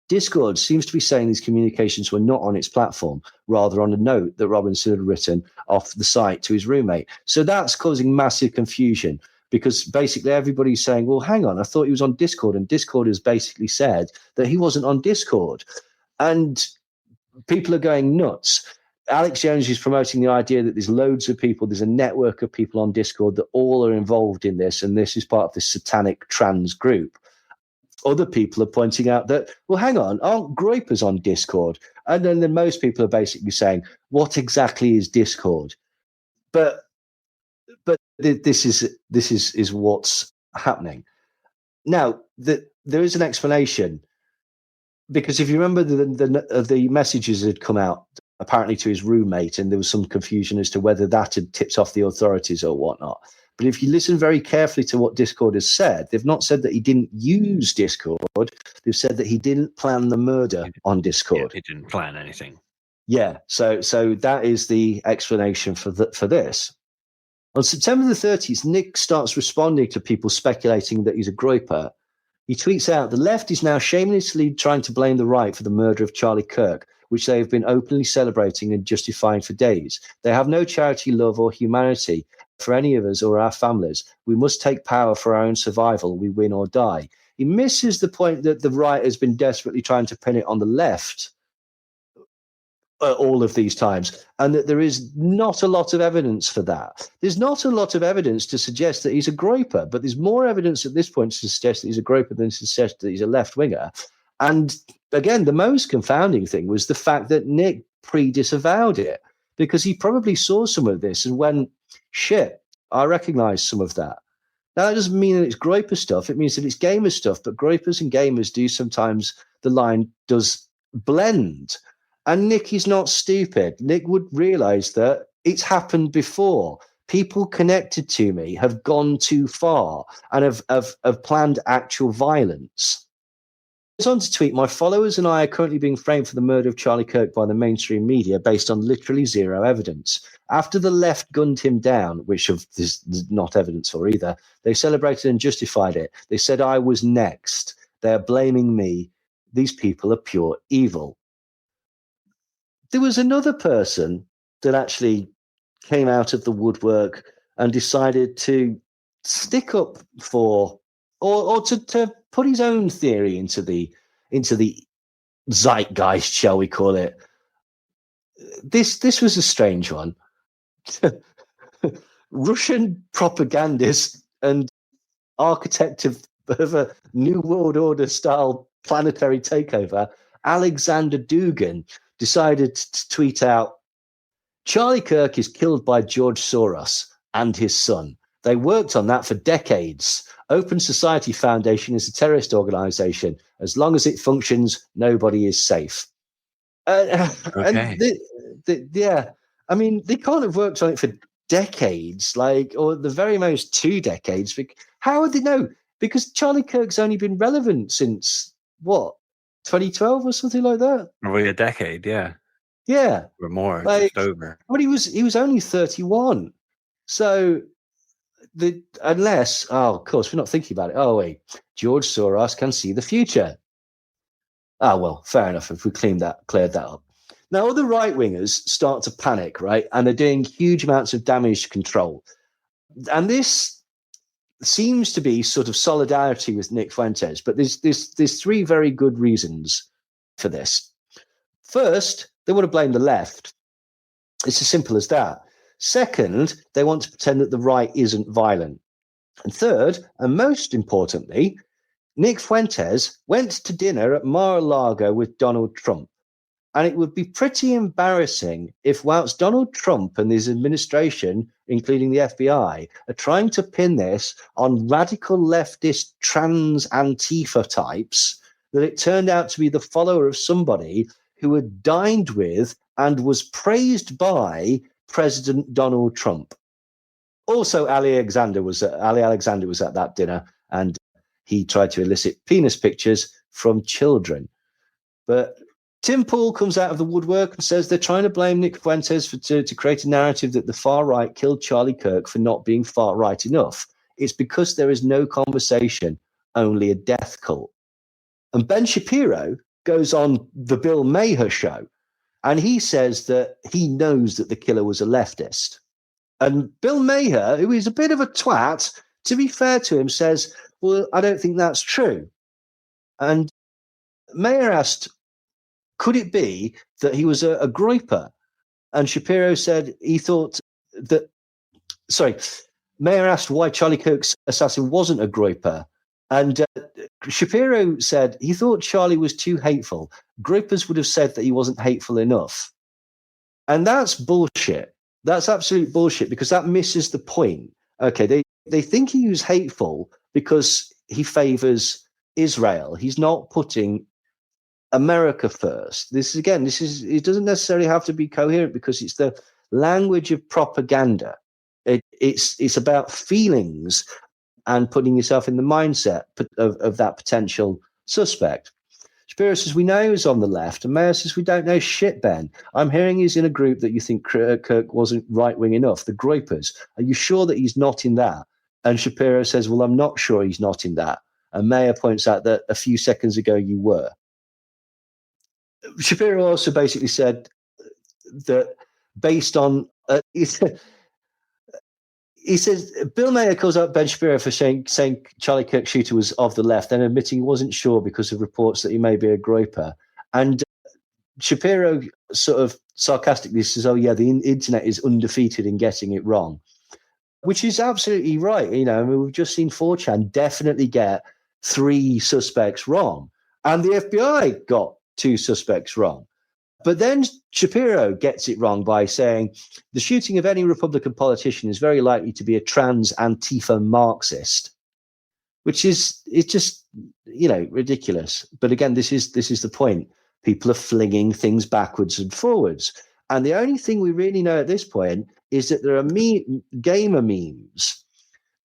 Discord seems to be saying these communications were not on its platform, rather on a note that Robinson had written off the site to his roommate. So that's causing massive confusion, because basically everybody's saying, well, hang on, I thought he was on Discord, and Discord has basically said that he wasn't on Discord. And people are going nuts. Alex Jones is promoting the idea that there's loads of people, there's a network of people on Discord that all are involved in this, and this is part of this satanic trans group. Other people are pointing out that, well, hang on, aren't groypers on Discord? And then most people are basically saying, what exactly is Discord? But this is what's happening. Now, there is an explanation, because if you remember the messages that had come out apparently to his roommate, and there was some confusion as to whether that had tipped off the authorities or whatnot. But if you listen very carefully to what Discord has said, they've not said that he didn't use Discord. They've said that he didn't plan the murder on Discord. Yeah, he didn't plan anything. Yeah, so that is the explanation for this. On September the 30th, Nick starts responding to people speculating that he's a groyper. He tweets out, the left is now shamelessly trying to blame the right for the murder of Charlie Kirk, which they have been openly celebrating and justifying for days. They have no charity, love, or humanity for any of us or our families. We must take power for our own survival. We win or die. He misses the point that the right has been desperately trying to pin it on the left all of these times, and that there is not a lot of evidence for that. There's not a lot of evidence to suggest that he's a groyper, but there's more evidence at this point to suggest that he's a groyper than to suggest that he's a left-winger. And again, the most confounding thing was the fact that Nick pre-disavowed it, because he probably saw some of this and went, shit, I recognize some of that. Now, that doesn't mean that it's groyper stuff. It means that it's gamer stuff, but groypers and gamers do sometimes, the line does blend. And Nick is not stupid. Nick would realize that it's happened before. People connected to me have gone too far and have planned actual violence. He goes on to tweet, my followers and I are currently being framed for the murder of Charlie Kirk by the mainstream media based on literally zero evidence. After the left gunned him down, which there's not evidence for either, they celebrated and justified it. They said I was next. They're blaming me. These people are pure evil. There was another person that actually came out of the woodwork and decided to stick up for, or to put his own theory into the zeitgeist, shall we call it. This was a strange one. Russian propagandist and architect of a New World Order style planetary takeover, Alexander Dugin, decided to tweet out, Charlie Kirk is killed by George Soros and his son. They worked on that for decades. Open Society Foundation is a terrorist organization. As long as it functions, nobody is safe. Okay. And yeah, I mean, they can't have worked on it for decades, or the very most 2 decades. How would they know? Because Charlie Kirk's only been relevant since, what, 2012 or something like that? Probably a decade, yeah. Yeah. Or more, just over. But he was only 31. So unless, of course, we're not thinking about it. Oh, wait, George Soros can see the future. Ah, well, fair enough if we cleared that up. Now, other right-wingers start to panic, right? And they're doing huge amounts of damage control. And this seems to be sort of solidarity with Nick Fuentes, but there's 3 very good reasons for this. First, they want to blame the left. It's as simple as that. Second, they want to pretend that the right isn't violent. And third, and most importantly, Nick Fuentes went to dinner at Mar-a-Lago with Donald Trump. And it would be pretty embarrassing if, whilst Donald Trump and his administration, including the FBI, are trying to pin this on radical leftist trans Antifa types, that it turned out to be the follower of somebody who had dined with and was praised by President Donald Trump. Also, Ali Alexander was at that dinner, and he tried to elicit penis pictures from children. But Tim Pool comes out of the woodwork and says they're trying to blame Nick Fuentes to create a narrative that the far right killed Charlie Kirk for not being far right enough. It's because there is no conversation, only a death cult. And Ben Shapiro goes on the Bill Maher show, and he says that he knows that the killer was a leftist. And Bill Maher, who is a bit of a twat, to be fair to him, says, well, I don't think that's true. And Maher asked, could it be that he was a groyper? And Shapiro said he thought that, Maher asked why Charlie Kirk's assassin wasn't a groyper. And Shapiro said he thought Charlie was too hateful. Groypers would have said that he wasn't hateful enough. And that's bullshit. That's absolute bullshit, because that misses the point. Okay, they think he was hateful because he favors Israel. He's not putting America first. It doesn't necessarily have to be coherent, because it's the language of propaganda. It's about feelings and putting yourself in the mindset of that potential suspect. Shapiro says, we know he's on the left, and Mayer says, we don't know shit, Ben. I'm hearing he's in a group that you think Kirk wasn't right-wing enough, the Groypers. Are you sure that he's not in that? And Shapiro says, well, I'm not sure he's not in that. And Mayer points out that a few seconds ago you were. Shapiro also basically said that based on he says Bill Maher calls out Ben Shapiro for saying Charlie Kirk's shooter was of the left, then admitting he wasn't sure because of reports that he may be a groyper. And Shapiro sort of sarcastically says, oh yeah, the internet is undefeated in getting it wrong, which is absolutely right. You know, I mean, we've just seen 4chan definitely get 3 suspects wrong, and the FBI got 2 suspects wrong. But then Shapiro gets it wrong by saying the shooting of any Republican politician is very likely to be a trans Antifa Marxist, which is, it's just, you know, ridiculous. But again, this is the point. People are flinging things backwards and forwards. And the only thing we really know at this point is that there are gamer memes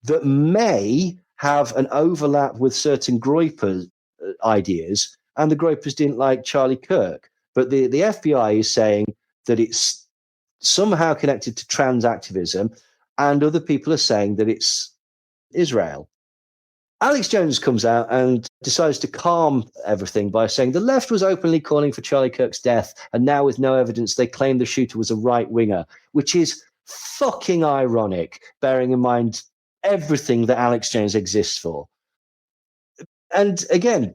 that may have an overlap with certain Groyper ideas, and the Groypers didn't like Charlie Kirk. But the FBI is saying that it's somehow connected to trans activism, and other people are saying that it's Israel. Alex Jones comes out and decides to calm everything by saying the left was openly calling for Charlie Kirk's death, and now with no evidence, they claim the shooter was a right-winger, which is fucking ironic, bearing in mind everything that Alex Jones exists for. And again,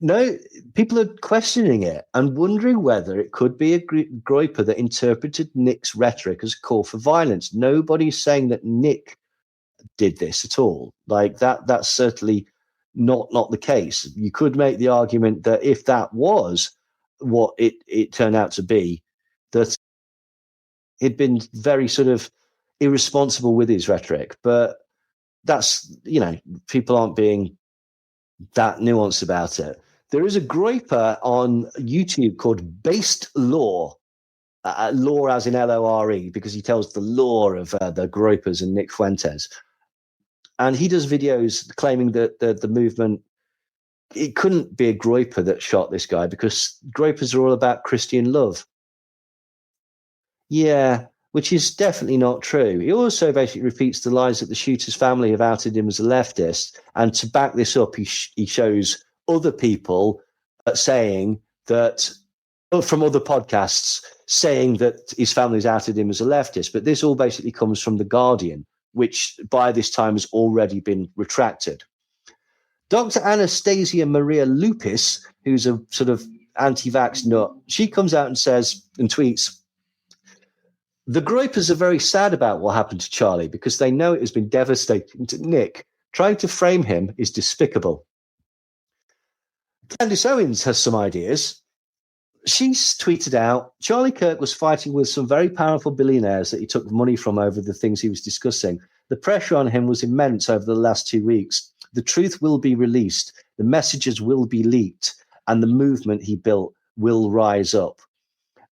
no, people are questioning it and wondering whether it could be a groyper that interpreted Nick's rhetoric as a call for violence. Nobody's saying that Nick did this at all. Like that's certainly not the case. You could make the argument that if that was what it turned out to be, that he'd been very sort of irresponsible with his rhetoric. But that's, you know, people aren't being that nuanced about it. There is a groyper on YouTube called Based Law, law as in L-O-R-E, because he tells the lore of the groypers and Nick Fuentes. And he does videos claiming that the movement, it couldn't be a groyper that shot this guy because groypers are all about Christian love. Yeah, which is definitely not true. He also basically repeats the lies that the shooter's family have outed him as a leftist. And to back this up, he shows other people saying that, from other podcasts, saying that his family's outed him as a leftist. But this all basically comes from The Guardian, which by this time has already been retracted. Dr. Anastasia Maria Lupis, who's a sort of anti-vax nut, she comes out and says, and tweets, the groypers are very sad about what happened to Charlie because they know it has been devastating to Nick. Trying to frame him is despicable. Candace Owens has some ideas. She's tweeted out, Charlie Kirk was fighting with some very powerful billionaires that he took money from over the things he was discussing. The pressure on him was immense over the last 2 weeks. The truth will be released. The messages will be leaked. And the movement he built will rise up.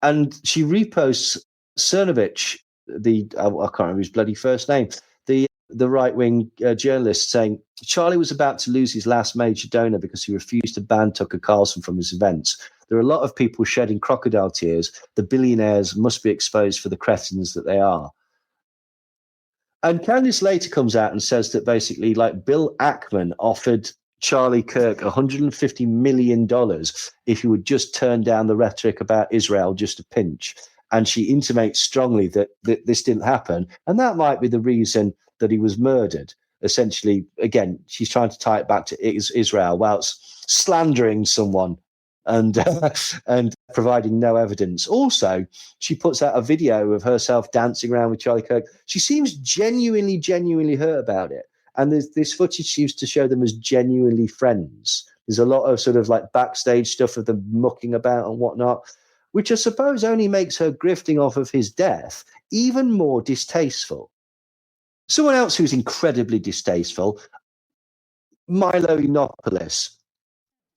And she reposts Cernovich, I can't remember his bloody first name, the the right-wing journalist saying, Charlie was about to lose his last major donor because he refused to ban Tucker Carlson from his events. There are a lot of people shedding crocodile tears. The billionaires must be exposed for the cretins that they are. And Candice later comes out and says that basically, like, Bill Ackman offered Charlie Kirk $150 million if he would just turn down the rhetoric about Israel just a pinch. And she intimates strongly that this didn't happen. And that might be the reason that he was murdered. Essentially, again, she's trying to tie it back to Israel whilst slandering someone and providing no evidence. Also, she puts out a video of herself dancing around with Charlie Kirk. She seems genuinely hurt about it. And there's this footage seems to show them as genuinely friends. There's a lot of sort of like backstage stuff of them mucking about and whatnot, which I suppose only makes her grifting off of his death even more distasteful. Someone else who's incredibly distasteful, Milo Yiannopoulos,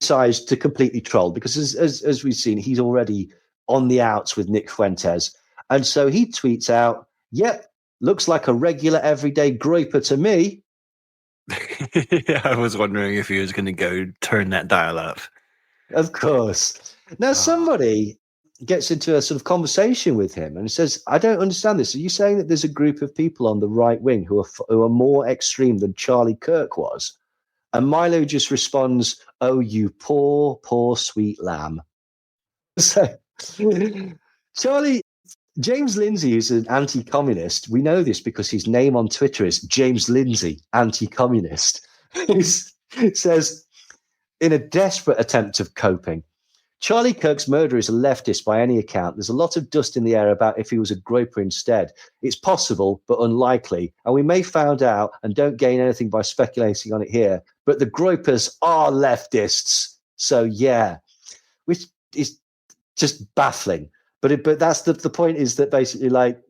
decides to completely troll because as we've seen, he's already on the outs with Nick Fuentes. And so he tweets out, yep, looks like a regular everyday groiper to me. Yeah, I was wondering if he was going to go turn that dial up. Of course. Now, somebody gets into a sort of conversation with him and says, I don't understand this. Are you saying that there's a group of people on the right wing who are more extreme than Charlie Kirk was? And Milo just responds, oh, you poor, sweet lamb. So James Lindsay is an anti-communist. We know this because his name on Twitter is James Lindsay, anti-communist. He says, in a desperate attempt of coping, Charlie Kirk's murderer is a leftist by any account. There's a lot of dust in the air about if he was a groper instead. It's possible, but unlikely. And we may find out and don't gain anything by speculating on it here. But the gropers are leftists. So, yeah, which is just baffling. But that's the point is that basically, like,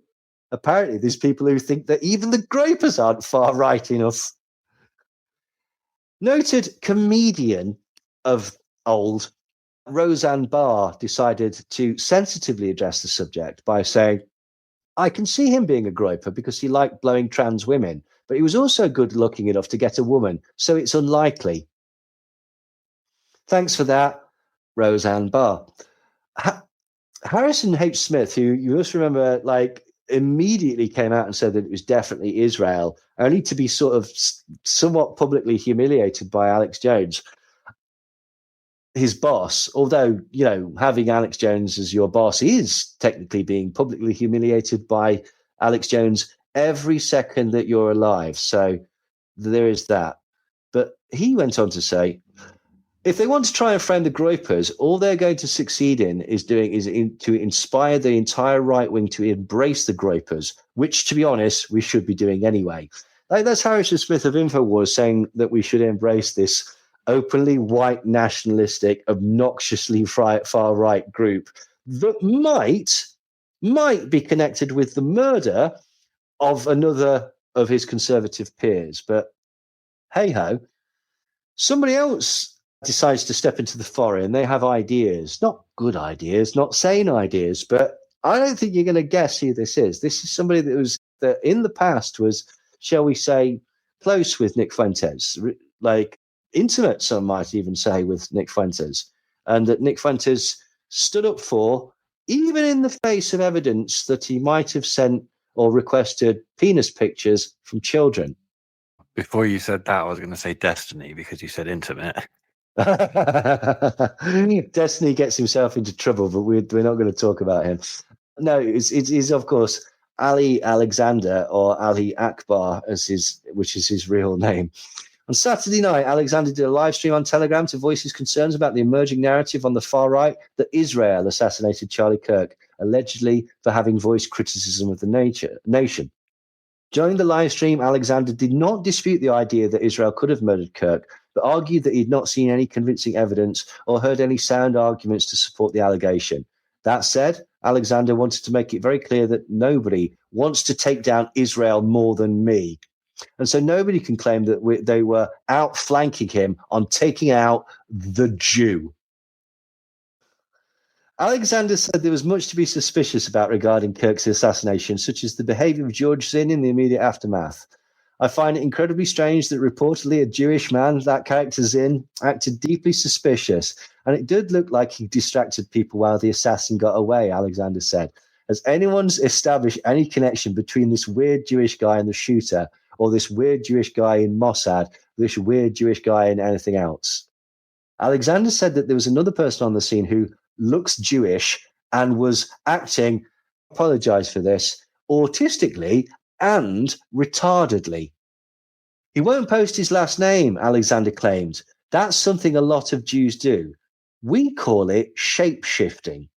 apparently there's people who think that even the gropers aren't far right enough. Noted comedian of old, Roseanne Barr, decided to sensitively address the subject by saying, I can see him being a groper because he liked blowing trans women, but he was also good looking enough to get a woman, so it's unlikely. Thanks for that, Roseanne Barr. Harrison H. Smith, who you must remember, like, immediately came out and said that it was definitely Israel, only to be sort of somewhat publicly humiliated by Alex Jones, his boss. Although, you know, having Alex Jones as your boss is technically being publicly humiliated by Alex Jones every second that you're alive. So there is that. But he went on to say, if they want to try and frame the gropers, all they're going to succeed in is to inspire the entire right wing to embrace the gropers, which, to be honest, we should be doing anyway. Like, that's Harrison Smith of InfoWars saying that we should embrace this openly white, nationalistic, obnoxiously far right group that might be connected with the murder of another of his conservative peers. But hey ho, somebody else decides to step into the foray, they have ideas, not good ideas, not sane ideas, but I don't think you're going to guess who this is. This is somebody that in the past was, shall we say, close with Nick Fuentes, like intimate, some might even say, with Nick Fuentes, and that Nick Fuentes stood up for, even in the face of evidence that he might have sent or requested penis pictures from children. Before you said that, I was going to say Destiny because you said intimate. Destiny gets himself into trouble, but we're not going to talk about him. No, it's of course Ali Alexander, or Ali Akbar, which is his real name. On Saturday night, Alexander did a live stream on Telegram to voice his concerns about the emerging narrative on the far right that Israel assassinated Charlie Kirk, allegedly for having voiced criticism of the nation. During the live stream, Alexander did not dispute the idea that Israel could have murdered Kirk, but argued that he'd not seen any convincing evidence or heard any sound arguments to support the allegation. That said, Alexander wanted to make it very clear that nobody wants to take down Israel more than me. And so nobody can claim that they were outflanking him on taking out the Jew. Alexander said there was much to be suspicious about regarding Kirk's assassination, such as the behavior of George Zinn in the immediate aftermath. I find it incredibly strange that reportedly a Jewish man, that character's in, acted deeply suspicious. And it did look like he distracted people while the assassin got away, Alexander said. Has anyone established any connection between this weird Jewish guy and the shooter, or this weird Jewish guy in Mossad, this weird Jewish guy in anything else? Alexander said that there was another person on the scene who looks Jewish and was acting, apologize for this, autistically and retardedly. He won't post his last name, Alexander claimed. That's something a lot of Jews do. We call it shape-shifting.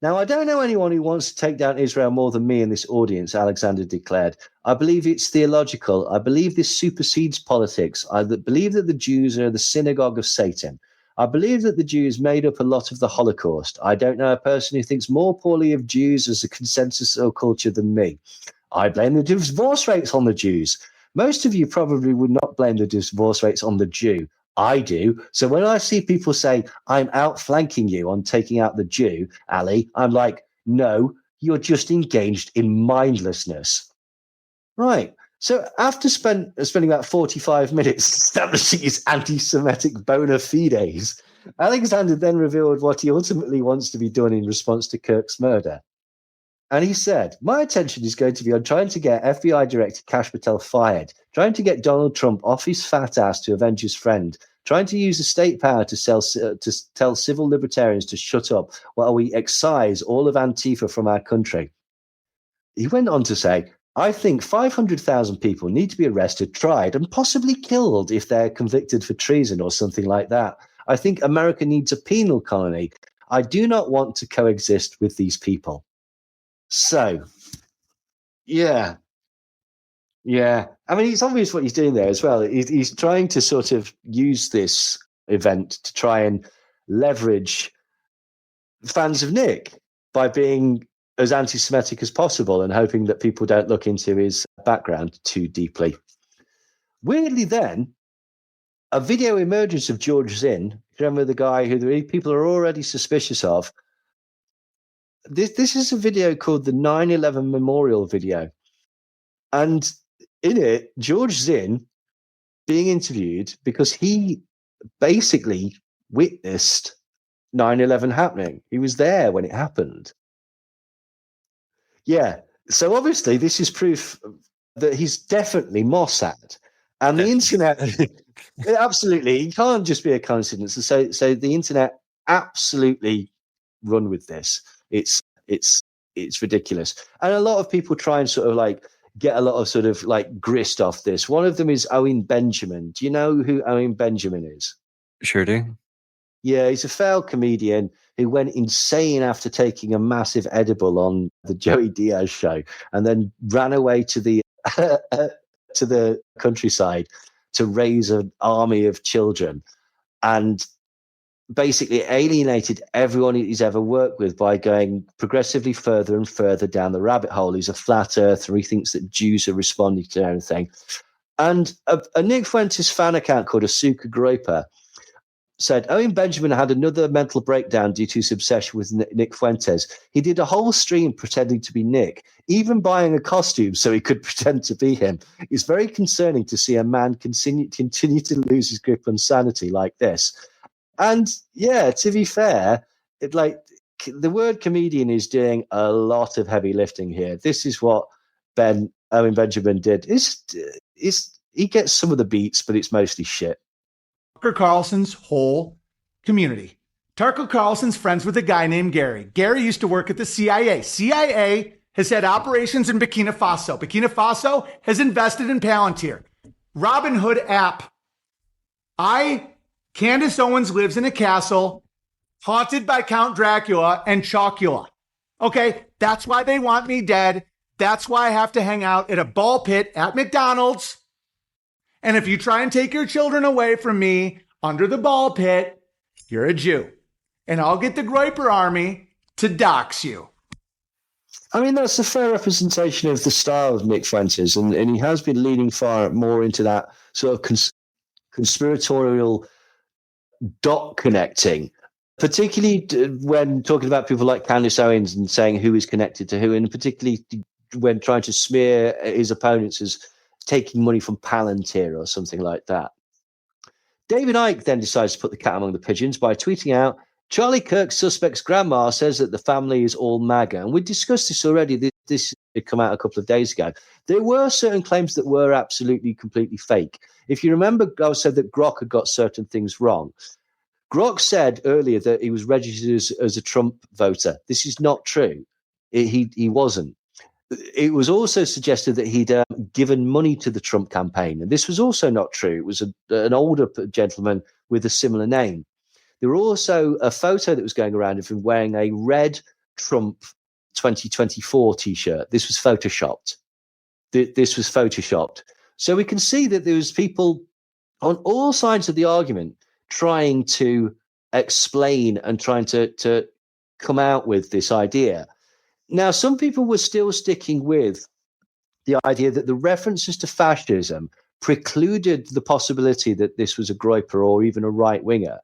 Now, I don't know anyone who wants to take down Israel more than me in this audience, Alexander declared. I believe it's theological. I believe this supersedes politics. I believe that the Jews are the synagogue of Satan. I believe that the Jews made up a lot of the Holocaust. I don't know a person who thinks more poorly of Jews as a consensus or culture than me. I blame the divorce rates on the Jews. Most of you probably would not blame the divorce rates on the Jew. I do. So when I see people say, I'm outflanking you on taking out the Jew, Ali, I'm like, no, you're just engaged in mindlessness. Right. So after spending about 45 minutes establishing his anti-Semitic bona fides, Alexander then revealed what he ultimately wants to be done in response to Kirk's murder. And he said, my attention is going to be on trying to get FBI Director Kash Patel fired, trying to get Donald Trump off his fat ass to avenge his friend, trying to use the state power to tell civil libertarians to shut up while we excise all of Antifa from our country. He went on to say, I think 500,000 people need to be arrested, tried, and possibly killed if they're convicted for treason or something like that. I think America needs a penal colony. I do not want to coexist with these people. So, yeah. I mean, it's obvious what he's doing there as well. He's trying to sort of use this event to try and leverage fans of Nick by being as anti-Semitic as possible and hoping that people don't look into his background too deeply. Weirdly then, a video emerges of George Zinn, remember the guy who the people are already suspicious of. This is a video called the 9/11 Memorial video. And in it, George Zinn being interviewed because he basically witnessed 9/11 happening. He was there when it happened. Yeah. So obviously this is proof that he's definitely Mossad. And the internet, absolutely, it can't just be a coincidence. So the internet absolutely run with this. It's ridiculous. And a lot of people try and sort of like get a lot of sort of like grist off this. One of them is Owen Benjamin. Do you know who Owen Benjamin is? Sure do. Yeah, he's a failed comedian who went insane after taking a massive edible on the Joey Diaz show and then ran away to the countryside to raise an army of children and basically alienated everyone he's ever worked with by going progressively further and further down the rabbit hole. He's a flat earther. He thinks that Jews are responding to everything. And a Nick Fuentes fan account called Asuka Groiper said, Owen Benjamin had another mental breakdown due to his obsession with Nick Fuentes. He did a whole stream pretending to be Nick, even buying a costume so he could pretend to be him. It's very concerning to see a man continue to lose his grip on sanity like this. And yeah, to be fair, the word comedian is doing a lot of heavy lifting here. This is what Owen Benjamin did. He gets some of the beats, but it's mostly shit. Tucker Carlson's whole community. Tucker Carlson's friends with a guy named Gary. Gary used to work at the CIA. CIA has had operations in Burkina Faso. Burkina Faso has invested in Palantir. Robinhood app. Candace Owens lives in a castle haunted by Count Dracula and Chocula. Okay, that's why they want me dead. That's why I have to hang out at a ball pit at McDonald's. And if you try and take your children away from me under the ball pit, you're a Jew. And I'll get the Groiper army to dox you. I mean, that's a fair representation of the style of Nick Fuentes. And he has been leaning far more into that sort of conspiratorial dot connecting, particularly when talking about people like Candace Owens and saying who is connected to who, and particularly when trying to smear his opponents as taking money from Palantir or something like that. David Icke then decides to put the cat among the pigeons by tweeting out, Charlie Kirk's suspect's grandma says that the family is all MAGA. And we discussed this already. This had come out a couple of days ago. There were certain claims that were absolutely, completely fake. If you remember, I said that Grok had got certain things wrong. Grok said earlier that he was registered as a Trump voter. This is not true. He wasn't. It was also suggested that he'd given money to the Trump campaign. And this was also not true. It was an older gentleman with a similar name. There was also a photo that was going around of him wearing a red Trump 2024 T-shirt. This was photoshopped. This was photoshopped. So we can see that there was people on all sides of the argument trying to explain and trying to come out with this idea. Now, some people were still sticking with the idea that the references to fascism precluded the possibility that this was a groyper or even a right-winger.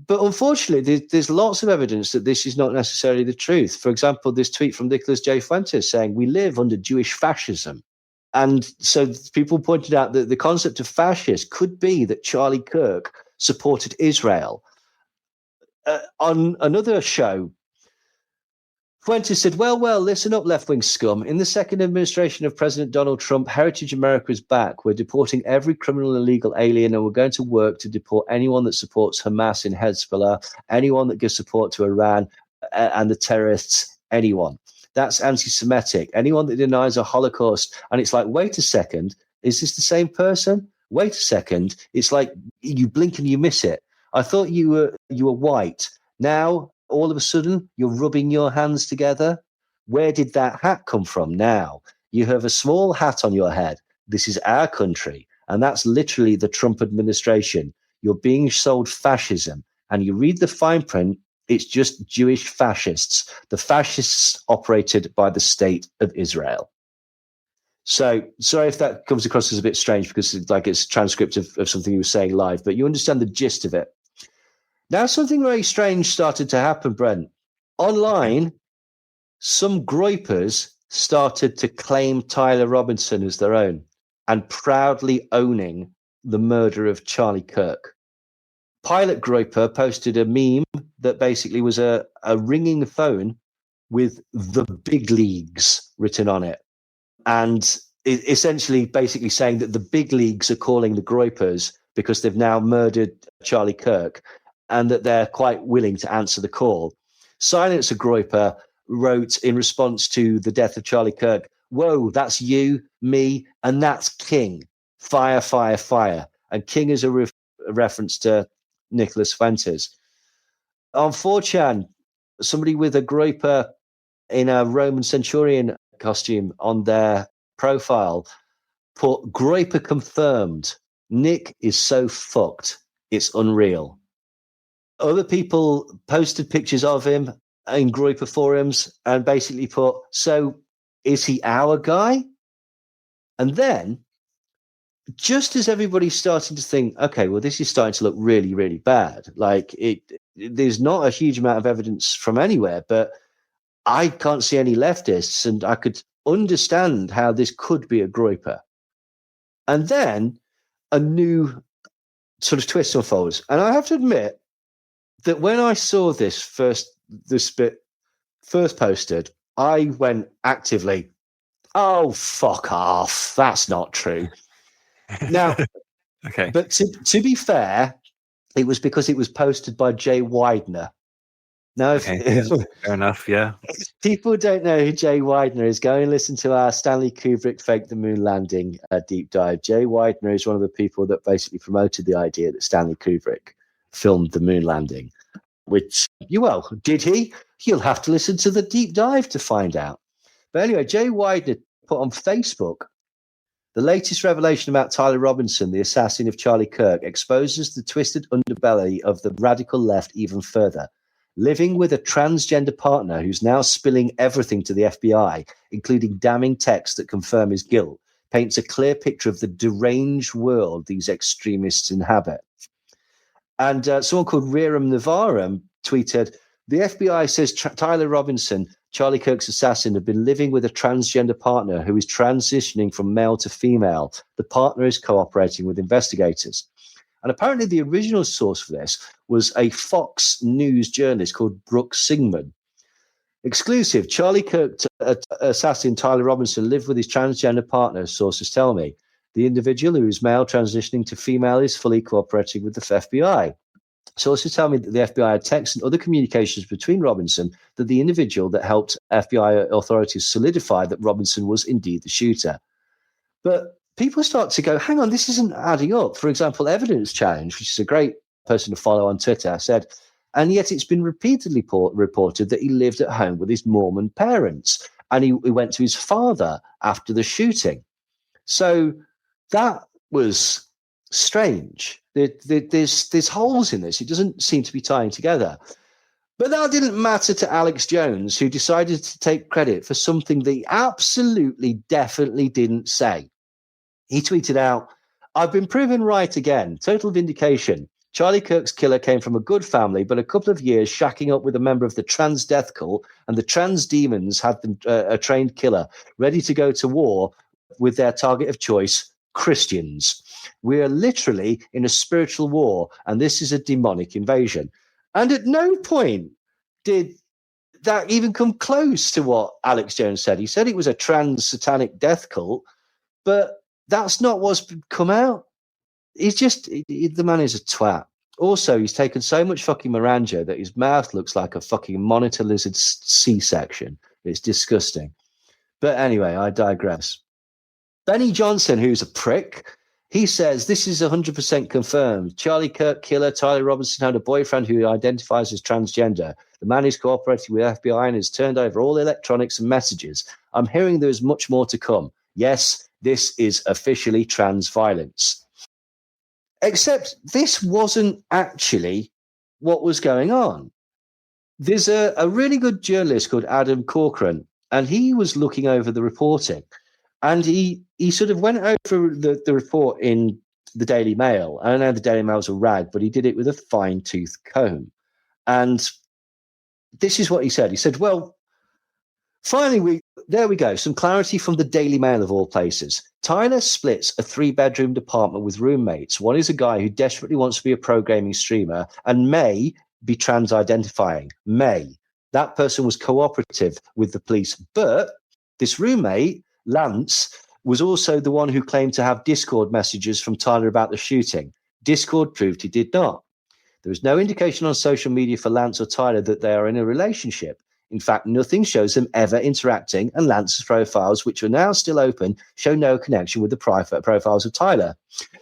But unfortunately, there's lots of evidence that this is not necessarily the truth. For example, this tweet from Nicholas J. Fuentes saying, we live under Jewish fascism. And so people pointed out that the concept of fascist could be that Charlie Kirk supported Israel. On another show, Fuentes said, well, listen up, left-wing scum. In the second administration of President Donald Trump, Heritage America is back. We're deporting every criminal illegal alien, and we're going to work to deport anyone that supports Hamas in Hezbollah, anyone that gives support to Iran and the terrorists, anyone. That's anti-Semitic. Anyone that denies a Holocaust. And it's like, wait a second, is this the same person? Wait a second. It's like you blink and you miss it. I thought you were white. Now, all of a sudden, you're rubbing your hands together. Where did that hat come from now? You have a small hat on your head. This is our country. And that's literally the Trump administration. You're being sold fascism. And you read the fine print, it's just Jewish fascists. The fascists operated by the state of Israel. So sorry if that comes across as a bit strange because it's a transcript of something you were saying live, but you understand the gist of it. Now, something very strange started to happen, Brent. Online, some groypers started to claim Tyler Robinson as their own and proudly owning the murder of Charlie Kirk. Pilot Groyper posted a meme that basically was a ringing phone with the big leagues written on it. And essentially basically saying that the big leagues are calling the Groypers because they've now murdered Charlie Kirk, and that they're quite willing to answer the call. Silence a Groyper wrote in response to the death of Charlie Kirk, whoa, that's you, me, and that's King. Fire, fire, fire. And King is a reference to Nicholas Fuentes. On 4chan, somebody with a Groyper in a Roman centurion costume on their profile put Groyper confirmed. Nick is so fucked, it's unreal. Other people posted pictures of him in Groyper forums and basically put, so is he our guy? And then, just as everybody's starting to think, okay, well, this is starting to look really, really bad. There's not a huge amount of evidence from anywhere, but I can't see any leftists, and I could understand how this could be a Groyper. And then a new sort of twist unfolds. And I have to admit, that when I saw this bit first posted, I went actively, oh, fuck off. That's not true. Now, okay. But to be fair, it was because it was posted by Jay Widener. Now, Okay, fair enough, yeah. If people don't know who Jay Widener is, go and listen to our Stanley Kubrick Fake the Moon Landing deep dive. Jay Widener is one of the people that basically promoted the idea that Stanley Kubrick filmed the moon landing, which, did he? You'll have to listen to the deep dive to find out. But anyway, Jay Widener put on Facebook, the latest revelation about Tyler Robinson, the assassin of Charlie Kirk, exposes the twisted underbelly of the radical left even further. Living with a transgender partner who's now spilling everything to the FBI, including damning texts that confirm his guilt, paints a clear picture of the deranged world these extremists inhabit. And someone called Reeram Navaram tweeted, The FBI says Tyler Robinson, Charlie Kirk's assassin, had been living with a transgender partner who is transitioning from male to female. The partner is cooperating with investigators. And apparently the original source for this was a Fox News journalist called Brooke Singman. Exclusive, Charlie Kirk assassin Tyler Robinson lived with his transgender partner, sources tell me. The individual, who is male transitioning to female, is fully cooperating with the FBI. Sources tell me that the FBI had texts and other communications between Robinson that the individual that helped FBI authorities solidify that Robinson was indeed the shooter. But people start to go, hang on, this isn't adding up. For example, Evidence Challenge, which is a great person to follow on Twitter, said, and yet it's been repeatedly reported that he lived at home with his Mormon parents and he went to his father after the shooting. So that was strange. There's holes in this. It doesn't seem to be tying together. But that didn't matter to Alex Jones, who decided to take credit for something that he absolutely, definitely didn't say. He tweeted out, "I've been proven right again. Total vindication. Charlie Kirk's killer came from a good family, but a couple of years shacking up with a member of the trans death cult, and the trans demons had them, a trained killer ready to go to war with their target of choice, Christians. We are literally in a spiritual war, and this is a demonic invasion." And at no point did that even come close to what Alex Jones said. He said it was a trans satanic death cult, but that's not what's come out. The man is a twat. Also, he's taken so much fucking Moranja that his mouth looks like a fucking monitor lizard C-section. It's disgusting. But anyway, I digress. Benny Johnson, who's a prick, he says, this is 100% confirmed. Charlie Kirk killer Tyler Robinson had a boyfriend who identifies as transgender. The man is cooperating with FBI and has turned over all electronics and messages. I'm hearing there is much more to come. Yes, this is officially trans violence. Except this wasn't actually what was going on. There's a really good journalist called Adam Corcoran, and he was looking over the reporting. And he sort of went over the report in the Daily Mail. I know the Daily Mail's a rag, but he did it with a fine-tooth comb. And this is what he said. He said, well, finally, there we go. Some clarity from the Daily Mail of all places. Tyler splits a 3-bedroom apartment with roommates. One is a guy who desperately wants to be a pro-gaming streamer and may be trans-identifying. May. That person was cooperative with the police. But this roommate, Lance, was also the one who claimed to have Discord messages from Tyler about the shooting. Discord proved he did not. There is no indication on social media for Lance or Tyler that they are in a relationship. In fact, nothing shows them ever interacting, and Lance's profiles, which are now still open, show no connection with the private profiles of Tyler.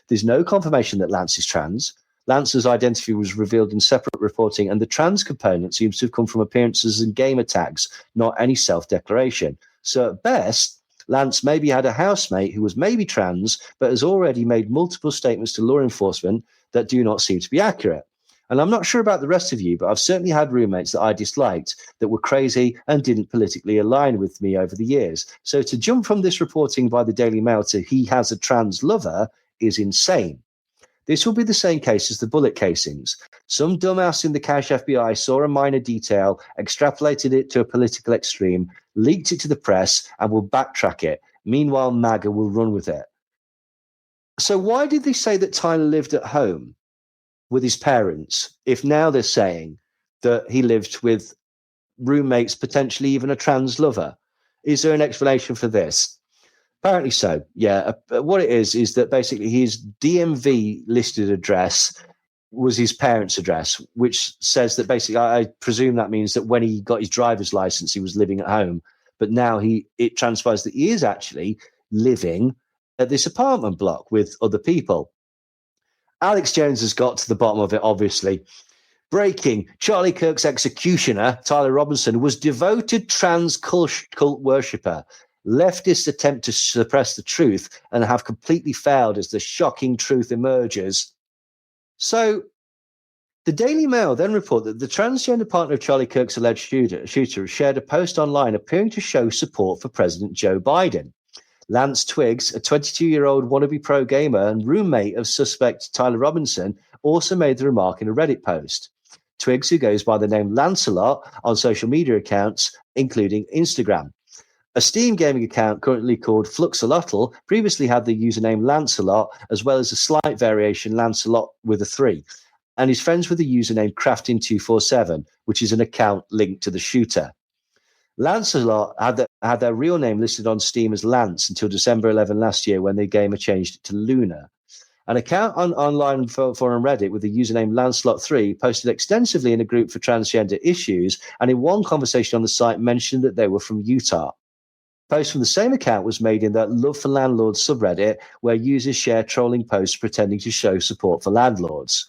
There's no confirmation that Lance is trans. Lance's identity was revealed in separate reporting, and the trans component seems to have come from appearances and gamer tags, not any self-declaration. So at best, Lance maybe had a housemate who was maybe trans, but has already made multiple statements to law enforcement that do not seem to be accurate. And I'm not sure about the rest of you, but I've certainly had roommates that I disliked that were crazy and didn't politically align with me over the years. So to jump from this reporting by the Daily Mail to he has a trans lover is insane. This will be the same case as the bullet casings. Some dumbass in the cash FBI saw a minor detail, extrapolated it to a political extreme, leaked it to the press, and will backtrack it. Meanwhile, MAGA will run with it. So why did they say that Tyler lived at home with his parents, if now they're saying that he lived with roommates, potentially even a trans lover? Is there an explanation for this? Apparently so, yeah. What it is that basically his DMV listed address was his parents' address, which says that basically, I presume that means that when he got his driver's license, he was living at home. But now it transpires that he is actually living at this apartment block with other people. Alex Jones has got to the bottom of it, obviously. Breaking: Charlie Kirk's executioner, Tyler Robinson, was devoted trans cult worshipper. Leftists attempt to suppress the truth and have completely failed as the shocking truth emerges. So the Daily Mail then report that the transgender partner of Charlie Kirk's alleged shooter shared a post online appearing to show support for President Joe Biden. Lance Twiggs, a 22-year-old wannabe pro gamer and roommate of suspect Tyler Robinson, also made the remark in a Reddit post. Twigs, who goes by the name Lancelot on social media accounts, including Instagram. A Steam gaming account currently called Fluxolotl previously had the username Lancelot, as well as a slight variation Lancelot with a 3. And he's friends with the username Crafting247, which is an account linked to the shooter. Lancelot had their real name listed on Steam as Lance until December 11 last year, when the gamer changed it to Luna. An account online forum Reddit with the username Lancelot3 posted extensively in a group for transgender issues, and in one conversation on the site mentioned that they were from Utah. A post from the same account was made in the Love for Landlords subreddit, where users share trolling posts pretending to show support for landlords.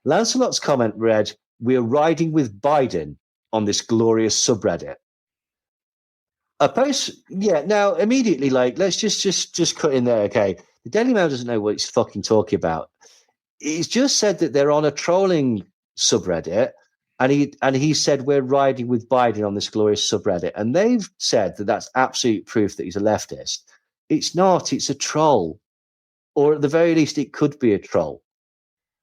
Lancelot's comment read, "We're riding with Biden on this glorious subreddit." A post, yeah. Now, immediately, let's just cut in there. Okay, the Daily Mail doesn't know what it's fucking talking about. He's just said that they're on a trolling subreddit, and he said we're riding with Biden on this glorious subreddit, and they've said that that's absolute proof that he's a leftist. It's not. It's a troll, or at the very least, it could be a troll.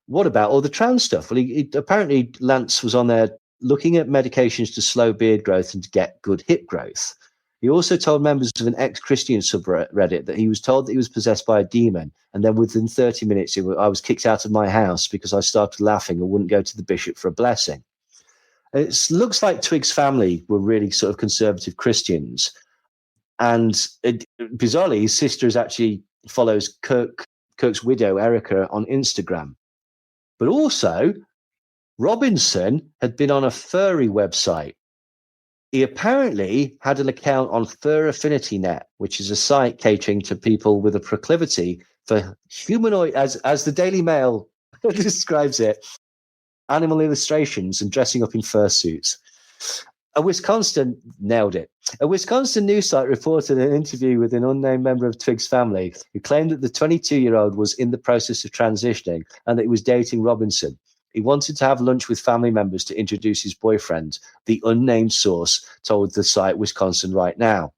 What about all the trans stuff? Well, apparently Lance was on there looking at medications to slow beard growth and to get good hip growth. He also told members of an ex-Christian subreddit that he was told that he was possessed by a demon, and then within 30 minutes, I was kicked out of my house because I started laughing and wouldn't go to the bishop for a blessing. It looks like Twig's family were really sort of conservative Christians, and bizarrely, his sister actually follows Kirk's widow, Erica, on Instagram. But also, Robinson had been on a furry website. He apparently had an account on Fur Affinity Net, which is a site catering to people with a proclivity for humanoid, as the Daily Mail describes it, animal illustrations and dressing up in fursuits. Nailed it. A Wisconsin news site reported an interview with an unnamed member of Twig's family who claimed that the 22-year-old was in the process of transitioning and that he was dating Robinson. He wanted to have lunch with family members to introduce his boyfriend, the unnamed source told the site Wisconsin Right Now.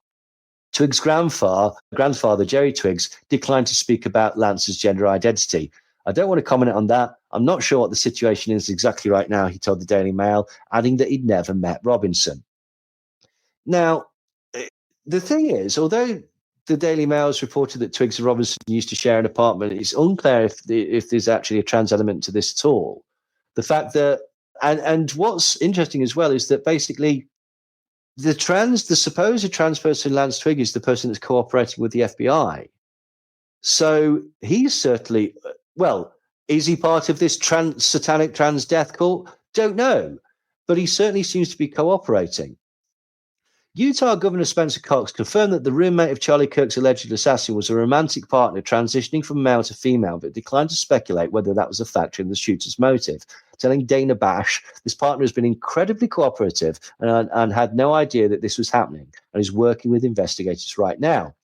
Twig's grandfather, Jerry Twiggs, declined to speak about Lance's gender identity. I don't want to comment on that. I'm not sure what the situation is exactly right now, he told the Daily Mail, adding that he'd never met Robinson. Now, the thing is, although the Daily Mail has reported that Twiggs and Robinson used to share an apartment, it's unclear if there's actually a trans element to this at all. The fact that, and what's interesting as well is that basically the supposed trans person, Lance Twigg, is the person that's cooperating with the FBI. So he's certainly, well, is he part of this satanic trans death cult? Don't know, but he certainly seems to be cooperating. Utah Governor Spencer Cox confirmed that the roommate of Charlie Kirk's alleged assassin was a romantic partner transitioning from male to female, but declined to speculate whether that was a factor in the shooter's motive, telling Dana Bash this partner has been incredibly cooperative and had no idea that this was happening and is working with investigators right now.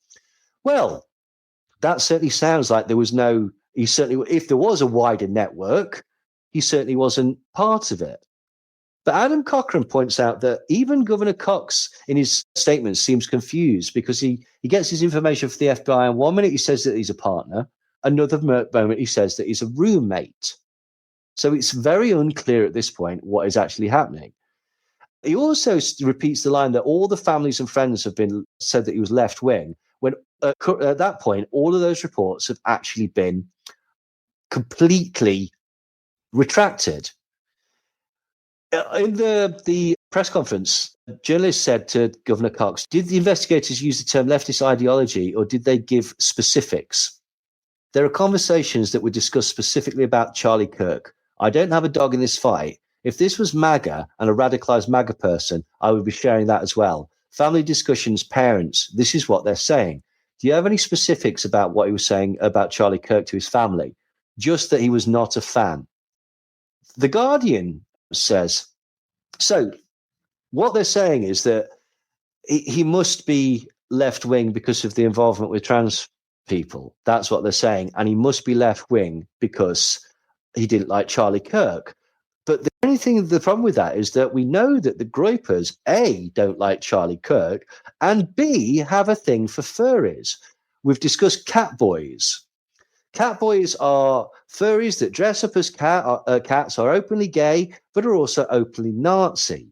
Well, that certainly sounds like there was if there was a wider network, he certainly wasn't part of it. But Adam Cochran points out that even Governor Cox in his statement seems confused because he gets his information from the FBI, and 1 minute he says that he's a partner, another moment he says that he's a roommate. So it's very unclear at this point what is actually happening. He also repeats the line that all the families and friends have been said that he was left-wing, when at that point, all of those reports have actually been completely retracted. In the press conference, journalists said to Governor Cox, did the investigators use the term leftist ideology or did they give specifics? There are conversations that were discussed specifically about Charlie Kirk. I don't have a dog in this fight. If this was MAGA and a radicalized MAGA person, I would be sharing that as well. Family discussions, parents, this is what they're saying. Do you have any specifics about what he was saying about Charlie Kirk to his family? Just that he was not a fan. The Guardian says, so what they're saying is that he must be left-wing because of the involvement with trans people. That's what they're saying. And he must be left-wing because he didn't like Charlie Kirk. But the problem with that is that we know that the Groypers, A, don't like Charlie Kirk, and B, have a thing for furries. We've discussed cat boys. Catboys are furries that dress up as cats, are openly gay, but are also openly Nazi.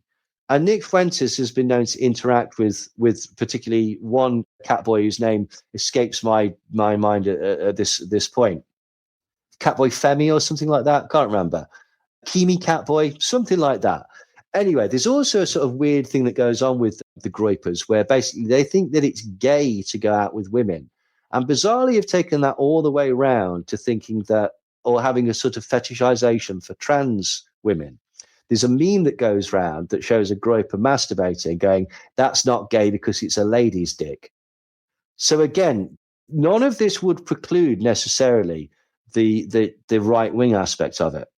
And Nick Fuentes has been known to interact with particularly one catboy whose name escapes my mind at this point. Catboy Femi or something like that. Can't remember. Kimi Catboy, something like that. Anyway, there's also a sort of weird thing that goes on with the Groypers where basically they think that it's gay to go out with women. And bizarrely have taken that all the way around to thinking that, or having a sort of fetishization for trans women. There's a meme that goes round that shows a Groyper masturbating going, that's not gay because it's a lady's dick. So again, none of this would preclude necessarily the right-wing aspect of it.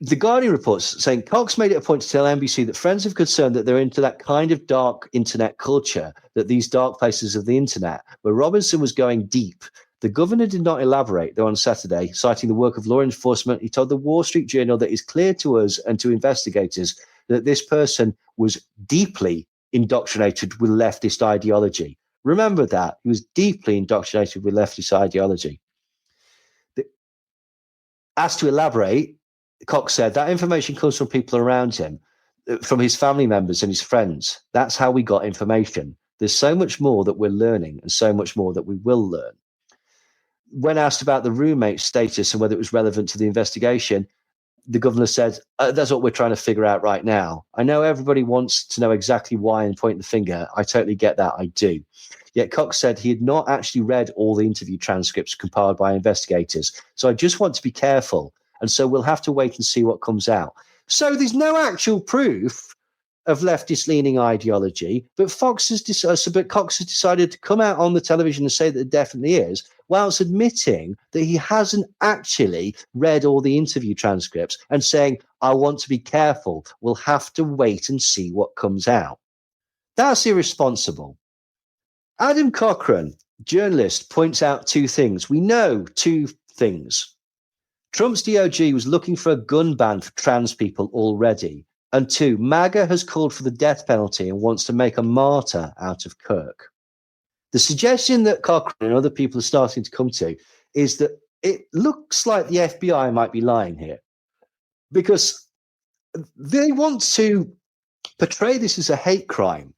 The Guardian reports saying Cox made it a point to tell NBC that friends are concerned that they're into that kind of dark internet culture, that these dark places of the internet, where Robinson was going deep. The governor did not elaborate, though, on Saturday, citing the work of law enforcement. He told the Wall Street Journal that it's clear to us and to investigators that this person was deeply indoctrinated with leftist ideology. Remember that. He was deeply indoctrinated with leftist ideology. Asked to elaborate, Cox said that information comes from people around him, from his family members and his friends. That's how we got information. There's so much more that we're learning and so much more that we will learn. When asked about the roommate's status and whether it was relevant to the investigation, the governor said, that's what we're trying to figure out right now. I know everybody wants to know exactly why and point the finger. I totally get that. I do. Yet Cox said he had not actually read all the interview transcripts compiled by investigators. So I just want to be careful. And so we'll have to wait and see what comes out. So there's no actual proof of leftist-leaning ideology, but Cox has decided to come out on the television and say that it definitely is, whilst admitting that he hasn't actually read all the interview transcripts and saying, I want to be careful. We'll have to wait and see what comes out. That's irresponsible. Adam Cochran, journalist, points out two things. We know two things. Trump's DOJ was looking for a gun ban for trans people already. And two, MAGA has called for the death penalty and wants to make a martyr out of Kirk. The suggestion that Cochran and other people are starting to come to is that it looks like the FBI might be lying here, because they want to portray this as a hate crime.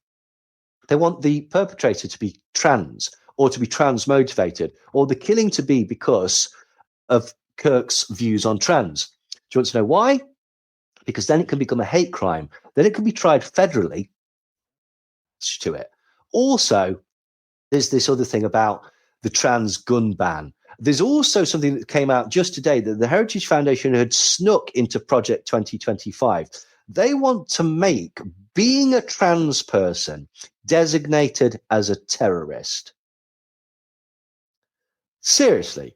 They want the perpetrator to be trans or to be trans motivated, or the killing to be because of Kirk's views on trans. Do you want to know why? Because then it can become a hate crime. Then it can be tried federally to it. Also, there's this other thing about the trans gun ban. There's also something that came out just today that the Heritage Foundation had snuck into Project 2025. They want to make being a trans person designated as a terrorist. Seriously.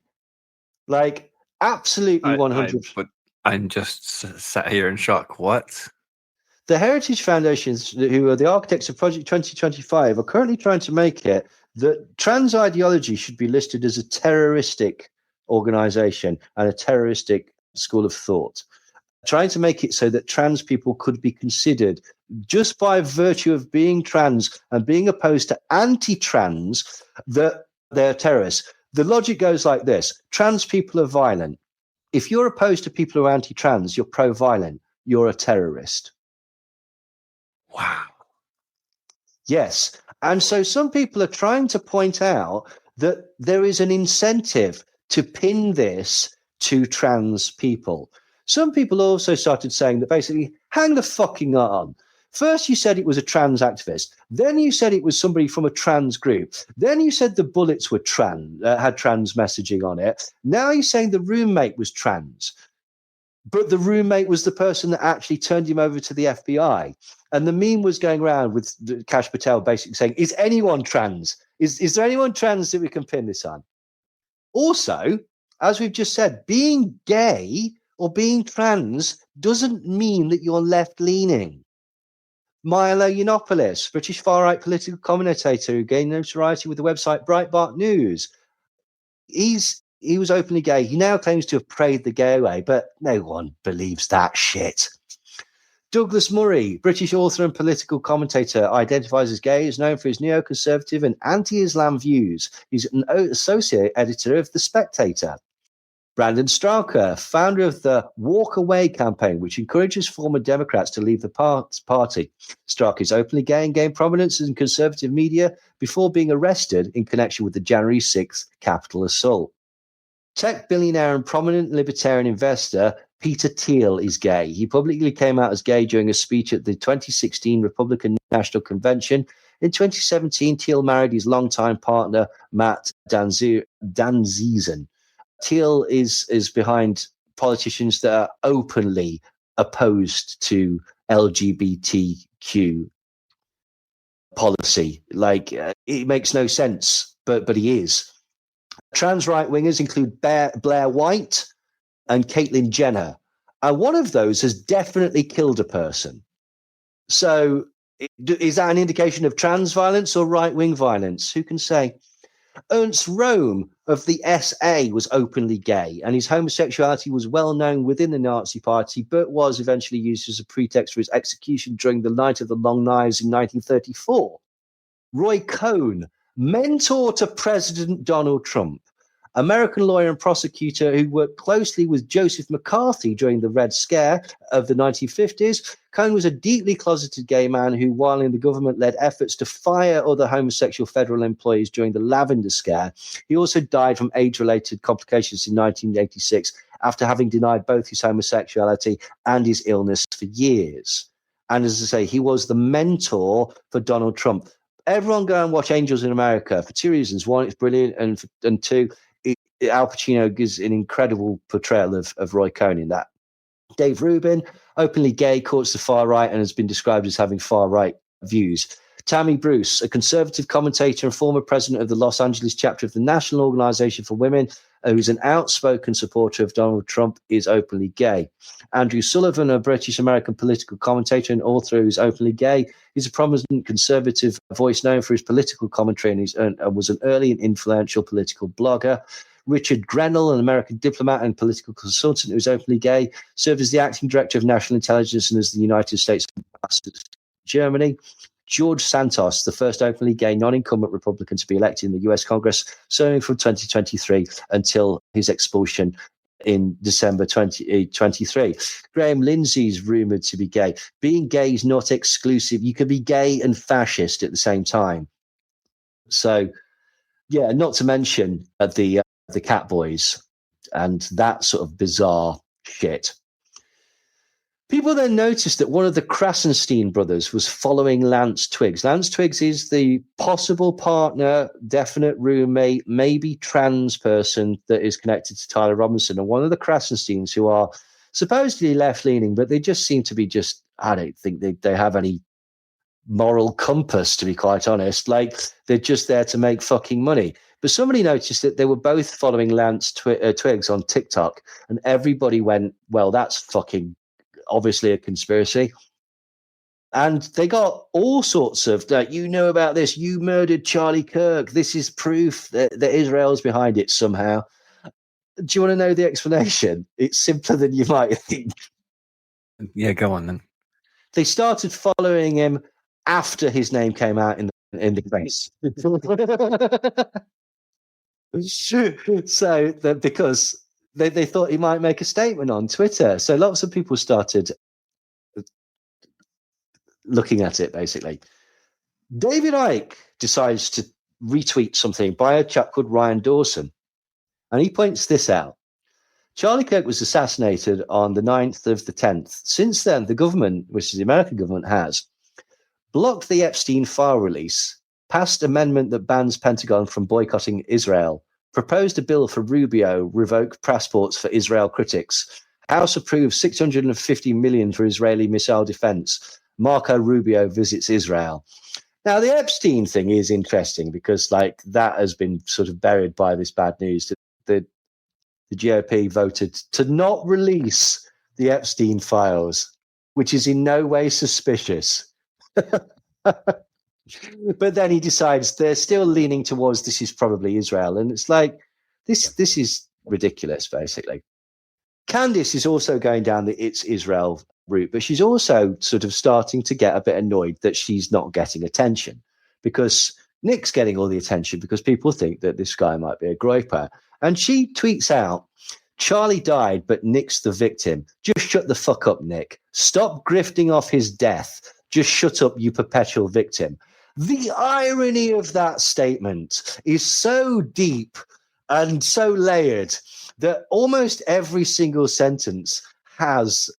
Like, absolutely 100. But I'm just sat here in shock. What? The Heritage Foundations, who are the architects of Project 2025, are currently trying to make it that trans ideology should be listed as a terroristic organization and a terroristic school of thought. Trying to make it so that trans people could be considered, just by virtue of being trans and being opposed to anti-trans, that they're terrorists. The logic goes like this. Trans people are violent. If you're opposed to people who are anti-trans, you're pro-violent. You're a terrorist. Wow. Yes. And so some people are trying to point out that there is an incentive to pin this to trans people. Some people also started saying that basically, hang the fucking on. First, you said it was a trans activist. Then you said it was somebody from a trans group. Then you said the bullets were had trans messaging on it. Now you're saying the roommate was trans. But the roommate was the person that actually turned him over to the FBI. And the meme was going around with Kash Patel basically saying, is anyone trans? Is there anyone trans that we can pin this on? Also, as we've just said, being gay or being trans doesn't mean that you're left-leaning. Milo Yiannopoulos, British far-right political commentator who gained notoriety with the website Breitbart News. He was openly gay. He now claims to have prayed the gay away, but no one believes that shit. Douglas Murray, British author and political commentator, identifies as gay, is known for his neoconservative and anti-Islam views. He's an associate editor of The Spectator. Brandon Straka, founder of the Walk Away campaign, which encourages former Democrats to leave the party. Straka is openly gay and gained prominence in conservative media before being arrested in connection with the January 6th Capitol assault. Tech billionaire and prominent libertarian investor Peter Thiel is gay. He publicly came out as gay during a speech at the 2016 Republican National Convention. In 2017, Thiel married his longtime partner, Matt Danzizen. Thiel is behind politicians that are openly opposed to LGBTQ policy. Like, it makes no sense, but he is. Trans right-wingers include Blair White and Caitlyn Jenner. And one of those has definitely killed a person. So is that an indication of trans violence or right-wing violence? Who can say? Ernst Röhm of the SA was openly gay, and his homosexuality was well known within the Nazi Party, but was eventually used as a pretext for his execution during the Night of the Long Knives in 1934. Roy Cohn, mentor to President Donald Trump, American lawyer and prosecutor who worked closely with Joseph McCarthy during the Red Scare of the 1950s. Cohn was a deeply closeted gay man who, while in the government, led efforts to fire other homosexual federal employees during the Lavender Scare. He also died from age-related complications in 1986 after having denied both his homosexuality and his illness for years. And as I say, he was the mentor for Donald Trump. Everyone go and watch Angels in America for two reasons. One, it's brilliant, and two, Al Pacino gives an incredible portrayal of Roy Cohn in that. Dave Rubin, openly gay, courts the far right and has been described as having far right views. Tammy Bruce, a conservative commentator and former president of the Los Angeles chapter of the National Organization for Women, who's an outspoken supporter of Donald Trump, is openly gay. Andrew Sullivan, a British-American political commentator and author who's openly gay, is a prominent conservative voice known for his political commentary and was an early and influential political blogger. Richard Grenell, an American diplomat and political consultant who is openly gay, served as the acting director of national intelligence and as the United States ambassador to Germany. George Santos, the first openly gay non-incumbent Republican to be elected in the U.S. Congress, serving from 2023 until his expulsion in December 2023. Graham Lindsay is rumoured to be gay. Being gay is not exclusive. You can be gay and fascist at the same time. So, yeah, not to mention the Cat Boys and that sort of bizarre shit. People then noticed that one of the Krasenstein brothers was following Lance Twiggs. Lance Twiggs is the possible partner, definite roommate, maybe trans person that is connected to Tyler Robinson. And one of the Krasensteins, who are supposedly left-leaning, but they just seem to be I don't think they have any moral compass, to be quite honest. Like, they're just there to make fucking money. But somebody noticed that they were both following Lance Twiggs on TikTok, and everybody went, well, that's fucking obviously a conspiracy. And they got all sorts of, you know about this, you murdered Charlie Kirk, this is proof that Israel's behind it somehow. Do you want to know the explanation? It's simpler than you might think. Yeah, go on then. They started following him after his name came out in the case. So that because they thought he might make a statement on Twitter. So lots of people started looking at it, basically. David Icke decides to retweet something by a chap called Ryan Dawson. And he points this out. Charlie Kirk was assassinated on the 9th of the 10th. Since then, the government, which is the American government, has blocked the Epstein file release, passed amendment that bans Pentagon from boycotting Israel, proposed a bill for Rubio, revoke passports for Israel critics, House approved $650 million for Israeli missile defense, Marco Rubio visits Israel. Now, the Epstein thing is interesting because, like, that has been sort of buried by this bad news. The GOP voted to not release the Epstein files, which is in no way suspicious. But then he decides they're still leaning towards this is probably Israel. And it's like, this is ridiculous, basically. Candice is also going down the It's Israel route, but she's also sort of starting to get a bit annoyed that she's not getting attention, because Nick's getting all the attention because people think that this guy might be a groyper. And she tweets out, Charlie died, but Nick's the victim. Just shut the fuck up, Nick. Stop grifting off his death. Just shut up, you perpetual victim. The irony of that statement is so deep and so layered that almost every single sentence has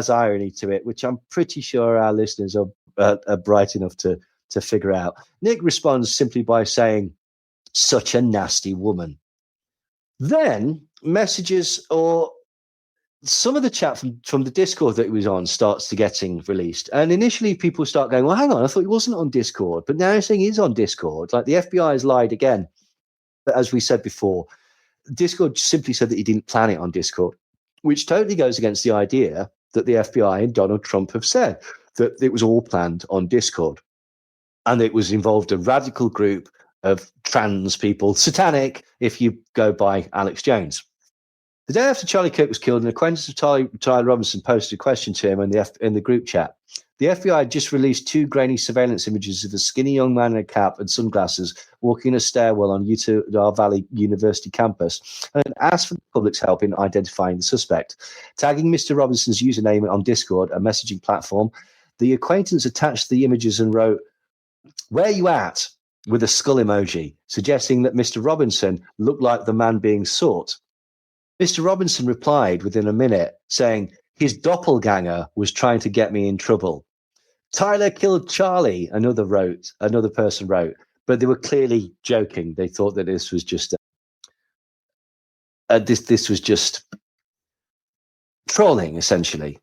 irony to it, which I'm pretty sure our listeners are bright enough to figure out. Nick responds simply by saying, such a nasty woman. Then messages or some of the chat from the Discord that he was on starts to getting released. And initially people start going, well, hang on, I thought he wasn't on Discord. But now he's saying he's on Discord. Like, the FBI has lied again. But as we said before, Discord simply said that he didn't plan it on Discord, which totally goes against the idea that the FBI and Donald Trump have said, that it was all planned on Discord. And it was involved a radical group of trans people, satanic, if you go by Alex Jones. The day after Charlie Kirk was killed, an acquaintance of Tyler Robinson posted a question to him in the group chat. The FBI had just released 2 grainy surveillance images of a skinny young man in a cap and sunglasses walking a stairwell on Utah Valley University campus, and asked for the public's help in identifying the suspect. Tagging Mr. Robinson's username on Discord, a messaging platform, the acquaintance attached the images and wrote, "Where you at?" with a skull emoji, suggesting that Mr. Robinson looked like the man being sought. Mr. Robinson replied within a minute, saying his doppelganger was trying to get me in trouble. Tyler killed Charlie, another person wrote, but they were clearly joking. They thought that this was just this was just trolling, essentially.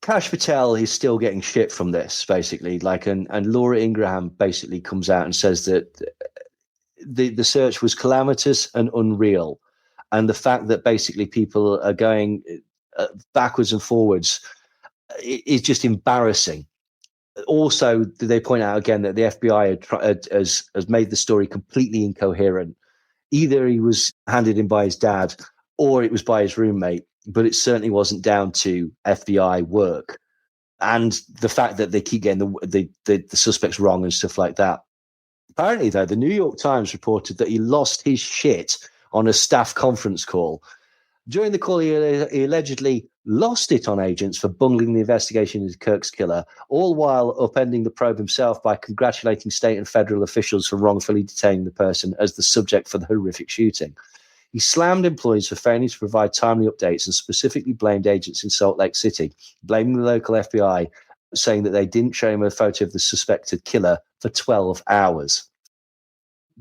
Kash Patel is still getting shit from this, basically. And Laura Ingraham basically comes out and says that the search was calamitous and unreal, and the fact that basically people are going backwards and forwards is just embarrassing. Also, they point out again that the FBI has made the story completely incoherent. Either he was handed in by his dad, or it was by his roommate, but it certainly wasn't down to FBI work. And the fact that they keep getting the suspects wrong and stuff like that. Apparently, though, the New York Times reported that he lost his shit on a staff conference call. During the call, he allegedly lost it on agents for bungling the investigation into Kirk's killer, all while upending the probe himself by congratulating state and federal officials for wrongfully detaining the person as the subject for the horrific shooting. He slammed employees for failing to provide timely updates and specifically blamed agents in Salt Lake City, blaming the local FBI, saying that they didn't show him a photo of the suspected killer for 12 hours.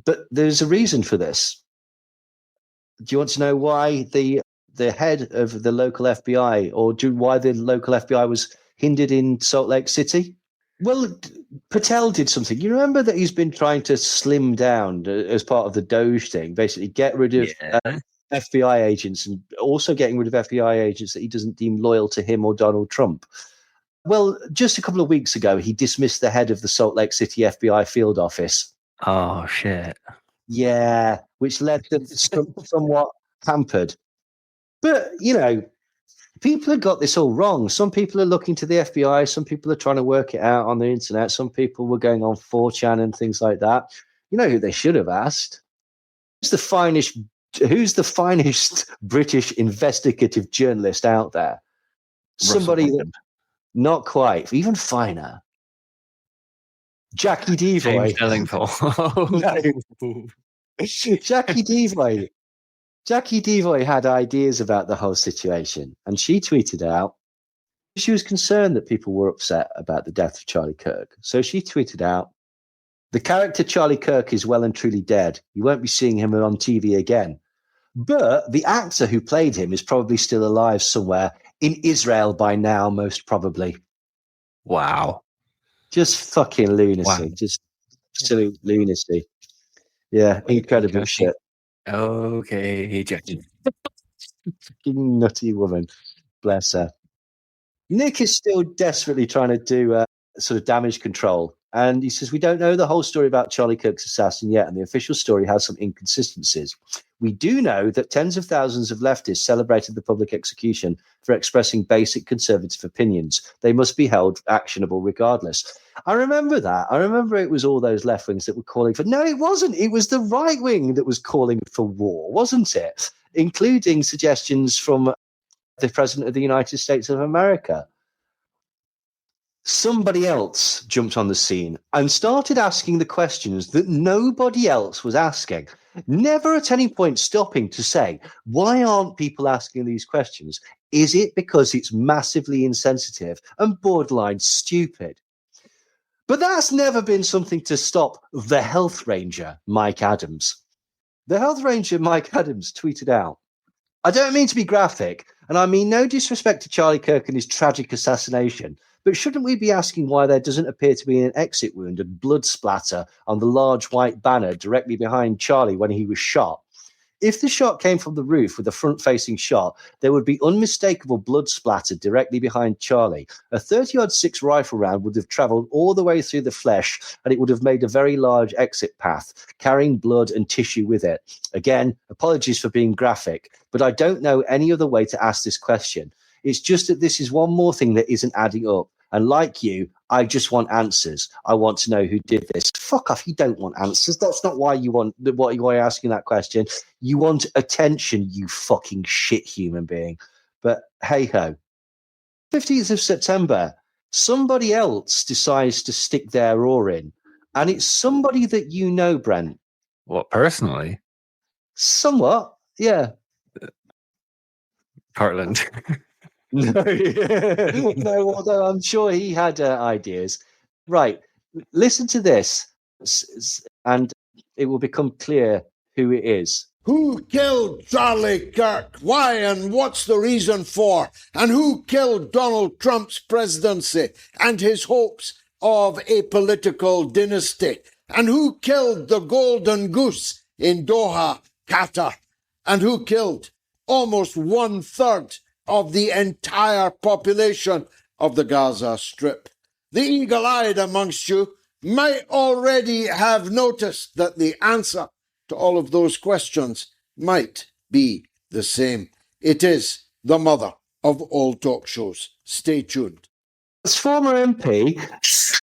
But there's a reason for this. Do you want to know why the head of the local FBI, or why the local FBI was hindered in Salt Lake City? Well, Patel did something. You remember that he's been trying to slim down as part of the Doge thing, basically get rid of FBI agents, and also getting rid of FBI agents that he doesn't deem loyal to him or Donald Trump. Well, just a couple of weeks ago, he dismissed the head of the Salt Lake City FBI field office. Oh, shit. Yeah, which led to somewhat hampered. But, people have got this all wrong. Some people are looking to the FBI. Some people are trying to work it out on the internet. Some people were going on 4chan and things like that. You know who they should have asked? Who's the finest British investigative journalist out there? Somebody that, not quite, even finer. Jackie Devoy. No. Jackie Devoy. Jackie Devoy had ideas about the whole situation, and she tweeted out, she was concerned that people were upset about the death of Charlie Kirk. So she tweeted out, the character Charlie Kirk is well and truly dead. You won't be seeing him on TV again. But the actor who played him is probably still alive somewhere in Israel by now, most probably. Wow. Just fucking lunacy. Wow. Just absolute lunacy. Yeah, incredible shit. Okay, Jackie. Fucking nutty woman. Bless her. Nick is still desperately trying to do sort of damage control And he says, we don't know the whole story about Charlie Kirk's assassin yet, and the official story has some inconsistencies. We do know that tens of thousands of leftists celebrated the public execution for expressing basic conservative opinions. They must be held actionable regardless. I remember that. I remember it was all those left wings that were calling for... No, it wasn't. It was the right wing that was calling for war, wasn't it? Including suggestions from the President of the United States of America. Somebody else jumped on the scene and started asking the questions that nobody else was asking, never at any point stopping to say, why aren't people asking these questions? Is it because it's massively insensitive and borderline stupid? But that's never been something to stop the health ranger, Mike Adams. The health ranger, Mike Adams, tweeted out, I don't mean to be graphic, and I mean no disrespect to Charlie Kirk and his tragic assassination, but shouldn't we be asking why there doesn't appear to be an exit wound and blood splatter on the large white banner directly behind Charlie when he was shot? If the shot came from the roof with a front-facing shot, there would be unmistakable blood splatter directly behind Charlie. A 30-06 rifle round would have travelled all the way through the flesh, and it would have made a very large exit path, carrying blood and tissue with it. Again, apologies for being graphic, but I don't know any other way to ask this question. It's just that this is one more thing that isn't adding up. And like you, I just want answers. I want to know who did this. Fuck off. You don't want answers. That's not why why you're asking that question. You want attention, you fucking shit human being. But hey ho. 15th of September, somebody else decides to stick their oar in. And it's somebody that you know, Brent. What, personally? Somewhat, yeah. Cartland. No, no, although I'm sure he had ideas. Right, listen to this, and it will become clear who it is. Who killed Charlie Kirk? Why and what's the reason for? And who killed Donald Trump's presidency and his hopes of a political dynasty? And who killed the golden goose in Doha, Qatar? And who killed almost 1/3 of the entire population of the Gaza Strip? The eagle-eyed amongst you might already have noticed that the answer to all of those questions might be the same. It is the mother of all talk shows. Stay tuned. It's former MP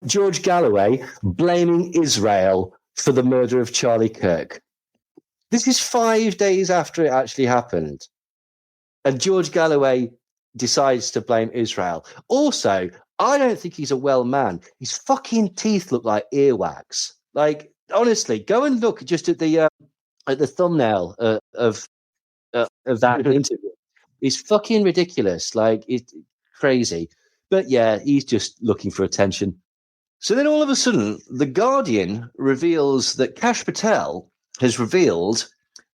George Galloway blaming Israel for the murder of Charlie Kirk. This is 5 days after it actually happened. And George Galloway decides to blame Israel. Also, I don't think he's a well man. His fucking teeth look like earwax. Like, honestly, go and look just at the thumbnail of that interview. It's fucking ridiculous. Like, it's crazy. But yeah, he's just looking for attention. So then all of a sudden, The Guardian reveals that Kash Patel has revealed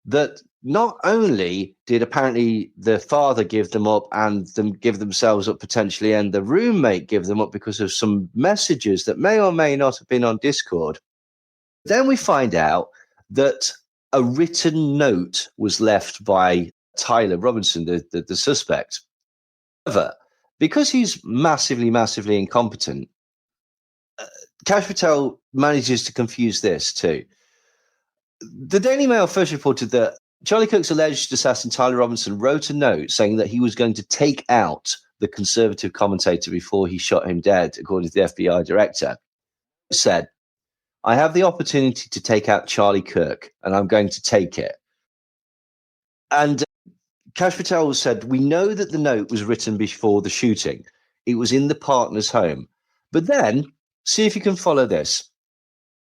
that not only did apparently the father give them up and them give themselves up potentially, and the roommate give them up because of some messages that may or may not have been on Discord, then we find out that a written note was left by Tyler Robinson, the suspect. However, because he's massively, massively incompetent, Kash Patel manages to confuse this too. The Daily Mail first reported that Charlie Kirk's alleged assassin, Tyler Robinson, wrote a note saying that he was going to take out the conservative commentator before he shot him dead, according to the FBI director. He said, I have the opportunity to take out Charlie Kirk, and I'm going to take it. And Kash Patel said, we know that the note was written before the shooting. It was in the partner's home. But then, see if you can follow this.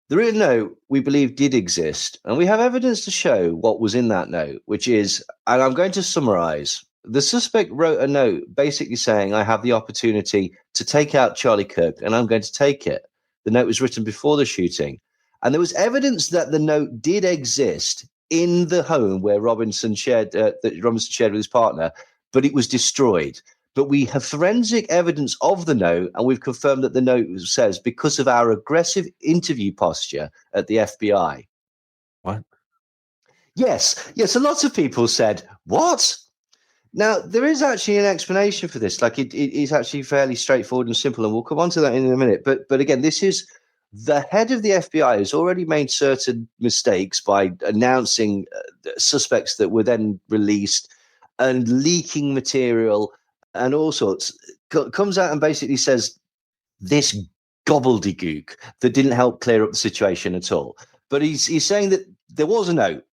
The written note, we believe, did exist, and we have evidence to show what was in that note, which is, and I'm going to summarize, the suspect wrote a note basically saying, I have the opportunity to take out Charlie Kirk, and I'm going to take it. The note was written before the shooting, and there was evidence that the note did exist in the home where Robinson shared with his partner, but it was destroyed. But we have forensic evidence of the note, and we've confirmed that the note says, because of our aggressive interview posture at the FBI. What? Yes. A lot of people said, what? Now, there is actually an explanation for this. Like, it's actually fairly straightforward and simple, and we'll come on to that in a minute. But again, this is the head of the FBI has already made certain mistakes by announcing suspects that were then released and leaking material and all sorts. Comes out and basically says this gobbledygook that didn't help clear up the situation at all. But he's saying that there was a note.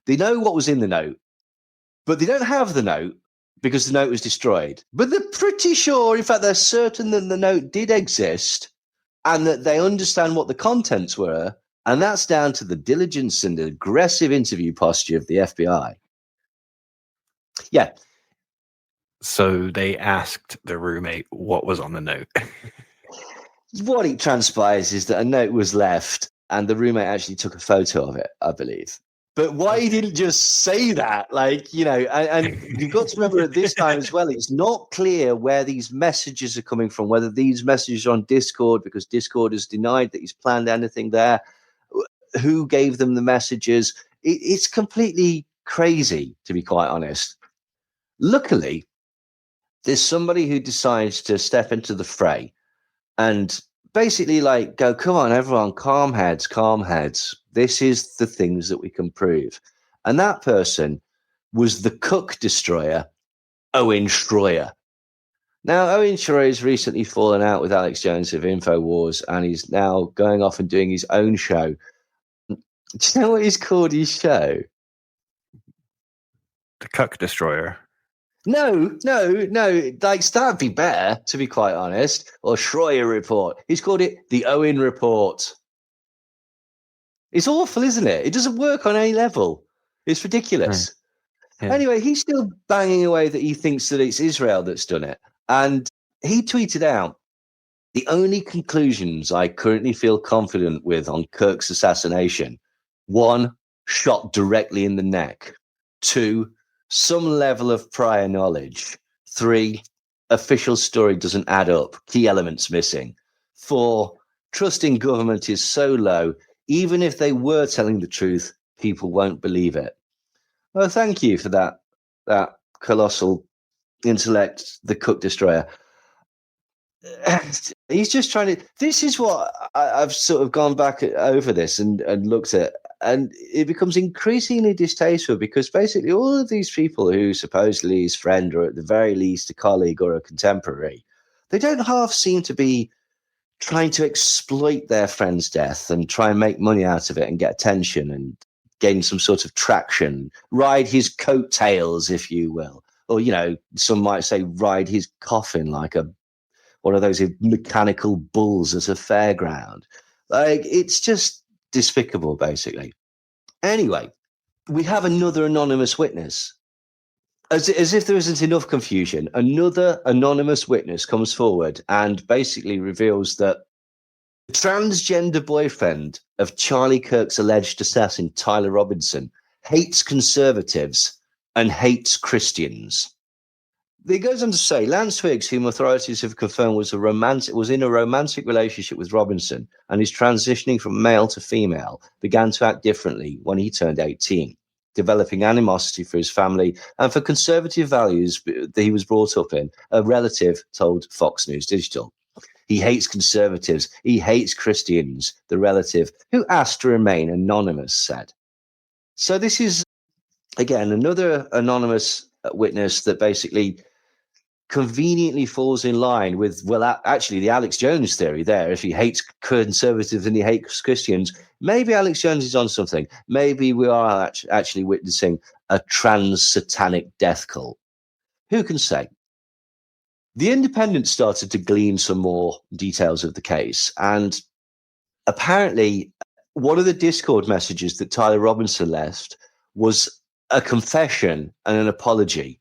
They know what was in the note, but they don't have the note because the note was destroyed. But they're pretty sure, in fact, they're certain that the note did exist and that they understand what the contents were. And that's down to the diligence and the aggressive interview posture of the FBI. Yeah. So they asked the roommate what was on the note. What it transpires is that a note was left and the roommate actually took a photo of it, I believe. But why he didn't just say that? Like, you know, and you've got to remember at this time as well, it's not clear where these messages are coming from, whether these messages are on Discord, because Discord has denied that he's planned anything there. Who gave them the messages? It's completely crazy, to be quite honest. Luckily, there's somebody who decides to step into the fray and basically like go, come on, everyone, calm heads, calm heads. This is the things that we can prove. And that person was the Cook destroyer, Owen Schroyer. Now, Owen Schroyer has recently fallen out with Alex Jones of InfoWars, and he's now going off and doing his own show. Do you know what he's called his show? The Cook Destroyer. No. Like, that'd be better, to be quite honest. Or Schroyer Report. He's called it the Owen Report. It's awful, isn't it? It doesn't work on any level. It's ridiculous. Yeah. Anyway, he's still banging away that he thinks that it's Israel that's done it. And he tweeted out, the only conclusions I currently feel confident with on Kirk's assassination: 1, shot directly in the neck; 2, some level of prior knowledge; 3, official story doesn't add up, key elements missing; 4, trust in government is so low, even if they were telling the truth, people won't believe it. Well, thank you for that colossal intellect, the Cook Destroyer. He's just trying to. This is what I've sort of gone back over this and looked at, and it becomes increasingly distasteful because basically all of these people who supposedly his friend or at the very least a colleague or a contemporary, they don't half seem to be trying to exploit their friend's death and try and make money out of it and get attention and gain some sort of traction, ride his coattails, if you will. Or, you know, some might say ride his coffin like one of those mechanical bulls at a fairground. Like, it's just despicable, basically. Anyway, we have another anonymous witness. As if there isn't enough confusion, another anonymous witness comes forward and basically reveals that the transgender boyfriend of Charlie Kirk's alleged assassin, Tyler Robinson, hates conservatives and hates Christians. It goes on to say, Lance Twiggs, whom authorities have confirmed was in a romantic relationship with Robinson and is transitioning from male to female, began to act differently when he turned 18. Developing animosity for his family and for conservative values that he was brought up in, a relative told Fox News Digital. He hates conservatives. He hates Christians, the relative, who asked to remain anonymous, said. So this is, again, another anonymous witness that basically conveniently falls in line with, well, actually the Alex Jones theory there. If he hates conservatives and he hates Christians, maybe Alex Jones is on something. Maybe we are actually witnessing a trans-satanic death cult. Who can say? The Independent started to glean some more details of the case, and apparently one of the Discord messages that Tyler Robinson left was a confession and an apology.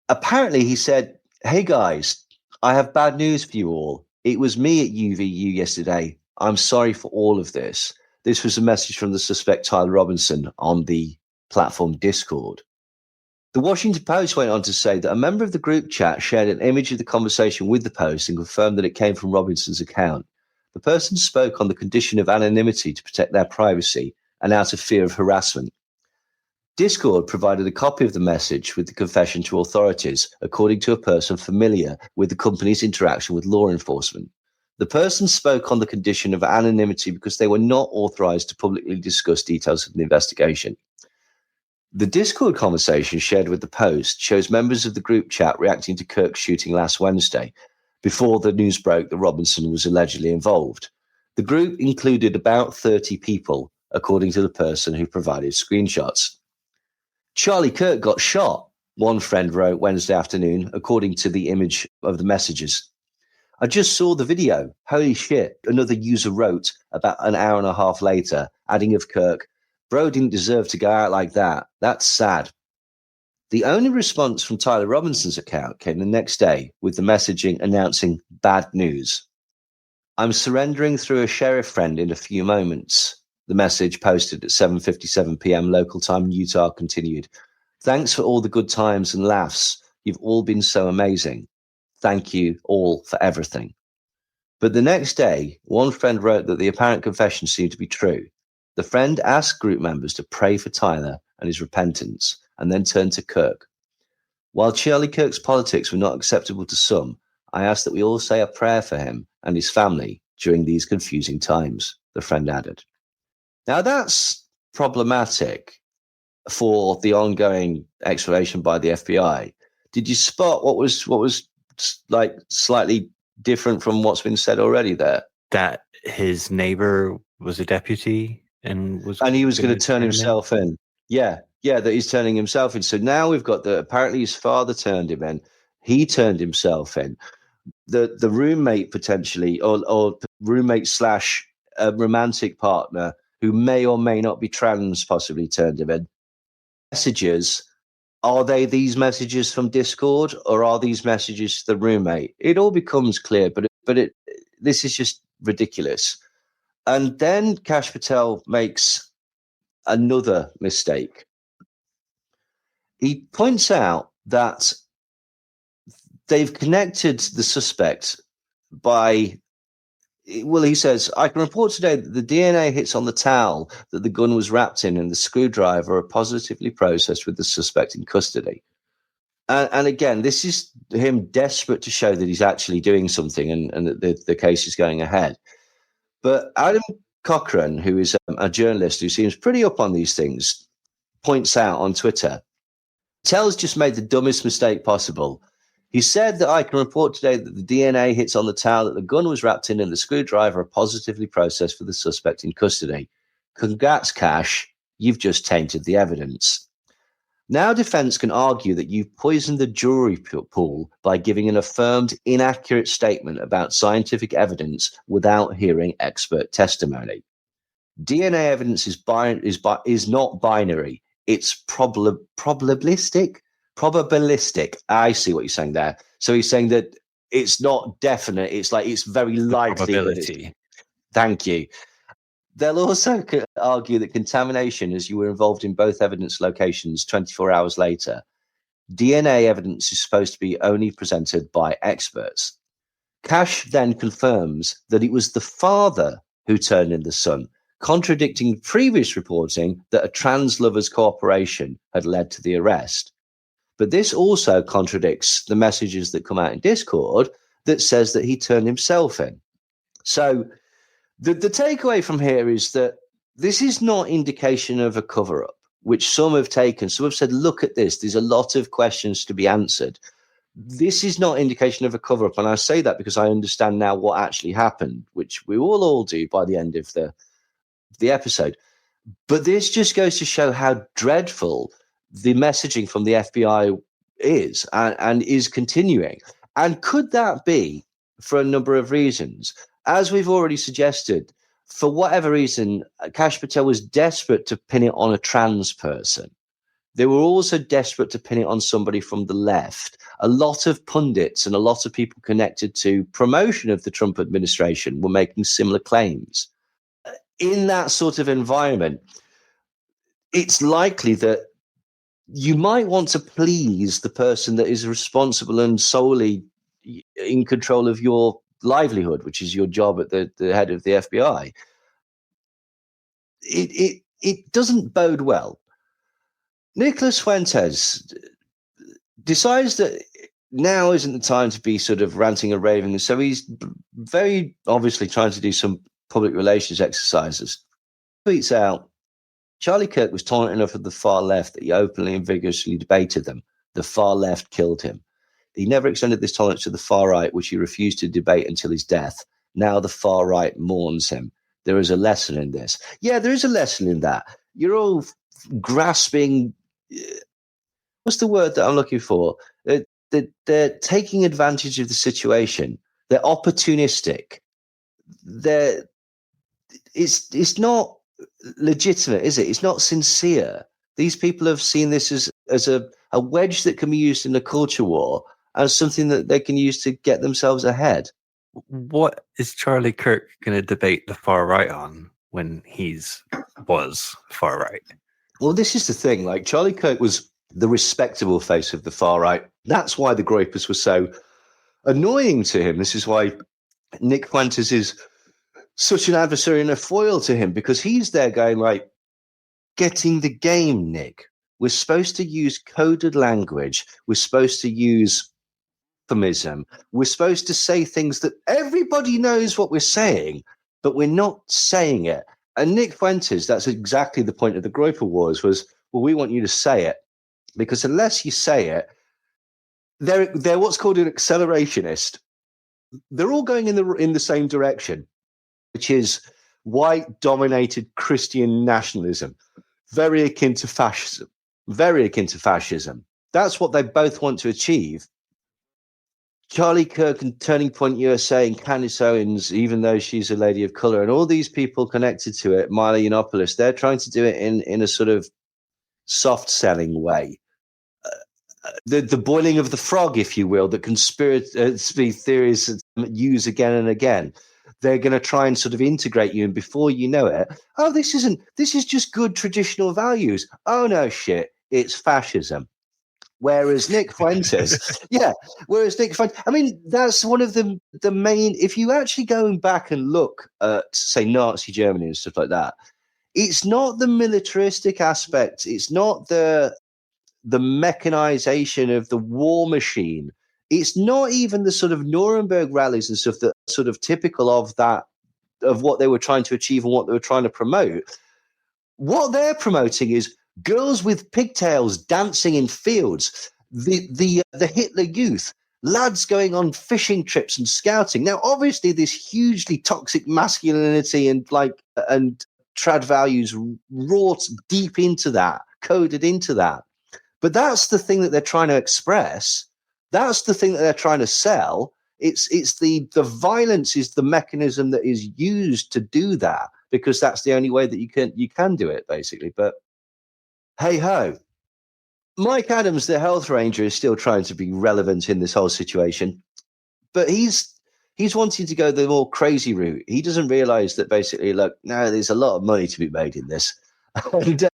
Apparently he said, "Hey guys, I have bad news for you all. It was me at UVU yesterday. I'm sorry for all of this." This was a message from the suspect Tyler Robinson on the platform Discord. The Washington Post went on to say that a member of the group chat shared an image of the conversation with the post and confirmed that it came from Robinson's account. The person spoke on the condition of anonymity to protect their privacy and out of fear of harassment. Discord provided a copy of the message with the confession to authorities, according to a person familiar with the company's interaction with law enforcement. The person spoke on the condition of anonymity because they were not authorized to publicly discuss details of the investigation. The Discord conversation shared with the Post shows members of the group chat reacting to Kirk's shooting last Wednesday, before the news broke that Robinson was allegedly involved. The group included about 30 people, according to the person who provided screenshots. Charlie Kirk got shot, one friend wrote Wednesday afternoon, according to the image of the messages. I just saw the video. Holy shit, another user wrote about an hour and a half later, adding of Kirk, bro didn't deserve to go out like that. That's sad. The only response from Tyler Robinson's account came the next day with the messaging announcing bad news. I'm surrendering through a sheriff friend in a few moments. The message posted at 7:57 p.m. local time in Utah continued. Thanks for all the good times and laughs. You've all been so amazing. Thank you all for everything. But the next day, one friend wrote that the apparent confession seemed to be true. The friend asked group members to pray for Tyler and his repentance, and then turned to Kirk. While Charlie Kirk's politics were not acceptable to some, I ask that we all say a prayer for him and his family during these confusing times, the friend added. Now that's problematic for the ongoing exploration by the FBI. Did you spot what was like slightly different from what's been said already there? That his neighbor was a deputy and he was going to turn himself in. Yeah, that he's turning himself in. So now we've got apparently his father turned him in. He turned himself in. The roommate potentially, or roommate / romantic partner who may or may not be trans, possibly turned him in. Messages, are they these messages from Discord, or are these messages to the roommate? It all becomes clear, but this is just ridiculous. And then Kash Patel makes another mistake. He points out that they've connected the suspect by, well, he says, I can report today that the DNA hits on the towel that the gun was wrapped in and the screwdriver are positively processed with the suspect in custody. And again, this is him desperate to show that he's actually doing something and that the case is going ahead. But Adam Cochran, who is a journalist who seems pretty up on these things, points out on Twitter, Tell's just made the dumbest mistake possible. He said that I can report today that the DNA hits on the towel that the gun was wrapped in and the screwdriver are positively processed for the suspect in custody. Congrats, Cash. You've just tainted the evidence. Now defense can argue that you've poisoned the jury pool by giving an affirmed inaccurate statement about scientific evidence without hearing expert testimony. DNA evidence is not binary. It's probabilistic. I see what you're saying there. So he's saying that it's not definite. It's like it's very likely. Probability. Thank you. They'll also argue that contamination, as you were involved in both evidence locations 24 hours later, DNA evidence is supposed to be only presented by experts. Cash then confirms that it was the father who turned in the son, contradicting previous reporting that a trans lover's cooperation had led to the arrest. But this also contradicts the messages that come out in Discord that says that he turned himself in. So the takeaway from here is that this is not indication of a cover-up, which some have taken. Some have said, look at this. There's a lot of questions to be answered. This is not indication of a cover-up. And I say that because I understand now what actually happened, which we will all do by the end of the episode. But this just goes to show how dreadful the messaging from the FBI is and is continuing. And could that be for a number of reasons? As we've already suggested, for whatever reason, Kash Patel was desperate to pin it on a trans person. They were also desperate to pin it on somebody from the left. A lot of pundits and a lot of people connected to promotion of the Trump administration were making similar claims. In that sort of environment, it's likely that you might want to please the person that is responsible and solely in control of your livelihood, which is your job at the head of the FBI. It doesn't bode well. Nicholas Fuentes decides that now isn't the time to be sort of ranting and raving. And so he's very obviously trying to do some public relations exercises. Tweets out, Charlie Kirk was tolerant enough of the far left that he openly and vigorously debated them. The far left killed him. He never extended this tolerance to the far right, which he refused to debate until his death. Now the far right mourns him. There is a lesson in this. Yeah, there is a lesson in that. You're all grasping. What's the word that I'm looking for? They're taking advantage of the situation. They're opportunistic. It's not legitimate, is it? It's not sincere. These people have seen this as a wedge that can be used in a culture war, as something that they can use to get themselves ahead. What is Charlie Kirk going to debate the far right on when was far right? Well, this is the thing. Like, Charlie Kirk was the respectable face of the far right. That's why the Groypers were so annoying to him. This is why Nick Fuentes is such an adversary and a foil to him, because he's there going like, getting the game, Nick. We're supposed to use coded language. We're supposed to use euphemism. We're supposed to say things that everybody knows what we're saying, but we're not saying it. And Nick Fuentes, that's exactly the point of the Vulture Wars, was, well, we want you to say it, because unless you say it, they're what's called an accelerationist. They're all going in the same direction, which is white-dominated Christian nationalism, very akin to fascism. Very akin to fascism. That's what they both want to achieve. Charlie Kirk and Turning Point USA and Candace Owens, even though she's a lady of color, and all these people connected to it, Milo Yiannopoulos, they're trying to do it in a sort of soft-selling way. The boiling of the frog, if you will, that conspiracy theories use again and again. They're going to try and sort of integrate you, and before you know it, oh, this is just good traditional values. Oh, no, shit, it's fascism. Whereas Nick Fuentes, I mean, that's one of the main, if you actually go back and look at, say, Nazi Germany and stuff like that, it's not the militaristic aspect, it's not the mechanization of the war machine. It's not even the sort of Nuremberg rallies and stuff that are sort of typical of that, of what they were trying to achieve and what they were trying to promote. What they're promoting is girls with pigtails dancing in fields, the Hitler Youth, lads going on fishing trips and scouting. Now, obviously, this hugely toxic masculinity and trad values wrought deep into that, coded into that. But that's the thing that they're trying to express. That's the thing that they're trying to sell. It's the violence is the mechanism that is used to do that, because that's the only way that you can do it, basically. But hey ho, Mike Adams, the health ranger, is still trying to be relevant in this whole situation, but he's wanting to go the more crazy route. He doesn't realize that basically, look, now there's a lot of money to be made in this. And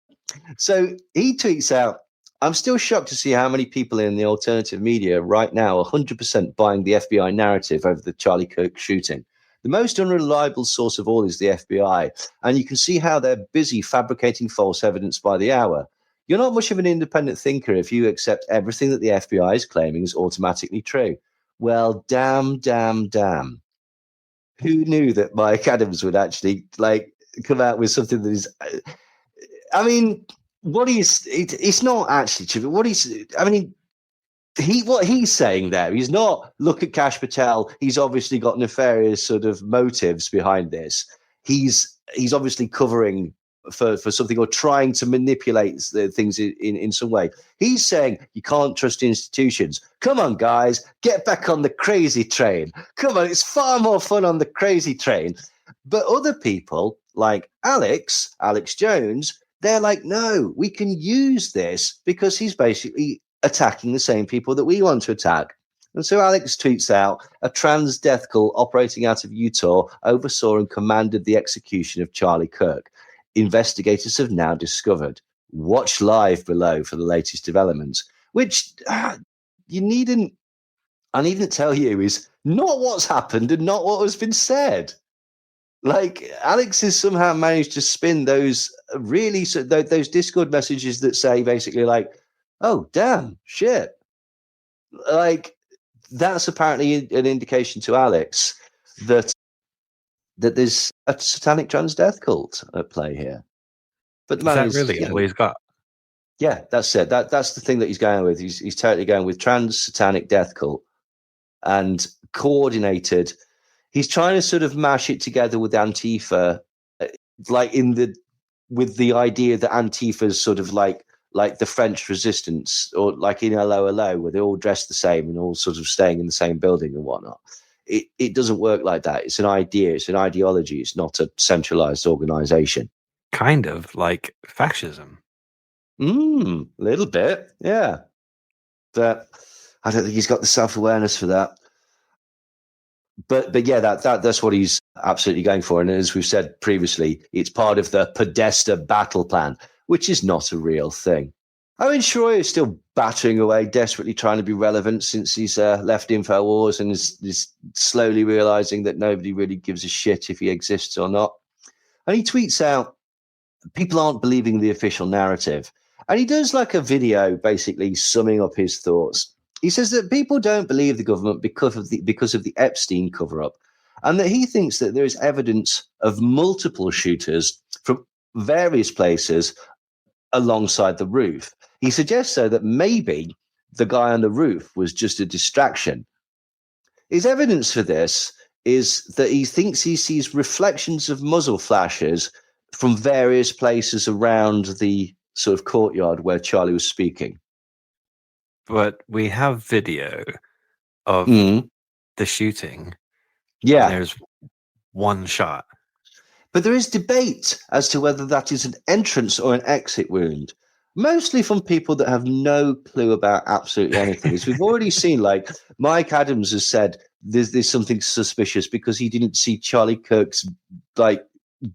so he tweets out, I'm still shocked to see how many people in the alternative media right now are 100% buying the FBI narrative over the Charlie Kirk shooting. The most unreliable source of all is the FBI, and you can see how they're busy fabricating false evidence by the hour. You're not much of an independent thinker if you accept everything that the FBI is claiming is automatically true. Well, damn. Who knew that Mike Adams would actually come out with something that is... I mean... it's not actually true. What he's saying there, he's not, look at Kash Patel, he's obviously got nefarious sort of motives behind this. He's obviously covering for something or trying to manipulate things in some way. He's saying you can't trust institutions. Come on, guys, get back on the crazy train. Come on, it's far more fun on the crazy train. But other people like Alex Jones, they're like, no, we can use this because he's basically attacking the same people that we want to attack. And so Alex tweets out, a trans death cult operating out of Utah oversaw and commanded the execution of Charlie Kirk. Investigators have now discovered. Watch live below for the latest developments, which I needn't tell you is not what's happened and not what has been said. Like, Alex has somehow managed to spin those those Discord messages that say basically like, oh, damn, shit. Like, that's apparently an indication to Alex that there's a satanic trans death cult at play here. But the Is man that really all he's got? Yeah, that's it. That's the thing that he's going with. He's totally going with trans satanic death cult and coordinated. He's trying to sort of mash it together with Antifa, like with the idea that Antifa is sort of like the French resistance, or like in LOLO, where they all dress the same and all sort of staying in the same building and whatnot. It doesn't work like that. It's an idea. It's an ideology. It's not a centralized organization. Kind of like fascism. A little bit, yeah. But I don't think he's got the self-awareness for that. But yeah, that's what he's absolutely going for. And as we've said previously, it's part of the Podesta battle plan, which is not a real thing. Owen Schroyer is still battering away, desperately trying to be relevant since he's left InfoWars and is slowly realizing that nobody really gives a shit if he exists or not. And he tweets out, people aren't believing the official narrative. And he does like a video basically summing up his thoughts. He says that people don't believe the government because of the Epstein cover-up, and that he thinks that there is evidence of multiple shooters from various places alongside the roof. He suggests, though, that maybe the guy on the roof was just a distraction. His evidence for this is that he thinks he sees reflections of muzzle flashes from various places around the sort of courtyard where Charlie was speaking. But we have video of the shooting. Yeah. There's one shot. But there is debate as to whether that is an entrance or an exit wound, mostly from people that have no clue about absolutely anything. As we've already seen, like Mike Adams has said, there's something suspicious because he didn't see Charlie Kirk's like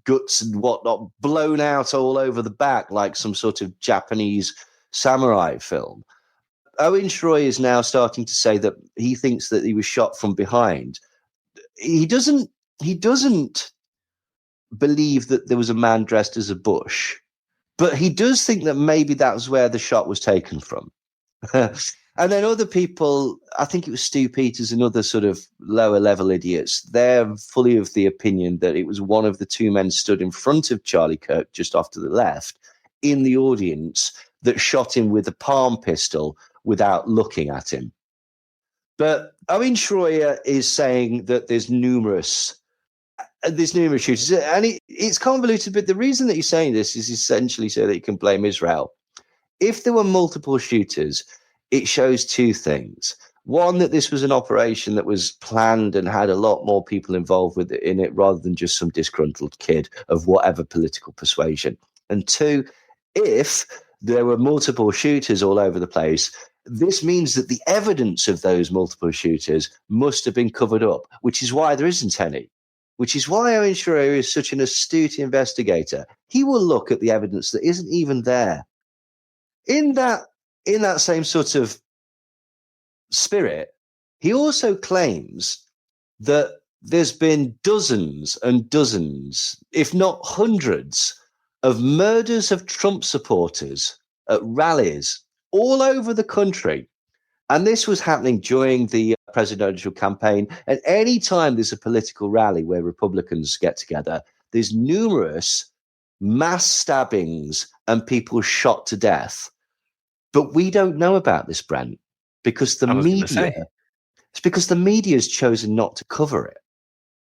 guts and whatnot blown out all over the back like some sort of Japanese samurai film. Owen Schroyer is now starting to say that he thinks that he was shot from behind. He doesn't believe that there was a man dressed as a bush, but he does think that maybe that was where the shot was taken from. And then other people, I think it was Stu Peters and other sort of lower level idiots, they're fully of the opinion that it was one of the two men stood in front of Charlie Kirk just off to the left in the audience that shot him with a palm pistol without looking at him. But Owen Schroyer is saying that there's numerous shooters, and it's convoluted, but the reason that he's saying this is essentially so that he can blame Israel. If there were multiple shooters, it shows two things. One, that this was an operation that was planned and had a lot more people involved in it rather than just some disgruntled kid of whatever political persuasion. And two, if there were multiple shooters all over the place, this means that the evidence of those multiple shooters must have been covered up, which is why there isn't any, which is why Owen Schroyer is such an astute investigator. He will look at the evidence that isn't even there. In that same sort of spirit, he also claims that there's been dozens and dozens, if not hundreds, of murders of Trump supporters at rallies all over the country. And this was happening during the presidential campaign. And any time there's a political rally where Republicans get together, there's numerous mass stabbings and people shot to death. But we don't know about this, Brent, because the media has chosen not to cover it.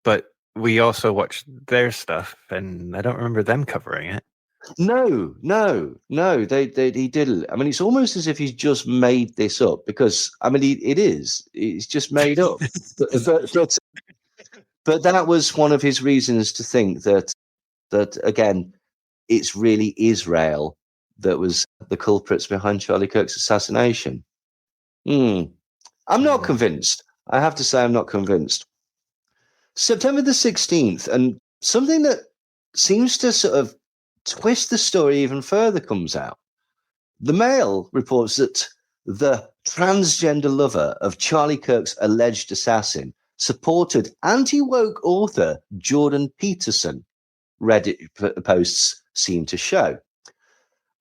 But we also watched their stuff, and I don't remember them covering it. No, he didn't. I mean, it's almost as if he's just made this up, because, I mean, it's just made up. but that was one of his reasons to think that again, it's really Israel that was the culprits behind Charlie Kirk's assassination. I'm not convinced. I have to say I'm not convinced. September the 16th, and something that seems to sort of twist the story even further comes out. The Mail reports that the transgender lover of Charlie Kirk's alleged assassin supported anti-woke author Jordan Peterson, Reddit posts seem to show.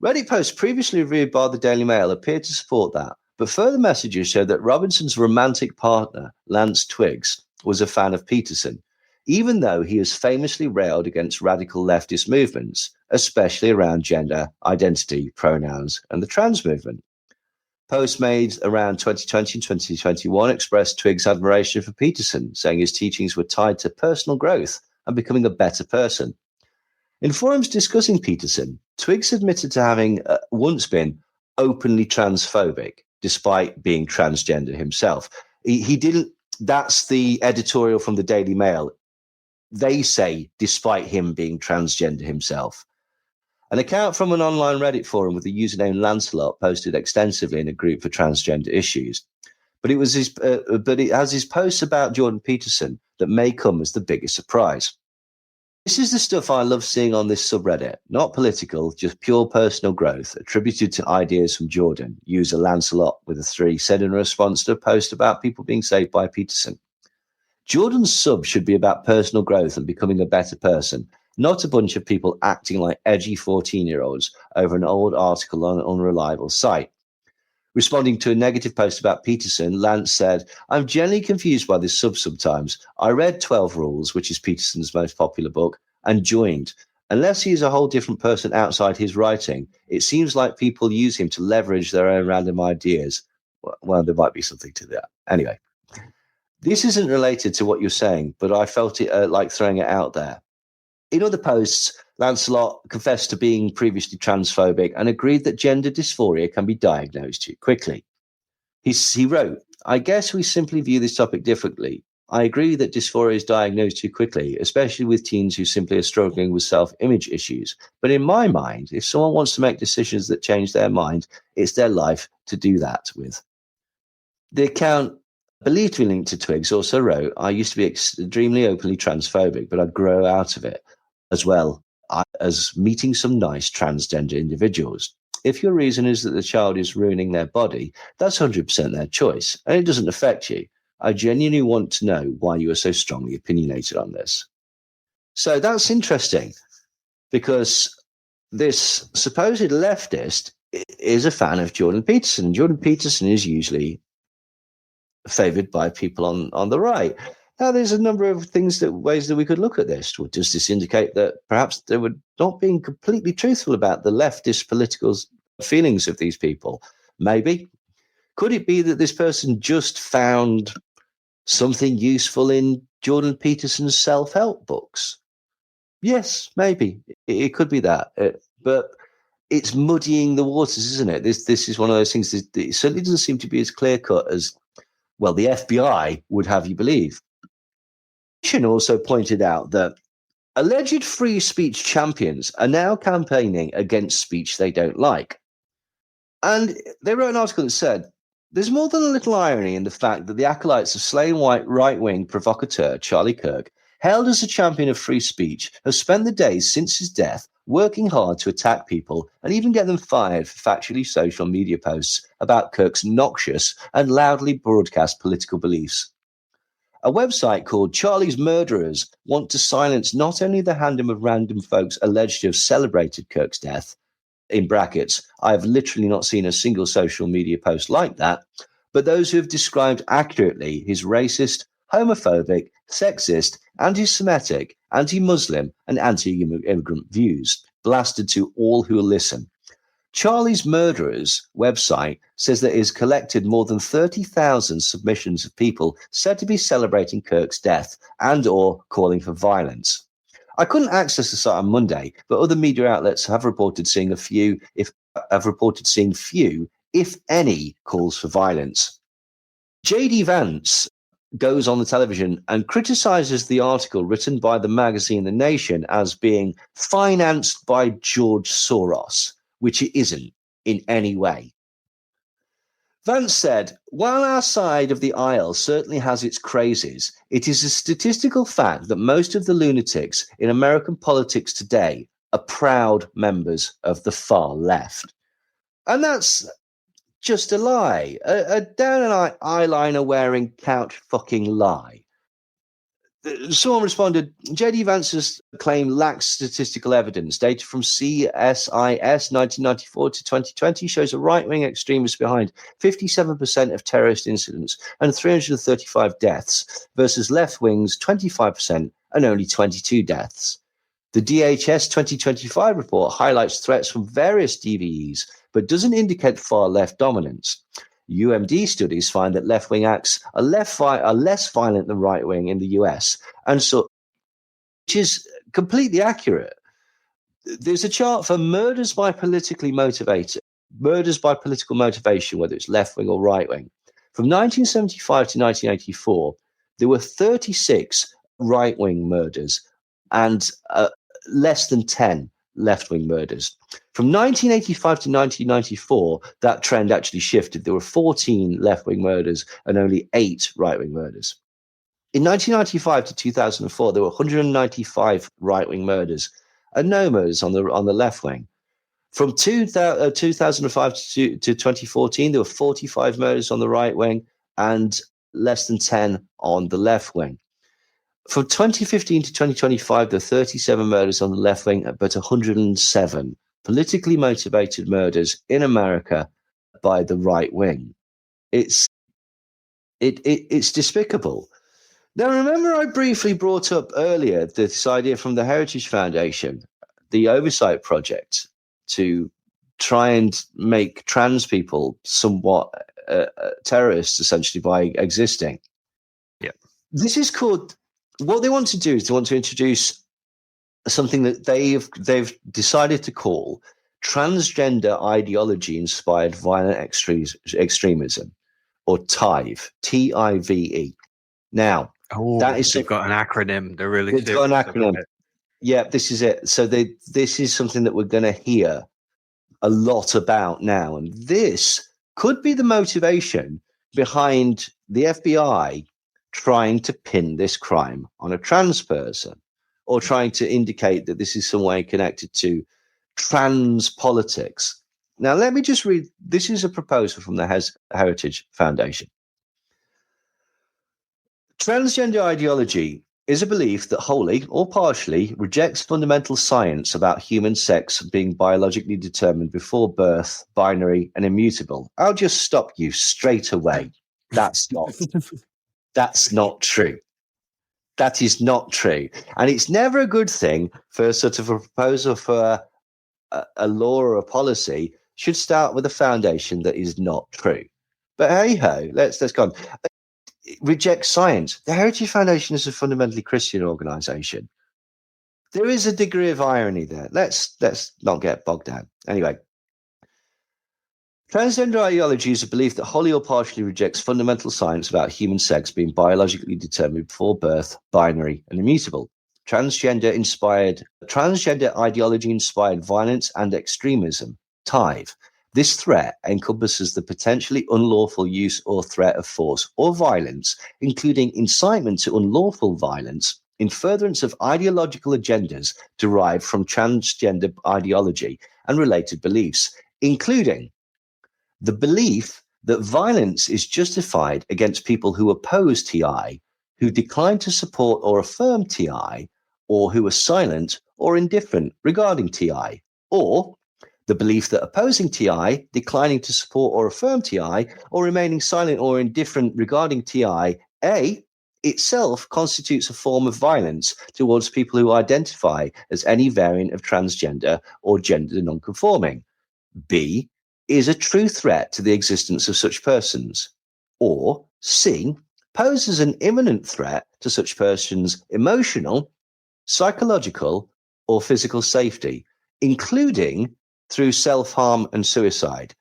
Reddit posts previously reviewed by the Daily Mail appear to support that, But further messages showed that Robinson's romantic partner, Lance Twiggs, was a fan of Peterson, even though he has famously railed against radical leftist movements, especially around gender, identity, pronouns, and the trans movement. Posts made around 2020 and 2021 expressed Twiggs' admiration for Peterson, saying his teachings were tied to personal growth and becoming a better person. In forums discussing Peterson, Twiggs admitted to having once been openly transphobic, despite being transgender himself. He didn't, that's the editorial from the Daily Mail. They say, despite him being transgender himself. An account from an online Reddit forum with the username Lancelot posted extensively in a group for transgender issues. But it has his posts about Jordan Peterson that may come as the biggest surprise. This is the stuff I love seeing on this subreddit, not political, just pure personal growth, attributed to ideas from Jordan. User Lancelot with a 3 said in response to a post about people being saved by Peterson. Jordan's sub should be about personal growth and becoming a better person, not a bunch of people acting like edgy 14-year-olds over an old article on an unreliable site. Responding to a negative post about Peterson, Lance said, "I'm generally confused by this sub sometimes. I read 12 Rules, which is Peterson's most popular book, and joined. Unless he is a whole different person outside his writing, it seems like people use him to leverage their own random ideas." Well, there might be something to that. Anyway, this isn't related to what you're saying, but I felt it like throwing it out there. In other posts, Lancelot confessed to being previously transphobic and agreed that gender dysphoria can be diagnosed too quickly. He wrote, "I guess we simply view this topic differently. I agree that dysphoria is diagnosed too quickly, especially with teens who simply are struggling with self-image issues. But in my mind, if someone wants to make decisions that change their mind, it's their life to do that with." The account believed to be linked to Twiggs also wrote, "I used to be extremely openly transphobic, but I grew out of it as well as meeting some nice transgender individuals. If your reason is that the child is ruining their body, that's 100% their choice, and it doesn't affect you. I genuinely want to know why you are so strongly opinionated on this." So that's interesting, because this supposed leftist is a fan of Jordan Peterson. Jordan Peterson is usually favored by people on the right. Now, there's a number of ways that we could look at this. Well, does this indicate that perhaps they were not being completely truthful about the leftist political feelings of these people? Maybe. Could it be that this person just found something useful in Jordan Peterson's self-help books? Yes, maybe. It could be that. But it's muddying the waters, isn't it? This is one of those things that it certainly doesn't seem to be as clear-cut as, well, the FBI would have you believe. Also pointed out that alleged free speech champions are now campaigning against speech they don't like. And they wrote an article that said, "There's more than a little irony in the fact that the acolytes of slain white right-wing provocateur Charlie Kirk, hailed as a champion of free speech, have spent the days since his death working hard to attack people and even get them fired for factually social media posts about Kirk's noxious and loudly broadcast political beliefs. A website called Charlie's Murderers want to silence not only the random of random folks alleged to have celebrated Kirk's death, in brackets, I have literally not seen a single social media post like that, but those who have described accurately his racist, homophobic, sexist, anti-Semitic, anti-Muslim, and anti-immigrant views, blasted to all who will listen. Charlie's Murderers website says that it has collected more than 30,000 submissions of people said to be celebrating Kirk's death and or calling for violence. I couldn't access the site on Monday, but other media outlets have reported seeing few, if any, calls for violence. J.D. Vance goes on the television and criticizes the article written by the magazine The Nation as being financed by George Soros, which it isn't in any way. Vance said, "While our side of the aisle certainly has its crazes, it is a statistical fact that most of the lunatics in American politics today are proud members of the far left." And that's just a lie, a down and eyeliner wearing couch fucking lie. Someone responded, J.D. Vance's claim lacks statistical evidence. Data from CSIS 1994 to 2020 shows a right-wing extremist behind 57% of terrorist incidents and 335 deaths versus left-wing's 25% and only 22 deaths. The DHS 2025 report highlights threats from various DVEs, but doesn't indicate far-left dominance. UMD studies find that left-wing acts are less violent than right-wing in the US, and so, which is completely accurate. There's a chart for murders by political motivation, whether it's left-wing or right-wing. From 1975 to 1984, there were 36 right-wing murders and less than 10 left-wing murders. From 1985 to 1994, that trend actually shifted. There were 14 left-wing murders and only 8 right-wing murders. In 1995 to 2004, there were 195 right-wing murders and no murders on the left wing. From 2005 to 2014, there were 45 murders on the right wing and less than 10 on the left wing. From 2015 to 2025, there were 37 murders on the left wing, but 107 politically motivated murders in America by the right wing. It's despicable. Now, remember I briefly brought up earlier this idea from the Heritage Foundation, the oversight project, to try and make trans people somewhat terrorists, essentially, by existing. Yeah. This is called... What they want to do is they want to introduce something that they've decided to call transgender ideology-inspired violent extremism, or TIVE, T-I-V-E. Now, that is... They've got an acronym. They're really... They've got an acronym. Yeah, this is it. So this is something that we're going to hear a lot about now. And this could be the motivation behind the FBI trying to pin this crime on a trans person, or trying to indicate that this is some way connected to trans politics. Now, let me just read. This is a proposal from the Heritage Foundation. Transgender ideology is a belief that wholly or partially rejects fundamental science about human sex being biologically determined before birth, binary, and immutable. I'll just stop you straight away. That's not true. That is not true. And it's never a good thing for sort of a proposal for a law or a policy should start with a foundation that is not true. But hey-ho, let's go on. Reject science. The Heritage Foundation is a fundamentally Christian organization. There is a degree of irony there. Let's not get bogged down. Anyway, transgender ideology is a belief that wholly or partially rejects fundamental science about human sex being biologically determined before birth, binary, and immutable. Transgender ideology-inspired violence and extremism, TIVE. This threat encompasses the potentially unlawful use or threat of force or violence, including incitement to unlawful violence in furtherance of ideological agendas derived from transgender ideology and related beliefs, including the belief that violence is justified against people who oppose TI, who decline to support or affirm TI, or who are silent or indifferent regarding TI, or the belief that opposing TI, declining to support or affirm TI, or remaining silent or indifferent regarding TI, A, itself constitutes a form of violence towards people who identify as any variant of transgender or gender nonconforming. B, is a true threat to the existence of such persons. Or C, poses an imminent threat to such persons' emotional, psychological, or physical safety, including through self-harm and suicide.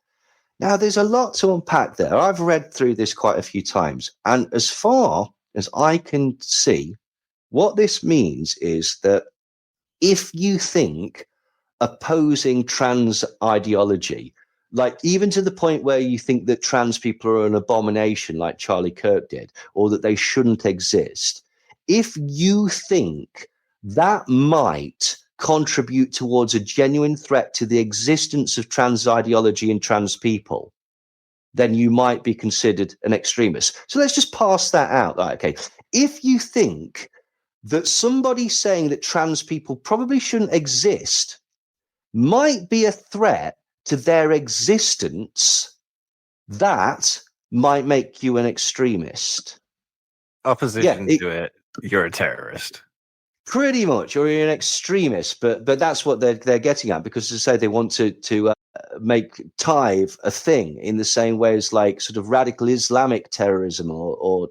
Now, there's a lot to unpack there. I've read through this quite a few times. And as far as I can see, what this means is that if you think opposing trans ideology, like even to the point where you think that trans people are an abomination like Charlie Kirk did, or that they shouldn't exist, if you think that might contribute towards a genuine threat to the existence of trans ideology and trans people, then you might be considered an extremist. So let's just pass that out. Like, okay, if you think that somebody saying that trans people probably shouldn't exist might be a threat to their existence, that might make you an extremist. Opposition to it, you're a terrorist. Pretty much, or you're an extremist, but that's what they're getting at, because as I say, they want to make tithe a thing in the same way as like sort of radical Islamic terrorism or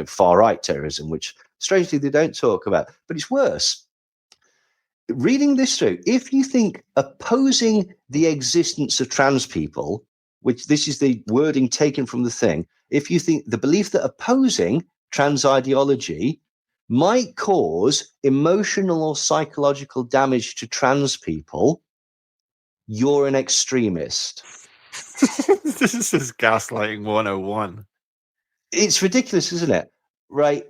far right terrorism, which strangely they don't talk about. But it's worse. Reading this through, if you think opposing the existence of trans people, which this is the wording taken from the thing, if you think the belief that opposing trans ideology might cause emotional or psychological damage to trans people, you're an extremist. This is gaslighting 101. It's ridiculous, isn't it? Right.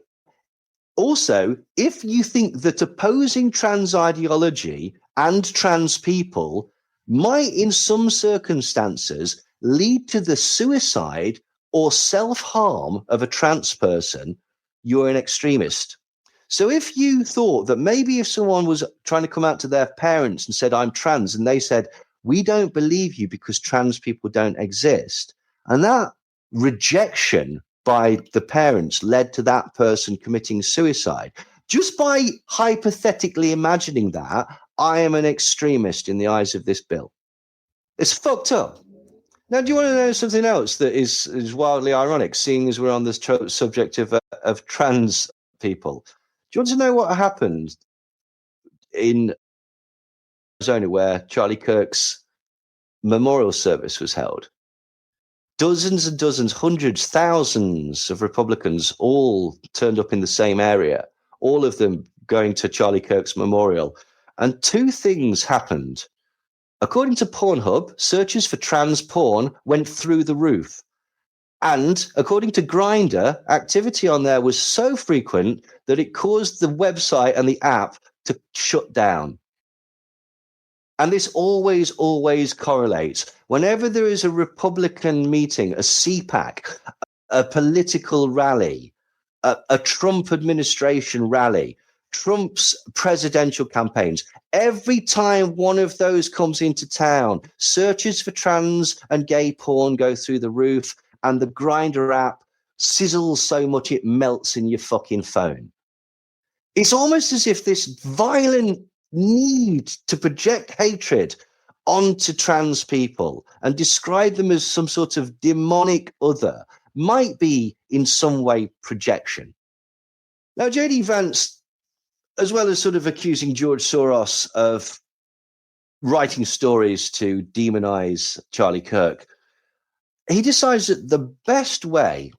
Also, if you think that opposing trans ideology and trans people might, in some circumstances, lead to the suicide or self-harm of a trans person, you're an extremist. So if you thought that maybe if someone was trying to come out to their parents and said, I'm trans, and they said, we don't believe you because trans people don't exist, and that rejection by the parents led to that person committing suicide, just by hypothetically imagining that, I am an extremist in the eyes of this bill. It's fucked up. Now, do you want to know something else that is wildly ironic, seeing as we're on this subject of trans people? Do you want to know what happened in Arizona where Charlie Kirk's memorial service was held? Dozens and dozens, hundreds, thousands of Republicans all turned up in the same area, all of them going to Charlie Kirk's memorial. And two things happened. According to Pornhub, searches for trans porn went through the roof. And according to Grindr, activity on there was so frequent that it caused the website and the app to shut down. And this always correlates. Whenever there is a Republican meeting, a CPAC, a political rally, a Trump administration rally, Trump's presidential campaigns, every time one of those comes into town, searches for trans and gay porn go through the roof, and the Grindr app sizzles so much it melts in your fucking phone. It's almost as if this violent need to project hatred onto trans people and describe them as some sort of demonic other might be in some way projection. Now, J.D. Vance, as well as sort of accusing George Soros of writing stories to demonize Charlie Kirk, he decides that the best way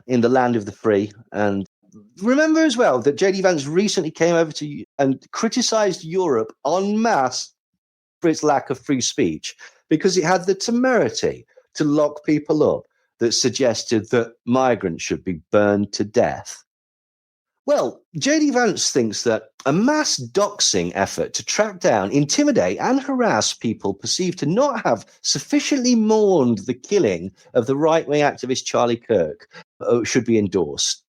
in the land of the free, and remember as well that J.D. Vance recently came over to and criticized Europe en masse for its lack of free speech because it had the temerity to lock people up that suggested that migrants should be burned to death. Well, J.D. Vance thinks that a mass doxing effort to track down, intimidate, and harass people perceived to not have sufficiently mourned the killing of the right-wing activist Charlie Kirk should be endorsed.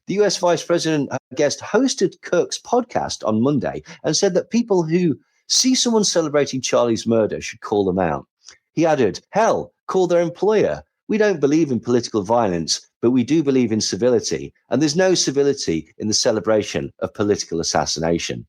The US Vice President guest hosted Kirk's podcast on Monday and said that people who see someone celebrating Charlie's murder should call them out. He added, hell, call their employer. We don't believe in political violence, but we do believe in civility, and there's no civility in the celebration of political assassination.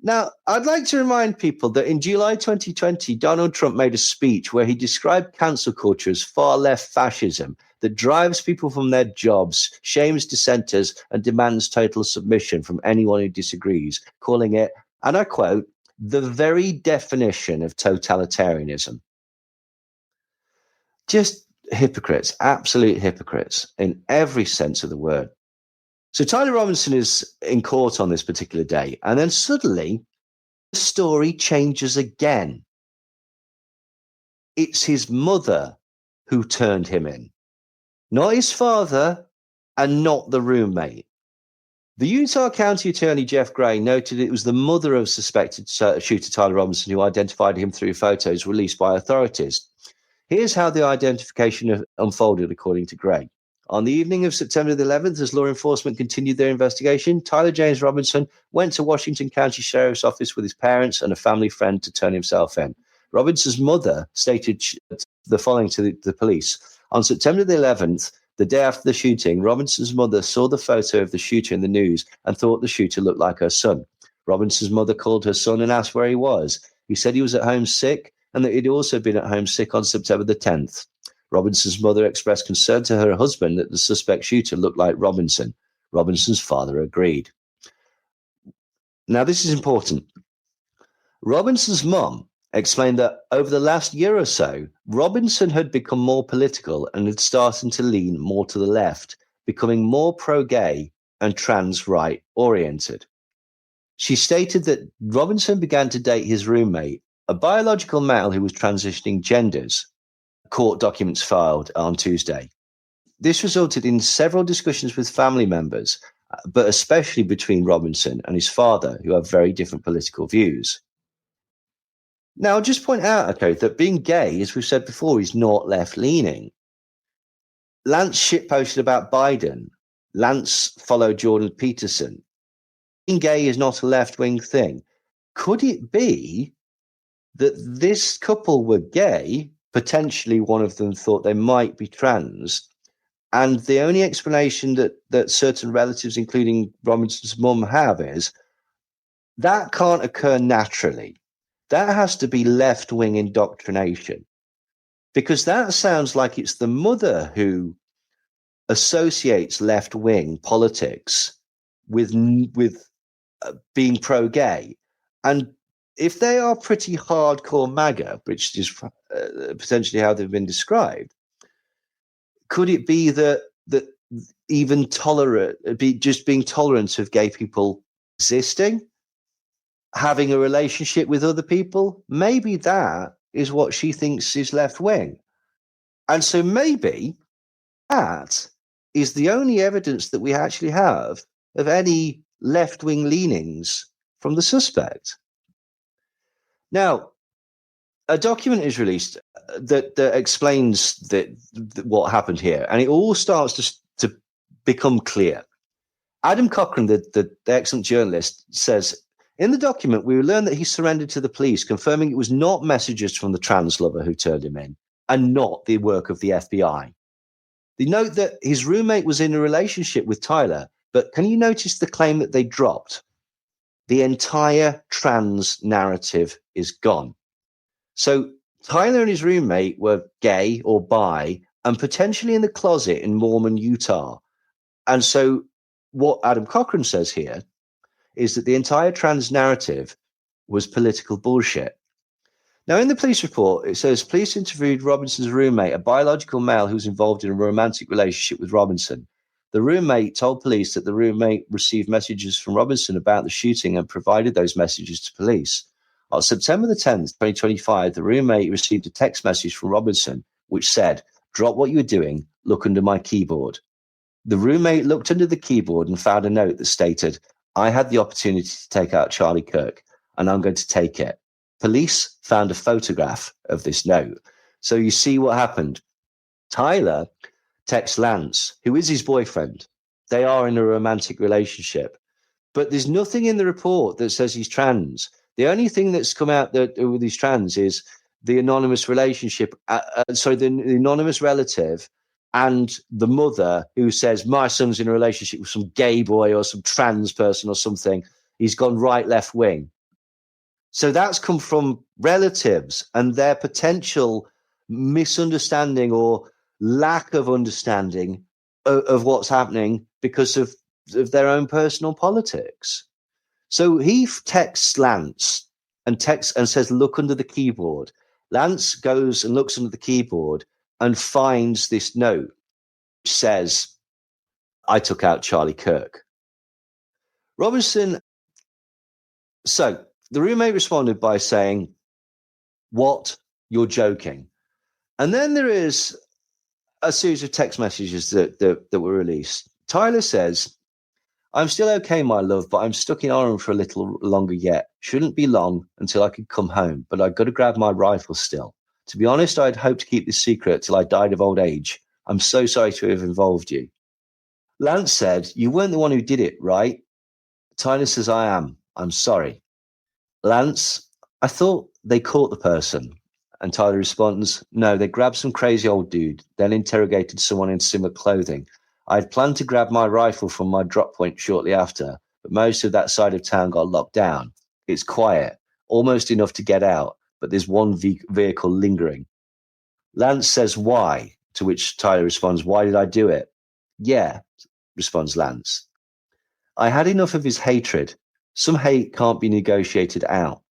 Now, I'd like to remind people that in July 2020, Donald Trump made a speech where he described cancel culture as far-left fascism that drives people from their jobs, shames dissenters, and demands total submission from anyone who disagrees, calling it, and I quote, the very definition of totalitarianism. Just hypocrites, absolute hypocrites in every sense of the word. So Tyler Robinson is in court on this particular day, and then suddenly the story changes again. It's his mother who turned him in, not his father and not the roommate. The Utah County Attorney Jeff Gray noted it was the mother of suspected shooter Tyler Robinson who identified him through photos released by authorities. Here's how the identification unfolded, according to Gray. On the evening of September the 11th, as law enforcement continued their investigation, Tyler James Robinson went to Washington County Sheriff's Office with his parents and a family friend to turn himself in. Robinson's mother stated the following to the police. On September the 11th, the day after the shooting, Robinson's mother saw the photo of the shooter in the news and thought the shooter looked like her son. Robinson's mother called her son and asked where he was. He said he was at home sick and that he'd also been at home sick on September the 10th. Robinson's mother expressed concern to her husband that the suspect shooter looked like Robinson. Robinson's father agreed. Now, this is important. Robinson's mom explained that over the last year or so, Robinson had become more political and had started to lean more to the left, becoming more pro-gay and trans right oriented. She stated that Robinson began to date his roommate, a biological male who was transitioning genders. Court documents filed on Tuesday. This resulted in several discussions with family members, but especially between Robinson and his father, who have very different political views. Now, I'll just point out, okay, that being gay, as we've said before, is not left-leaning. Lance shitposted about Biden. Lance followed Jordan Peterson. Being gay is not a left-wing thing. Could it be that this couple were gay? Potentially one of them thought they might be trans. And the only explanation that certain relatives, including Robinson's mum, have is that can't occur naturally. That has to be left-wing indoctrination. Because that sounds like it's the mother who associates left-wing politics with being pro-gay. And if they are pretty hardcore MAGA, which is potentially how they've been described, could it be that even being tolerant of gay people existing, having a relationship with other people, maybe that is what she thinks is left wing. And so maybe that is the only evidence that we actually have of any left wing leanings from the suspect. Now, a document is released that explains what happened here, and it all starts to become clear. Adam Cochran, the excellent journalist, says, in the document, we learn that he surrendered to the police, confirming it was not messages from the trans lover who turned him in, and not the work of the FBI. They note that his roommate was in a relationship with Tyler, but can you notice the claim that they dropped? The entire trans narrative is gone. So Tyler and his roommate were gay or bi and potentially in the closet in Mormon, Utah. And so what Adam Cochran says here is that the entire trans narrative was political bullshit. Now, in the police report, it says police interviewed Robinson's roommate, a biological male who was involved in a romantic relationship with Robinson. The roommate told police that the roommate received messages from Robinson about the shooting and provided those messages to police. On September the 10th, 2025, the roommate received a text message from Robinson, which said, "Drop what you're doing, look under my keyboard." The roommate looked under the keyboard and found a note that stated, "I had the opportunity to take out Charlie Kirk, and I'm going to take it." Police found a photograph of this note. So you see what happened. Tyler texts Lance, who is his boyfriend. They are in a romantic relationship. But there's nothing in the report that says he's trans. The only thing that's come out with he's trans is the anonymous relationship. The anonymous relative and the mother who says, my son's in a relationship with some gay boy or some trans person or something. He's gone right, left wing. So that's come from relatives and their potential misunderstanding or lack of understanding of what's happening because of their own personal politics. So he texts Lance and says, look under the keyboard. Lance goes and looks under the keyboard and finds this note which says, I took out Charlie Kirk. Robinson. So the roommate responded by saying, what? You're joking. And then there is a series of text messages that were released. Tyler says, I'm still okay, my love, but I'm stuck in Oran for a little longer yet. Shouldn't be long until I could come home, but I've got to grab my rifle still. To be honest, I'd hoped to keep this secret till I died of old age. I'm so sorry to have involved you. Lance said, you weren't the one who did it, right? Tyler says, I am. I'm sorry. Lance, I thought they caught the person. And Tyler responds, no, they grabbed some crazy old dude, then interrogated someone in similar clothing. I had planned to grab my rifle from my drop point shortly after, but most of that side of town got locked down. It's quiet, almost enough to get out, but there's one vehicle lingering. Lance says, why? To which Tyler responds, why did I do it? Yeah, responds Lance. I had enough of his hatred. Some hate can't be negotiated out.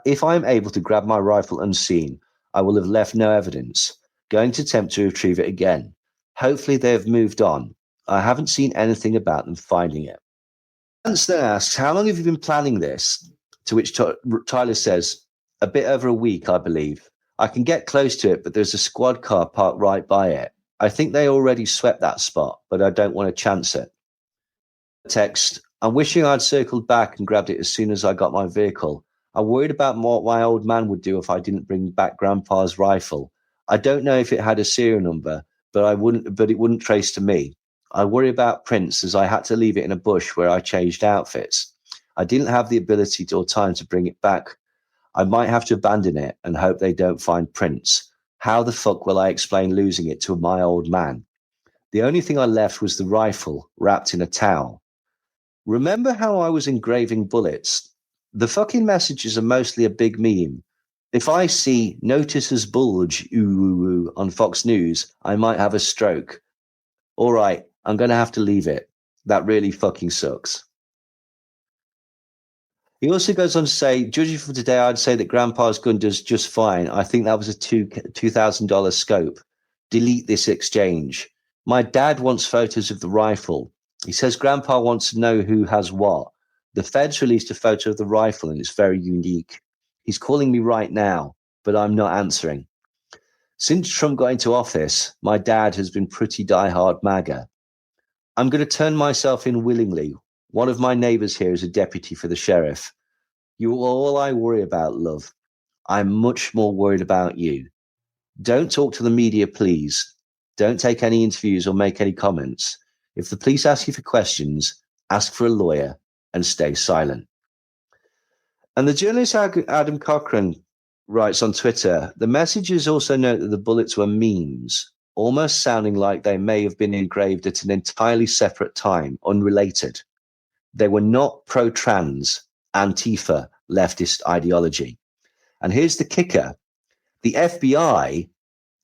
If I'm able to grab my rifle unseen, I will have left no evidence, going to attempt to retrieve it again. Hopefully they have moved on. I haven't seen anything about them finding it. Lance then asks, how long have you been planning this? To which Tyler says, a bit over a week, I believe. I can get close to it, but there's a squad car parked right by it. I think they already swept that spot, but I don't want to chance it. Text, I'm wishing I'd circled back and grabbed it as soon as I got my vehicle. I worried about what my old man would do if I didn't bring back Grandpa's rifle. I don't know if it had a serial number, but it wouldn't trace to me. I worry about prints as I had to leave it in a bush where I changed outfits. I didn't have the ability or time to bring it back. I might have to abandon it and hope they don't find prints. How the fuck will I explain losing it to my old man? The only thing I left was the rifle wrapped in a towel. Remember how I was engraving bullets? The fucking messages are mostly a big meme. If I see notices bulge on Fox News, I might have a stroke. All right, I'm going to have to leave it. That really fucking sucks. He also goes on to say, judging from today, I'd say that Grandpa's gun does just fine. I think that was a $2,000 scope. Delete this exchange. My dad wants photos of the rifle. He says Grandpa wants to know who has what. The feds released a photo of the rifle and it's very unique. He's calling me right now, but I'm not answering. Since Trump got into office, my dad has been pretty diehard MAGA. I'm going to turn myself in willingly. One of my neighbors here is a deputy for the sheriff. You are all I worry about, love. I'm much more worried about you. Don't talk to the media, please. Don't take any interviews or make any comments. If the police ask you for questions, ask for a lawyer and stay silent. And the journalist Adam Cochran writes on Twitter, the messages also note that the bullets were memes, almost sounding like they may have been engraved at an entirely separate time, unrelated. They were not pro-trans, Antifa, leftist ideology. And here's the kicker. The FBI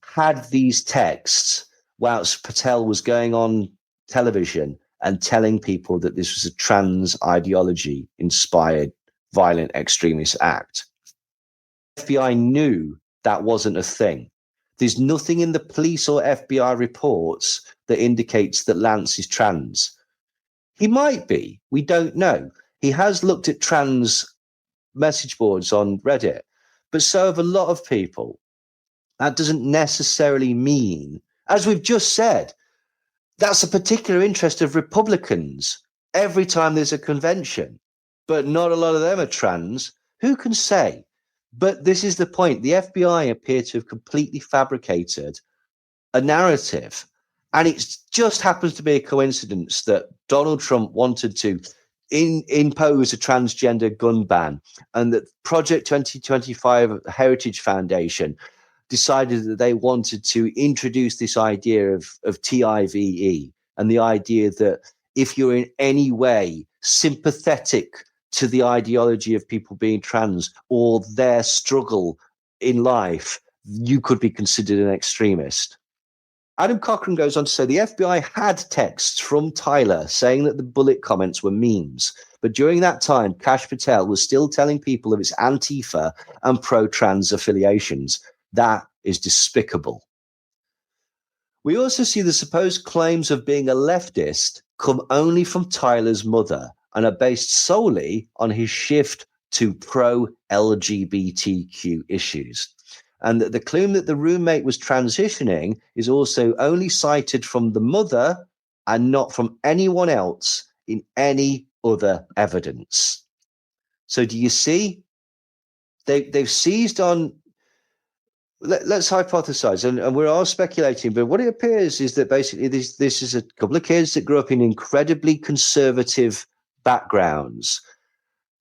had these texts whilst Patel was going on television and telling people that this was a trans ideology inspired violent extremist act. The FBI knew that wasn't a thing. There's nothing in the police or FBI reports that indicates that Lance is trans. He might be. We don't know. He has looked at trans message boards on Reddit, but so have a lot of people. That doesn't necessarily mean, as we've just said, that's a particular interest of Republicans every time there's a convention, but not a lot of them are trans. Who can say? But this is the point. The FBI appear to have completely fabricated a narrative. And it just happens to be a coincidence that Donald Trump wanted to impose a transgender gun ban and that Project 2025 Heritage Foundation decided that they wanted to introduce this idea of TIVE and the idea that if you're in any way sympathetic to the ideology of people being trans or their struggle in life, you could be considered an extremist. Adam Cochran goes on to say the FBI had texts from Tyler saying that the bullet comments were memes. But during that time, Kash Patel was still telling people of its Antifa and pro-trans affiliations. That is despicable. We also see the supposed claims of being a leftist come only from Tyler's mother and are based solely on his shift to pro-LGBTQ issues. And that the claim that the roommate was transitioning is also only cited from the mother and not from anyone else in any other evidence. So do you see? They've seized on let's hypothesize, and we're all speculating, but what it appears is that basically this is a couple of kids that grew up in incredibly conservative backgrounds.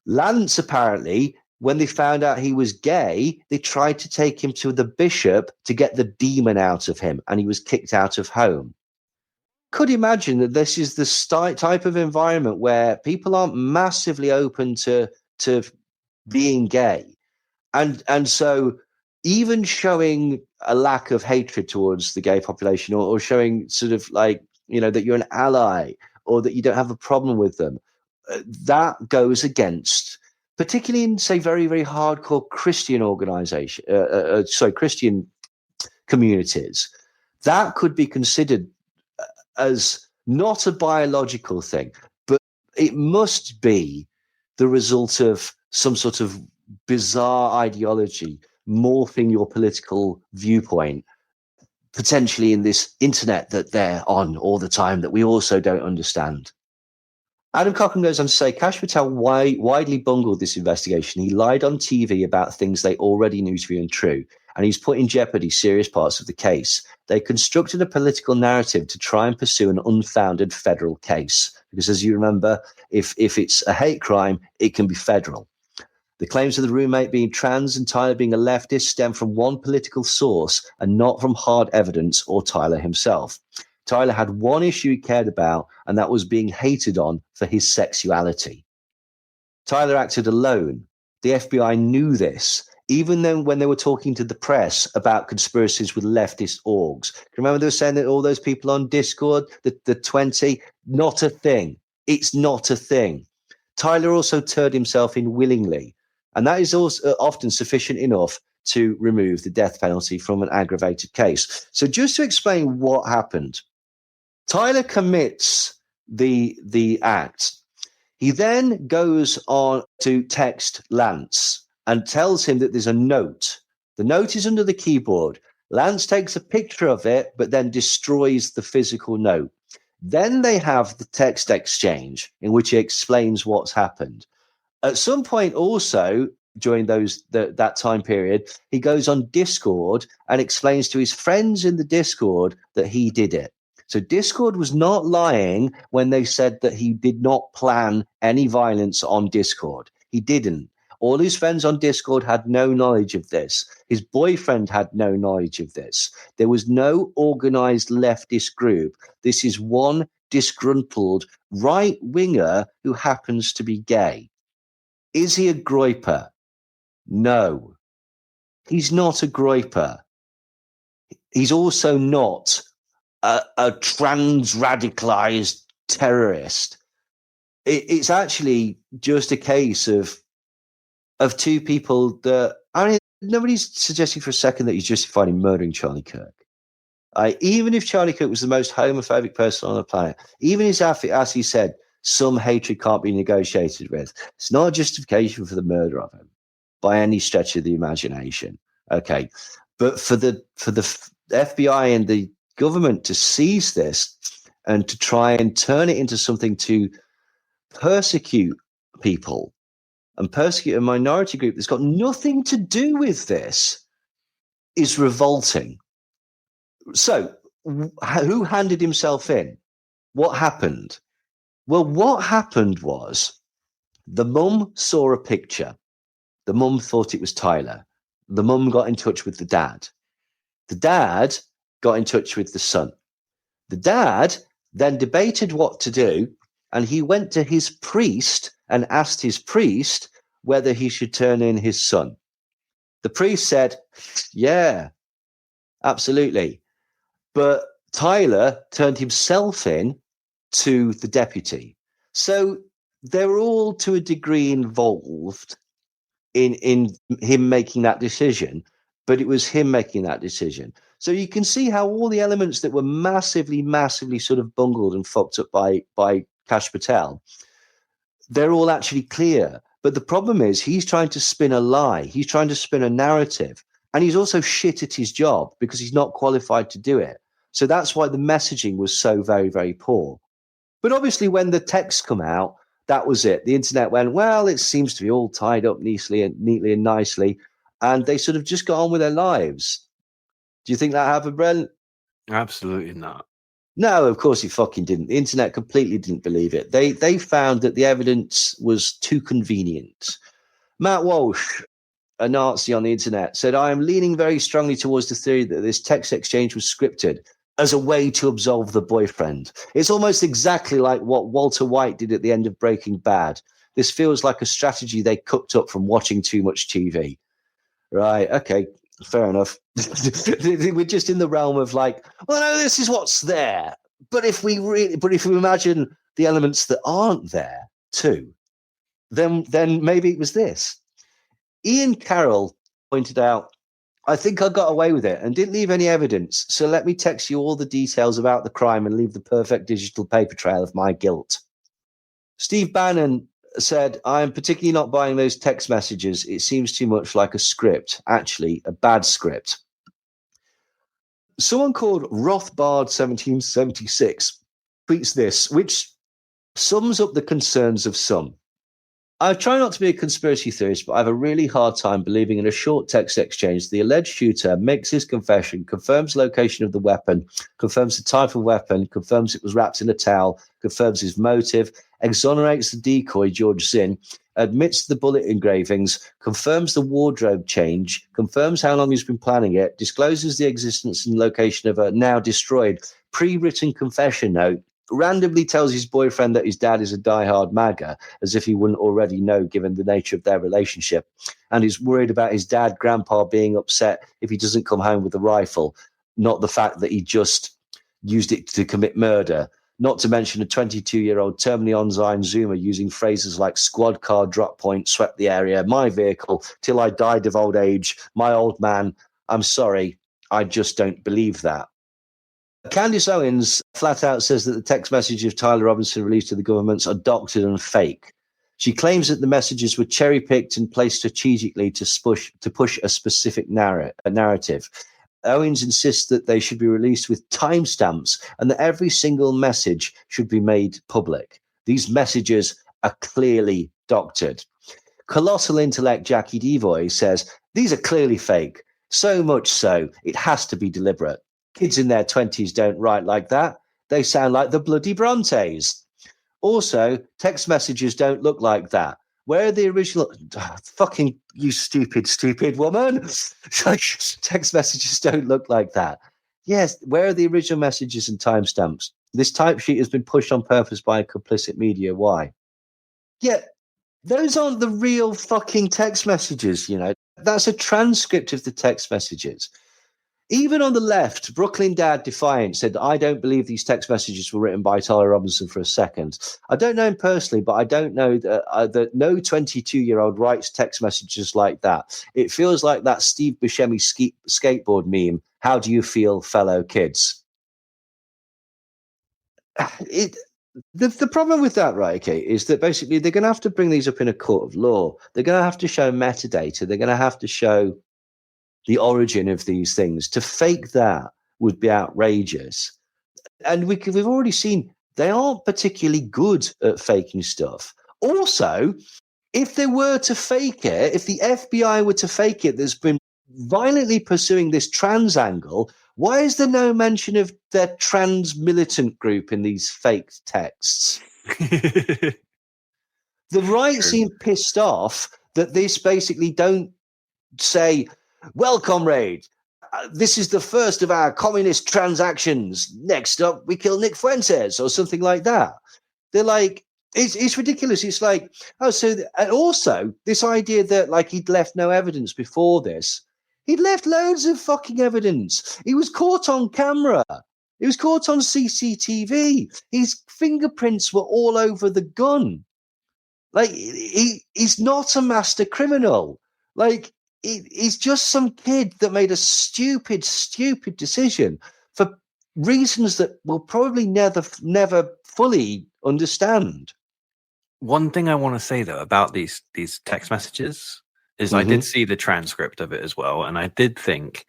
Lance, apparently, when they found out he was gay, they tried to take him to the bishop to get the demon out of him, and he was kicked out of home. Could imagine that this is the type of environment where people aren't massively open to being gay, and so even showing a lack of hatred towards the gay population, or showing sort of like, that you're an ally or that you don't have a problem with them, that goes against, particularly in, say, very, very hardcore Christian Christian communities, that could be considered as not a biological thing, but it must be the result of some sort of bizarre ideology morphing your political viewpoint, potentially in this internet that they're on all the time that we also don't understand. Adam Cochrane goes on to say, Kash Patel widely bungled this investigation. He lied on TV about things they already knew to be untrue, and he's put in jeopardy serious parts of the case. They constructed a political narrative to try and pursue an unfounded federal case, because as you remember, if it's a hate crime, it can be federal. The claims of the roommate being trans and Tyler being a leftist stem from one political source and not from hard evidence or Tyler himself. Tyler had one issue he cared about, and that was being hated on for his sexuality. Tyler acted alone. The FBI knew this, even though when they were talking to the press about conspiracies with leftist orgs. Remember they were saying that all those people on Discord, the 20, not a thing. It's not a thing. Tyler also turned himself in willingly. And that is also often sufficient enough to remove the death penalty from an aggravated case. So just to explain what happened, Tyler commits the act. He then goes on to text Lance and tells him that there's a note. The note is under the keyboard. Lance takes a picture of it, but then destroys the physical note. Then they have the text exchange in which he explains what's happened. At some point also during that time period, he goes on Discord and explains to his friends in the Discord that he did it. So Discord was not lying when they said that he did not plan any violence on Discord. He didn't. All his friends on Discord had no knowledge of this. His boyfriend had no knowledge of this. There was no organized leftist group. This is one disgruntled right-winger who happens to be gay. Is he a groyper? No. He's not a groyper. He's also not a trans-radicalized terrorist. It's actually just a case of two people that, nobody's suggesting for a second that he's justified in murdering Charlie Kirk. Even if Charlie Kirk was the most homophobic person on the planet, even as he said, some hatred can't be negotiated with. It's not a justification for the murder of him by any stretch of the imagination. Okay. But for the FBI and the government to seize this and to try and turn it into something to persecute people and persecute a minority group that's got nothing to do with this is revolting. So who handed himself in? What happened? Well, what happened was the mum saw a picture. The mum thought it was Tyler. The mum got in touch with the dad. The dad got in touch with the son. The dad then debated what to do, and he went to his priest and asked his priest whether he should turn in his son. The priest said, yeah, absolutely. But Tyler turned himself in to the deputy. So they're all to a degree involved in him making that decision, but it was him making that decision. So you can see how all the elements that were massively, massively sort of bungled and fucked up by Kash Patel, they're all actually clear. But the problem is he's trying to spin a lie. He's trying to spin a narrative. And he's also shit at his job because he's not qualified to do it. So that's why the messaging was so very, very poor. But obviously when the texts come out, that was it. The internet went, well, it seems to be all tied up neatly and nicely. And they sort of just got on with their lives. Do you think that happened, Brent? Absolutely not. No, of course he fucking didn't. The internet completely didn't believe it. They found that the evidence was too convenient. Matt Walsh, a Nazi on the internet, said, I am leaning very strongly towards the theory that this text exchange was scripted as a way to absolve the boyfriend. It's almost exactly like what Walter White did at the end of Breaking Bad. This feels like a strategy they cooked up from watching too much TV. Right, okay, fair enough. We're just in the realm of like, well, no, this is what's there. But if we imagine the elements that aren't there too, then maybe it was this. Ian Carroll pointed out, I think I got away with it and didn't leave any evidence. So let me text you all the details about the crime and leave the perfect digital paper trail of my guilt. Steve Bannon said, I am particularly not buying those text messages. It seems too much like a script, actually a bad script. Someone called Rothbard1776 tweets this, which sums up the concerns of some. I try not to be a conspiracy theorist, but I have a really hard time believing in a short text exchange. The alleged shooter makes his confession, confirms location of the weapon, confirms the type of weapon, confirms it was wrapped in a towel, confirms his motive, exonerates the decoy George Zinn, admits the bullet engravings, confirms the wardrobe change, confirms how long he's been planning it, discloses the existence and location of a now destroyed pre-written confession note, randomly tells his boyfriend that his dad is a diehard MAGA, as if he wouldn't already know given the nature of their relationship, and is worried about his dad, grandpa being upset if he doesn't come home with a rifle, not the fact that he just used it to commit murder, not to mention a 22-year-old terminally online Zoomer using phrases like squad car, drop point, swept the area, my vehicle, till I died of old age, my old man. I'm sorry, I just don't believe that. Candice Owens flat out says that the text messages Tyler Robinson released to the governments are doctored and fake. She claims that the messages were cherry-picked and placed strategically to push a specific narrative. Owens insists that they should be released with timestamps and that every single message should be made public. These messages are clearly doctored. Colossal intellect Jackie Devoy says, these are clearly fake. So much so, it has to be deliberate. Kids in their 20s don't write like that. They sound like the bloody Brontes. Also, text messages don't look like that. Where are the original... fucking you stupid woman. Text messages don't look like that. Yes, where are the original messages and timestamps? This type sheet has been pushed on purpose by a complicit media. Why? Yeah, those aren't the real fucking text messages, you know. That's a transcript of the text messages. Even on the left, Brooklyn Dad Defiant said, I don't believe these text messages were written by Tyler Robinson for a second. I don't know him personally, but I don't know that no 22-year-old writes text messages like that. It feels like that Steve Buscemi skateboard meme, how do you feel, fellow kids? The problem with that, right, okay, is that basically they're going to have to bring these up in a court of law. They're going to have to show metadata. They're going to have to show the origin of these things. To fake that would be outrageous. And we've already seen they aren't particularly good at faking stuff. Also, if they were to fake it, if the FBI were to fake it, that's been violently pursuing this trans angle, why is there no mention of their trans militant group in these fake texts? The right seem pissed off that this basically don't say, well, comrade, this is the first of our communist transactions. Next up, we kill Nick Fuentes or something like that. They're like, it's ridiculous. It's like, oh, so, and also this idea that like he'd left no evidence before this. He'd left loads of fucking evidence. He was caught on camera. He was caught on CCTV. His fingerprints were all over the gun. Like, he's not a master criminal. Like, he's just some kid that made a stupid decision for reasons that we'll probably never fully understand. One thing I want to say, though, about these text messages is I did see the transcript of it as well. And I did think,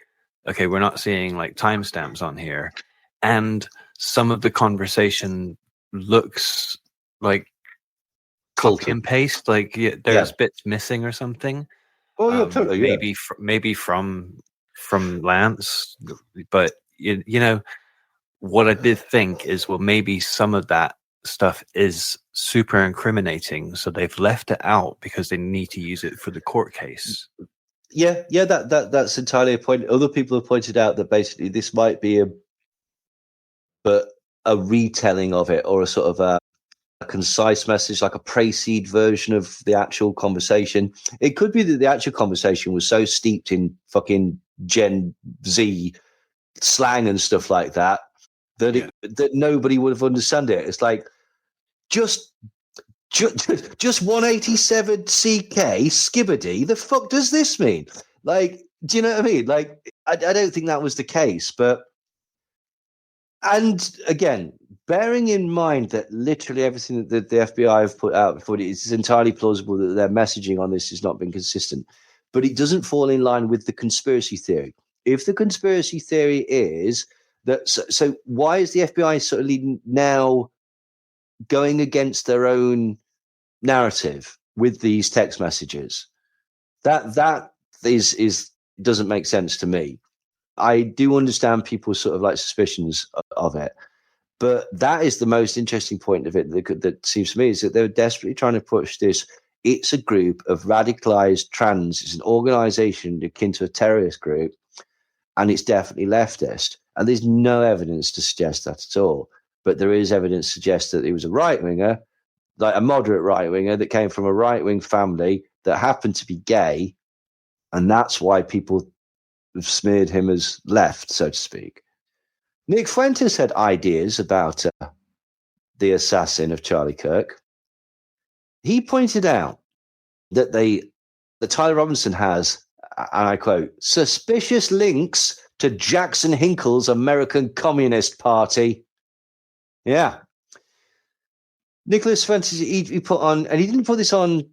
okay, we're not seeing like timestamps on here. And some of the conversation looks like copy and paste. Like there's bits missing or something. Oh, yeah, totally. Maybe from from Lance, but you know what I did think is, well, maybe some of that stuff is super incriminating, so they've left it out because they need to use it for the court case. Yeah, that's entirely a point. Other people have pointed out that basically this might be a retelling of it, or a sort of a concise message, like a pre-seed version of the actual conversation. It could be that the actual conversation was so steeped in fucking Gen Z slang and stuff like that that nobody would have understood it. It's like just 187 CK skibbity. The fuck does this mean? Like, do you know what I mean? Like, I don't think that was the case, but. And again, bearing in mind that literally everything that the FBI have put out before, it's entirely plausible that their messaging on this has not been consistent, but it doesn't fall in line with the conspiracy theory. If the conspiracy theory is that, so why is the FBI sort of now going against their own narrative with these text messages? That is doesn't make sense to me. I do understand people's sort of like suspicions of it, but that is the most interesting point of it that seems to me, is that they're desperately trying to push this. It's a group of radicalized trans. It's an organization akin to a terrorist group, and it's definitely leftist. And there's no evidence to suggest that at all. But there is evidence to suggest that it was a right-winger, like a moderate right-winger that came from a right-wing family that happened to be gay, and that's why people smeared him as left, so to speak. Nick Fuentes had ideas about the assassin of Charlie Kirk. He pointed out that Tyler Robinson has, and I quote, suspicious links to Jackson Hinkle's American Communist Party. Yeah. Nicholas Fuentes, he put on, and he didn't put this on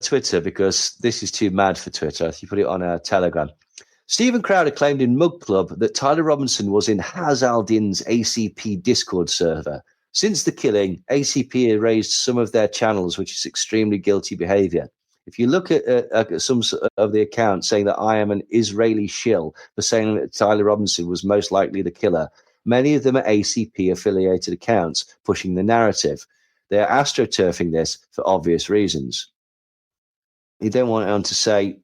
Twitter because this is too mad for Twitter. He put it on Telegram. Stephen Crowder claimed in Mug Club that Tyler Robinson was in Haz al-Din's ACP Discord server. Since the killing, ACP erased some of their channels, which is extremely guilty behavior. If you look at some of the accounts saying that I am an Israeli shill for saying that Tyler Robinson was most likely the killer, many of them are ACP-affiliated accounts pushing the narrative. They are astroturfing this for obvious reasons. He then went on to say,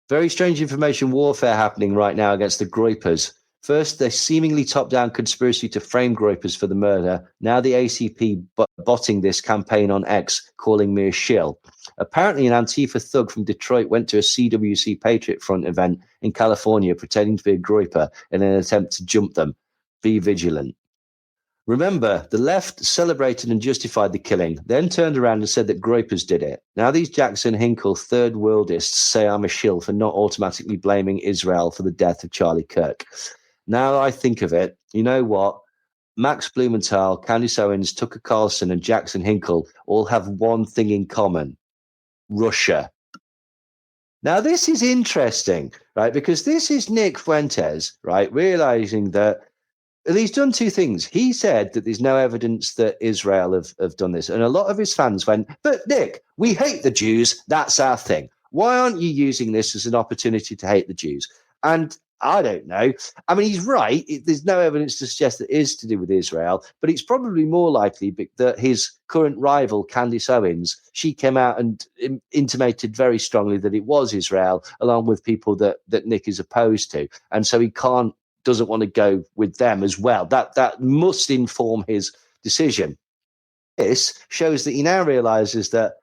very strange information warfare happening right now against the Groypers. First, the seemingly top-down conspiracy to frame Groypers for the murder. Now the ACP botting this campaign on X, calling me a shill. Apparently, an Antifa thug from Detroit went to a CWC Patriot Front event in California pretending to be a Groyper in an attempt to jump them. Be vigilant. Remember, the left celebrated and justified the killing, then turned around and said that Groypers did it. Now these Jackson Hinkle third worldists say I'm a shill for not automatically blaming Israel for the death of Charlie Kirk. Now I think of it, you know what? Max Blumenthal, Candace Owens, Tucker Carlson, and Jackson Hinkle all have one thing in common: Russia. Now this is interesting, right? Because this is Nick Fuentes, right? Realizing that he's done two things. He said that there's no evidence that Israel have done this. And a lot of his fans went, but Nick, we hate the Jews. That's our thing. Why aren't you using this as an opportunity to hate the Jews? And I don't know. I mean, he's right. There's no evidence to suggest that it is to do with Israel, but it's probably more likely that his current rival, Candace Owens, she came out and intimated very strongly that it was Israel, along with people that Nick is opposed to. And so he doesn't want to go with them as well. That must inform his decision. This shows that he now realizes that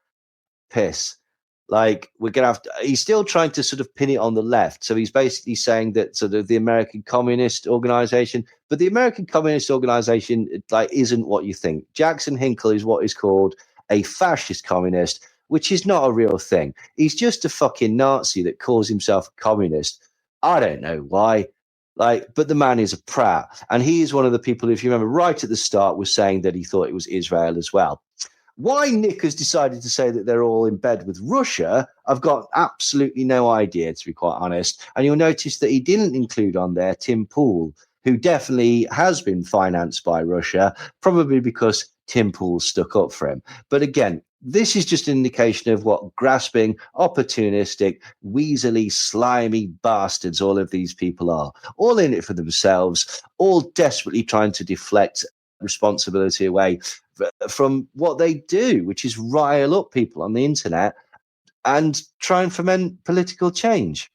we're going to have to, he's still trying to sort of pin it on the left. So he's basically saying that sort of the American Communist Organization, but the American Communist Organization isn't what you think. Jackson Hinkle is what is called a fascist communist, which is not a real thing. He's just a fucking Nazi that calls himself a communist. I don't know why. But the man is a prat. And he is one of the people, if you remember right at the start, was saying that he thought it was Israel as well. Why Nick has decided to say that they're all in bed with Russia, I've got absolutely no idea, to be quite honest. And you'll notice that he didn't include on there Tim Pool, who definitely has been financed by Russia, probably because Tim Pool stuck up for him. But again, this is just an indication of what grasping, opportunistic, weaselly, slimy bastards all of these people are. All in it for themselves, all desperately trying to deflect responsibility away from what they do, which is rile up people on the internet and try and foment political change.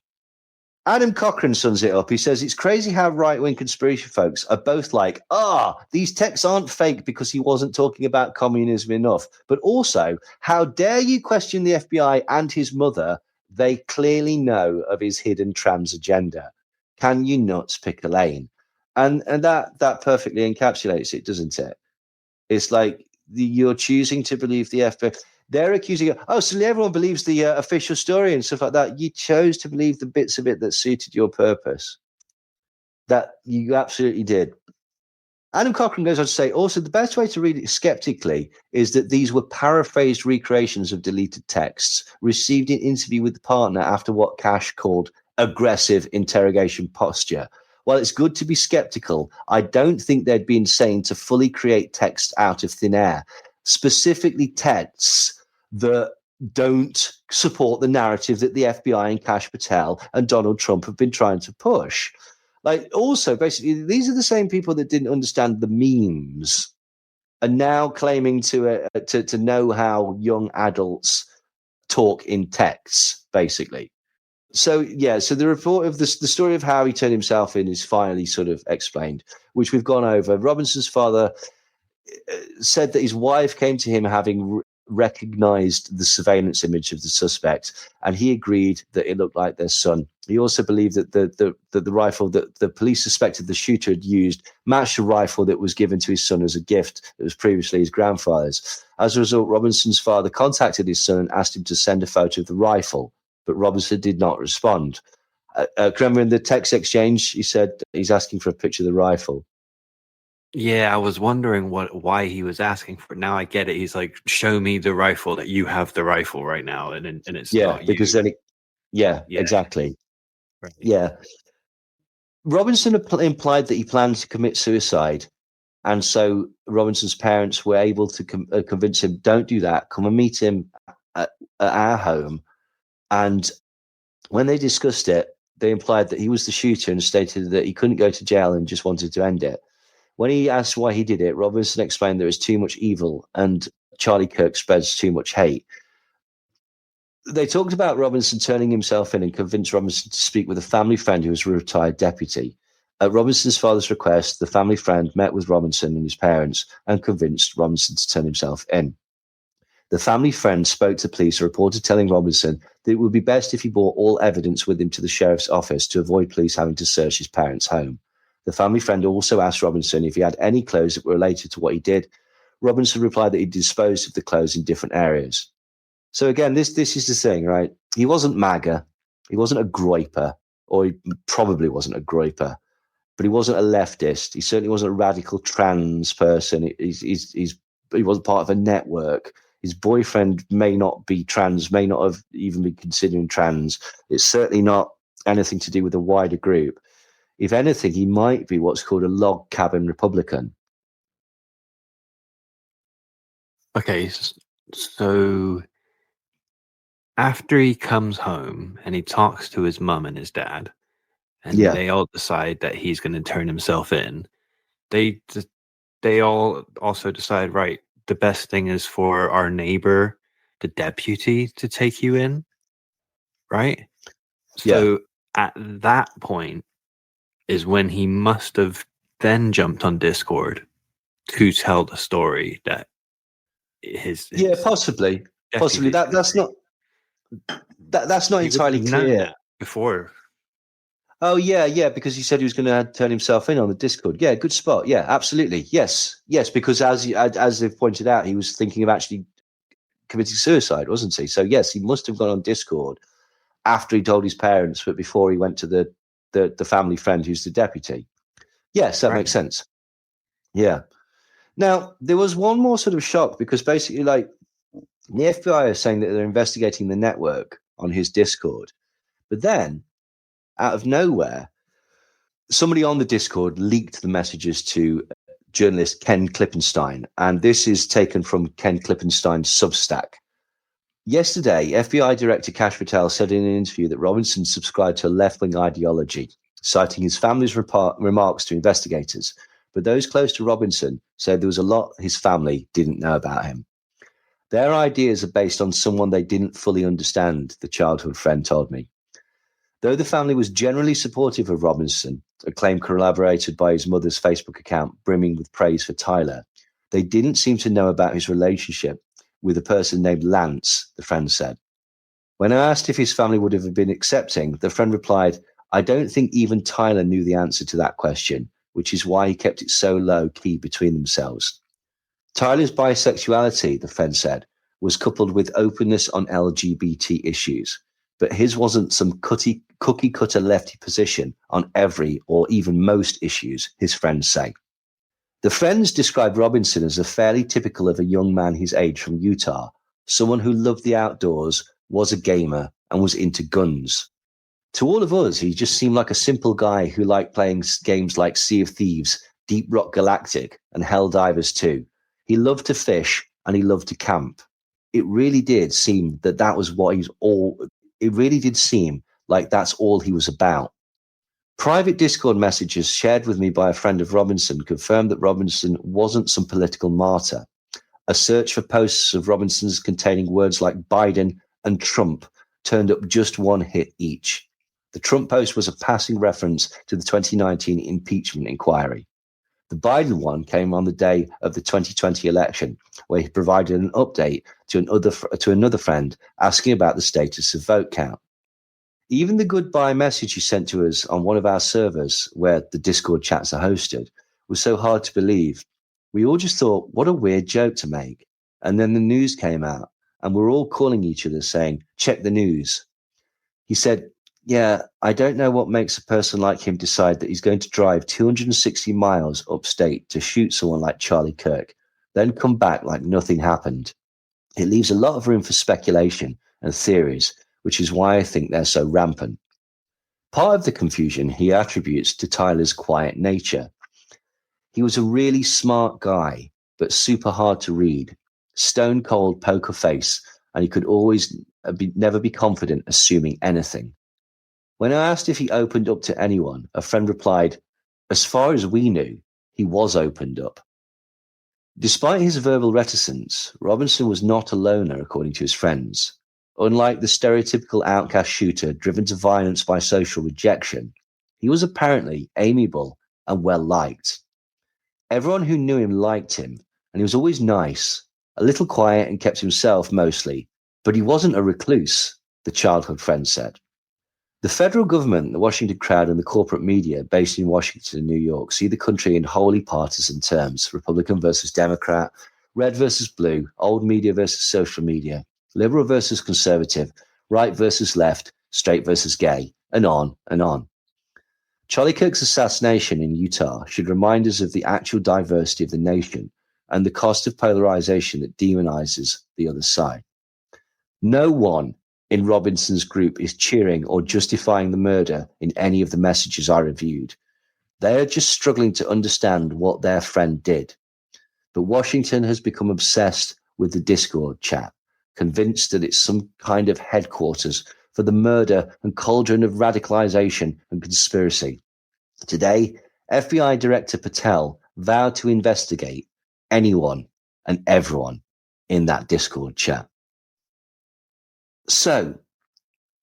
Adam Cochrane sums it up. He says, it's crazy how right-wing conspiracy folks are both like, these texts aren't fake because he wasn't talking about communism enough. But also, how dare you question the FBI and his mother? They clearly know of his hidden trans agenda. Can you nuts pick a lane? And that perfectly encapsulates it, doesn't it? It's like you're choosing to believe the FBI. They're accusing you. So everyone believes the official story and stuff like that. You chose to believe the bits of it that suited your purpose. That you absolutely did. Adam Cochrane goes on to say, also, the best way to read it skeptically is that these were paraphrased recreations of deleted texts received in interview with the partner after what Cash called aggressive interrogation posture. While it's good to be skeptical, I don't think they'd be insane to fully create text out of thin air, specifically texts that don't support the narrative that the FBI and Kash Patel and Donald Trump have been trying to push. Like, also, basically, these are the same people that didn't understand the memes and now claiming to know how young adults talk in texts, basically. So the report of the story of how he turned himself in is finally sort of explained, which we've gone over. Robinson's father said that his wife came to him having recognized the surveillance image of the suspect, and he agreed that it looked like their son. He also believed that the rifle that the police suspected the shooter had used matched a rifle that was given to his son as a gift that was previously his grandfather's. As a result, Robinson's father contacted his son and asked him to send a photo of the rifle, but Robinson did not respond. Remember in the text exchange, he said he's asking for a picture of the rifle. Yeah, I was wondering why he was asking for it. Now I get it. He's like, show me the rifle, that you have the rifle right now, and it's not because you. then exactly. Right. Yeah. Robinson implied that he planned to commit suicide, and so Robinson's parents were able to convince him, don't do that, come and meet him at our home. And when they discussed it, they implied that he was the shooter and stated that he couldn't go to jail and just wanted to end it. When he asked why he did it, Robinson explained there is too much evil and Charlie Kirk spreads too much hate. They talked about Robinson turning himself in and convinced Robinson to speak with a family friend who was a retired deputy. At Robinson's father's request, the family friend met with Robinson and his parents and convinced Robinson to turn himself in. The family friend spoke to police, a reporter telling Robinson that it would be best if he brought all evidence with him to the sheriff's office to avoid police having to search his parents' home. The family friend also asked Robinson if he had any clothes that were related to what he did. Robinson replied that he disposed of the clothes in different areas. So again, this is the thing, right? He wasn't MAGA. He wasn't a groiper, or he probably wasn't a groiper, but he wasn't a leftist. He certainly wasn't a radical trans person. He wasn't part of a network. His boyfriend may not be trans, may not have even been considering trans. It's certainly not anything to do with a wider group. If anything, he might be what's called a log cabin Republican. Okay, so after he comes home and he talks to his mum and his dad, and they all decide that he's going to turn himself in, they all also decide, right, the best thing is for our neighbor, the deputy, to take you in, right? So at that point is when he must have then jumped on Discord to tell the story that his possibly that's not entirely clear before. Oh yeah, because he said he was going to turn himself in on the Discord. Yeah, good spot. Yeah, absolutely. Yes, because as they've pointed out, he was thinking of actually committing suicide, wasn't he? So yes, he must have gone on Discord after he told his parents, but before he went to the family friend who's the deputy. Yes, that makes sense. Yeah. Now, there was one more sort of shock because basically, like, the FBI is saying that they're investigating the network on his Discord. But then, out of nowhere, somebody on the Discord leaked the messages to journalist Ken Klippenstein, and this is taken from Ken Klippenstein's Substack. Yesterday, FBI Director Kash Patel said in an interview that Robinson subscribed to a left-wing ideology, citing his family's remarks to investigators. But those close to Robinson said there was a lot his family didn't know about him. Their ideas are based on someone they didn't fully understand, the childhood friend told me. Though the family was generally supportive of Robinson, a claim corroborated by his mother's Facebook account brimming with praise for Tyler, they didn't seem to know about his relationship with a person named Lance, the friend said. When I asked if his family would have been accepting, the friend replied, I don't think even Tyler knew the answer to that question, which is why he kept it so low-key between themselves. Tyler's bisexuality, the friend said, was coupled with openness on LGBT issues, but his wasn't some cookie-cutter lefty position on every or even most issues, his friends say. The friends described Robinson as a fairly typical of a young man his age from Utah, someone who loved the outdoors, was a gamer, and was into guns. To all of us, he just seemed like a simple guy who liked playing games like Sea of Thieves, Deep Rock Galactic, and Helldivers 2. He loved to fish, and he loved to camp. It really did seem that that was what it really did seem like that's all he was about. Private Discord messages shared with me by a friend of Robinson confirmed that Robinson wasn't some political martyr. A search for posts of Robinson's containing words like Biden and Trump turned up just one hit each. The Trump post was a passing reference to the 2019 impeachment inquiry. The Biden one came on the day of the 2020 election, where he provided an update to another friend asking about the status of vote count. Even the goodbye message he sent to us on one of our servers, where the Discord chats are hosted, was so hard to believe. We all just thought, what a weird joke to make. And then the news came out, and we're all calling each other saying, check the news. He said, yeah, I don't know what makes a person like him decide that he's going to drive 260 miles upstate to shoot someone like Charlie Kirk, then come back like nothing happened. It leaves a lot of room for speculation and theories, which is why I think they're so rampant. Part of the confusion he attributes to Tyler's quiet nature. He was a really smart guy, but super hard to read, stone cold poker face, and he could always never be confident assuming anything. When I asked if he opened up to anyone, a friend replied, as far as we knew, he was opened up. Despite his verbal reticence, Robinson was not a loner, according to his friends. Unlike the stereotypical outcast shooter driven to violence by social rejection, he was apparently amiable and well-liked. Everyone who knew him liked him, and he was always nice, a little quiet and kept himself mostly, but he wasn't a recluse, the childhood friend said. The federal government, the Washington crowd, and the corporate media based in Washington and New York see the country in wholly partisan terms, Republican versus Democrat, red versus blue, old media versus social media, liberal versus conservative, right versus left, straight versus gay, and on and on. Charlie Kirk's assassination in Utah should remind us of the actual diversity of the nation and the cost of polarization that demonizes the other side. No one in Robinson's group is cheering or justifying the murder in any of the messages I reviewed. They are just struggling to understand what their friend did. But Washington has become obsessed with the Discord chat, convinced that it's some kind of headquarters for the murder and cauldron of radicalization and conspiracy. Today, FBI Director Patel vowed to investigate anyone and everyone in that Discord chat. So,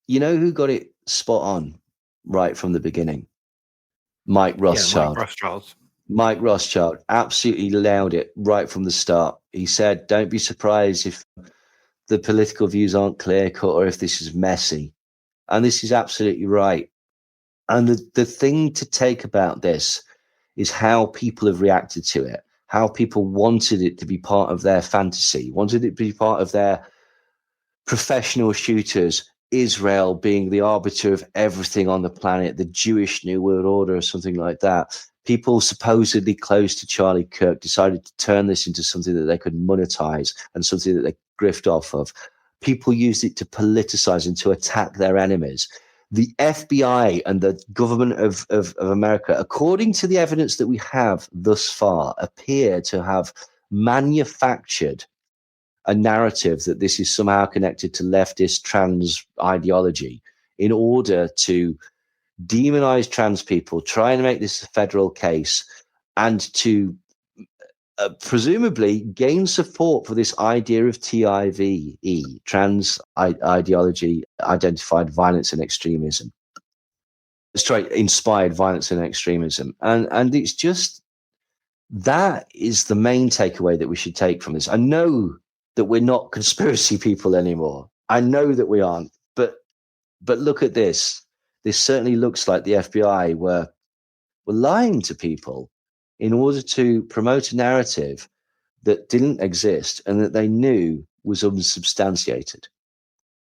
you know who got it spot on right from the beginning? Mike Rothschild. Mike Rothschild. Mike Rothschild absolutely nailed it right from the start. He said, don't be surprised if the political views aren't clear-cut or if this is messy. And this is absolutely right. And the thing to take about this is how people have reacted to it, how people wanted it to be part of their fantasy, wanted it to be part of their professional shooters, Israel being the arbiter of everything on the planet, the Jewish New World Order or something like that. People supposedly close to Charlie Kirk decided to turn this into something that they could monetize and something that they grift off of. People used it to politicize and to attack their enemies. the FBI and the government of America, according to the evidence that we have thus far, appear to have manufactured a narrative that this is somehow connected to leftist trans ideology in order to demonize trans people, try and make this a federal case, and to presumably gain support for this idea of TIVE, trans ideology, identified violence and extremism, straight inspired violence and extremism. And it's just, that is the main takeaway that we should take from this. I know that we're not conspiracy people anymore. I know that we aren't, but look at this. This certainly looks like the FBI were lying to people in order to promote a narrative that didn't exist and that they knew was unsubstantiated.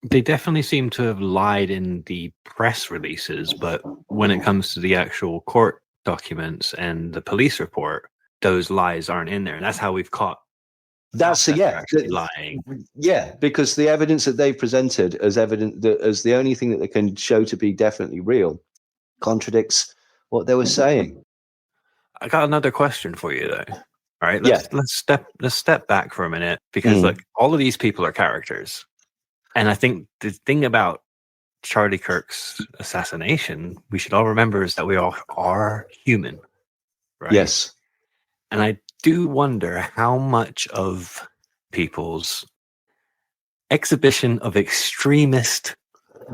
They definitely seem to have lied in the press releases, but when it comes to the actual court documents and the police report, those lies aren't in there. And that's how we've caught. That's lying. Yeah, because the evidence that they've presented as evident, as the only thing that they can show to be definitely real, contradicts what they were saying. I got another question for you, though. All right, let's step back for a minute, because look, all of these people are characters, and I think the thing about Charlie Kirk's assassination, we should all remember, is that we all are human, right? Yes, and I do wonder how much of people's exhibition of extremist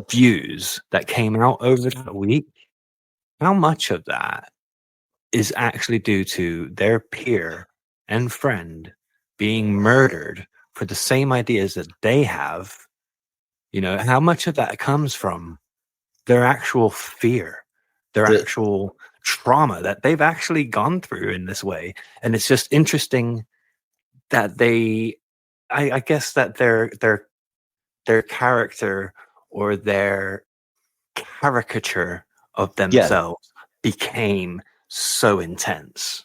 views that came out over that week, how much of that is actually due to their peer and friend being murdered for the same ideas that they have. You know, how much of that comes from their actual fear, their actual trauma that they've actually gone through in this way. And it's just interesting that I guess that their character or their caricature of themselves became so intense.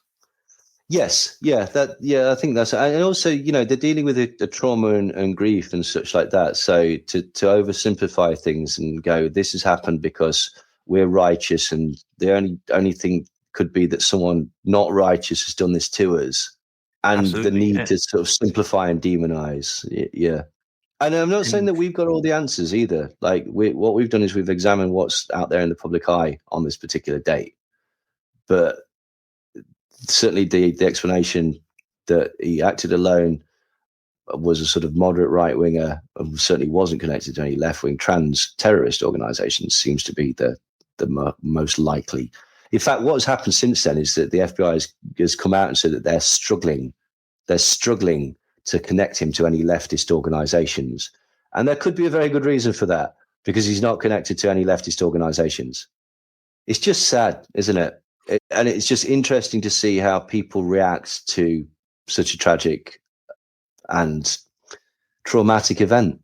Yes, I think that's, and also, you know, they're dealing with a trauma and grief and such like that. So to oversimplify things and go, this has happened because we're righteous, and the only thing could be that someone not righteous has done this to us, and the need to sort of simplify and demonize. Yeah. And I'm not saying that we've got all the answers either. Like, what we've done is we've examined what's out there in the public eye on this particular date. But certainly the explanation that he acted alone, was a sort of moderate right-winger, and certainly wasn't connected to any left-wing trans terrorist organizations, seems to be the most likely. In fact, what's happened since then is that the FBI has come out and said that they're struggling to connect him to any leftist organizations. And there could be a very good reason for that, because he's not connected to any leftist organizations. It's just sad, isn't it? And it's just interesting to see how people react to such a tragic and traumatic event.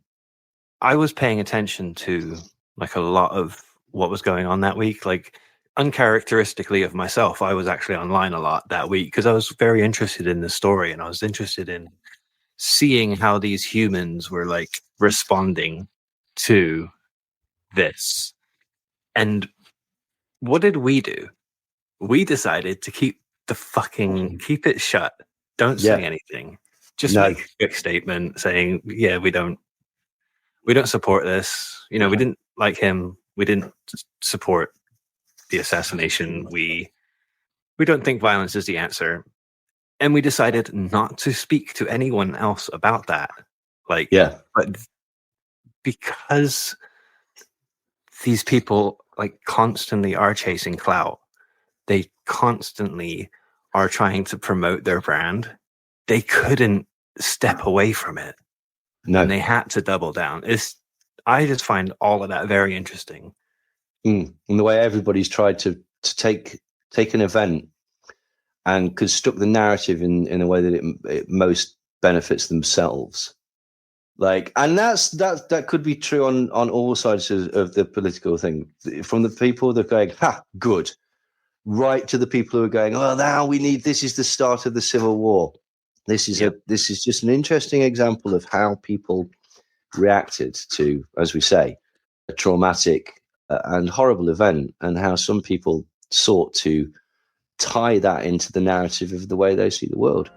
I was paying attention to like a lot of what was going on that week. Like, uncharacteristically of myself, I was actually online a lot that week because I was very interested in the story, and I was interested in seeing how these humans were like responding to this. And what did we do? We decided to keep it shut. Don't say anything. Just make a quick statement saying, yeah, we don't support this. You know, we didn't like him. We didn't support the assassination. We don't think violence is the answer. And we decided not to speak to anyone else about that. But because these people like constantly are chasing clout, they constantly are trying to promote their brand. They couldn't step away from it. No. And they had to double down. I just find all of that very interesting. And the way everybody's tried to take an event and construct the narrative in a way that it most benefits themselves. Like, and that could be true on all sides of the political thing. From the people that are going, ha, good, right to the people who are going, oh, now this is the start of the Civil War. This is just an interesting example of how people reacted to, as we say, a traumatic and horrible event, and how some people sought to tie that into the narrative of the way they see the world.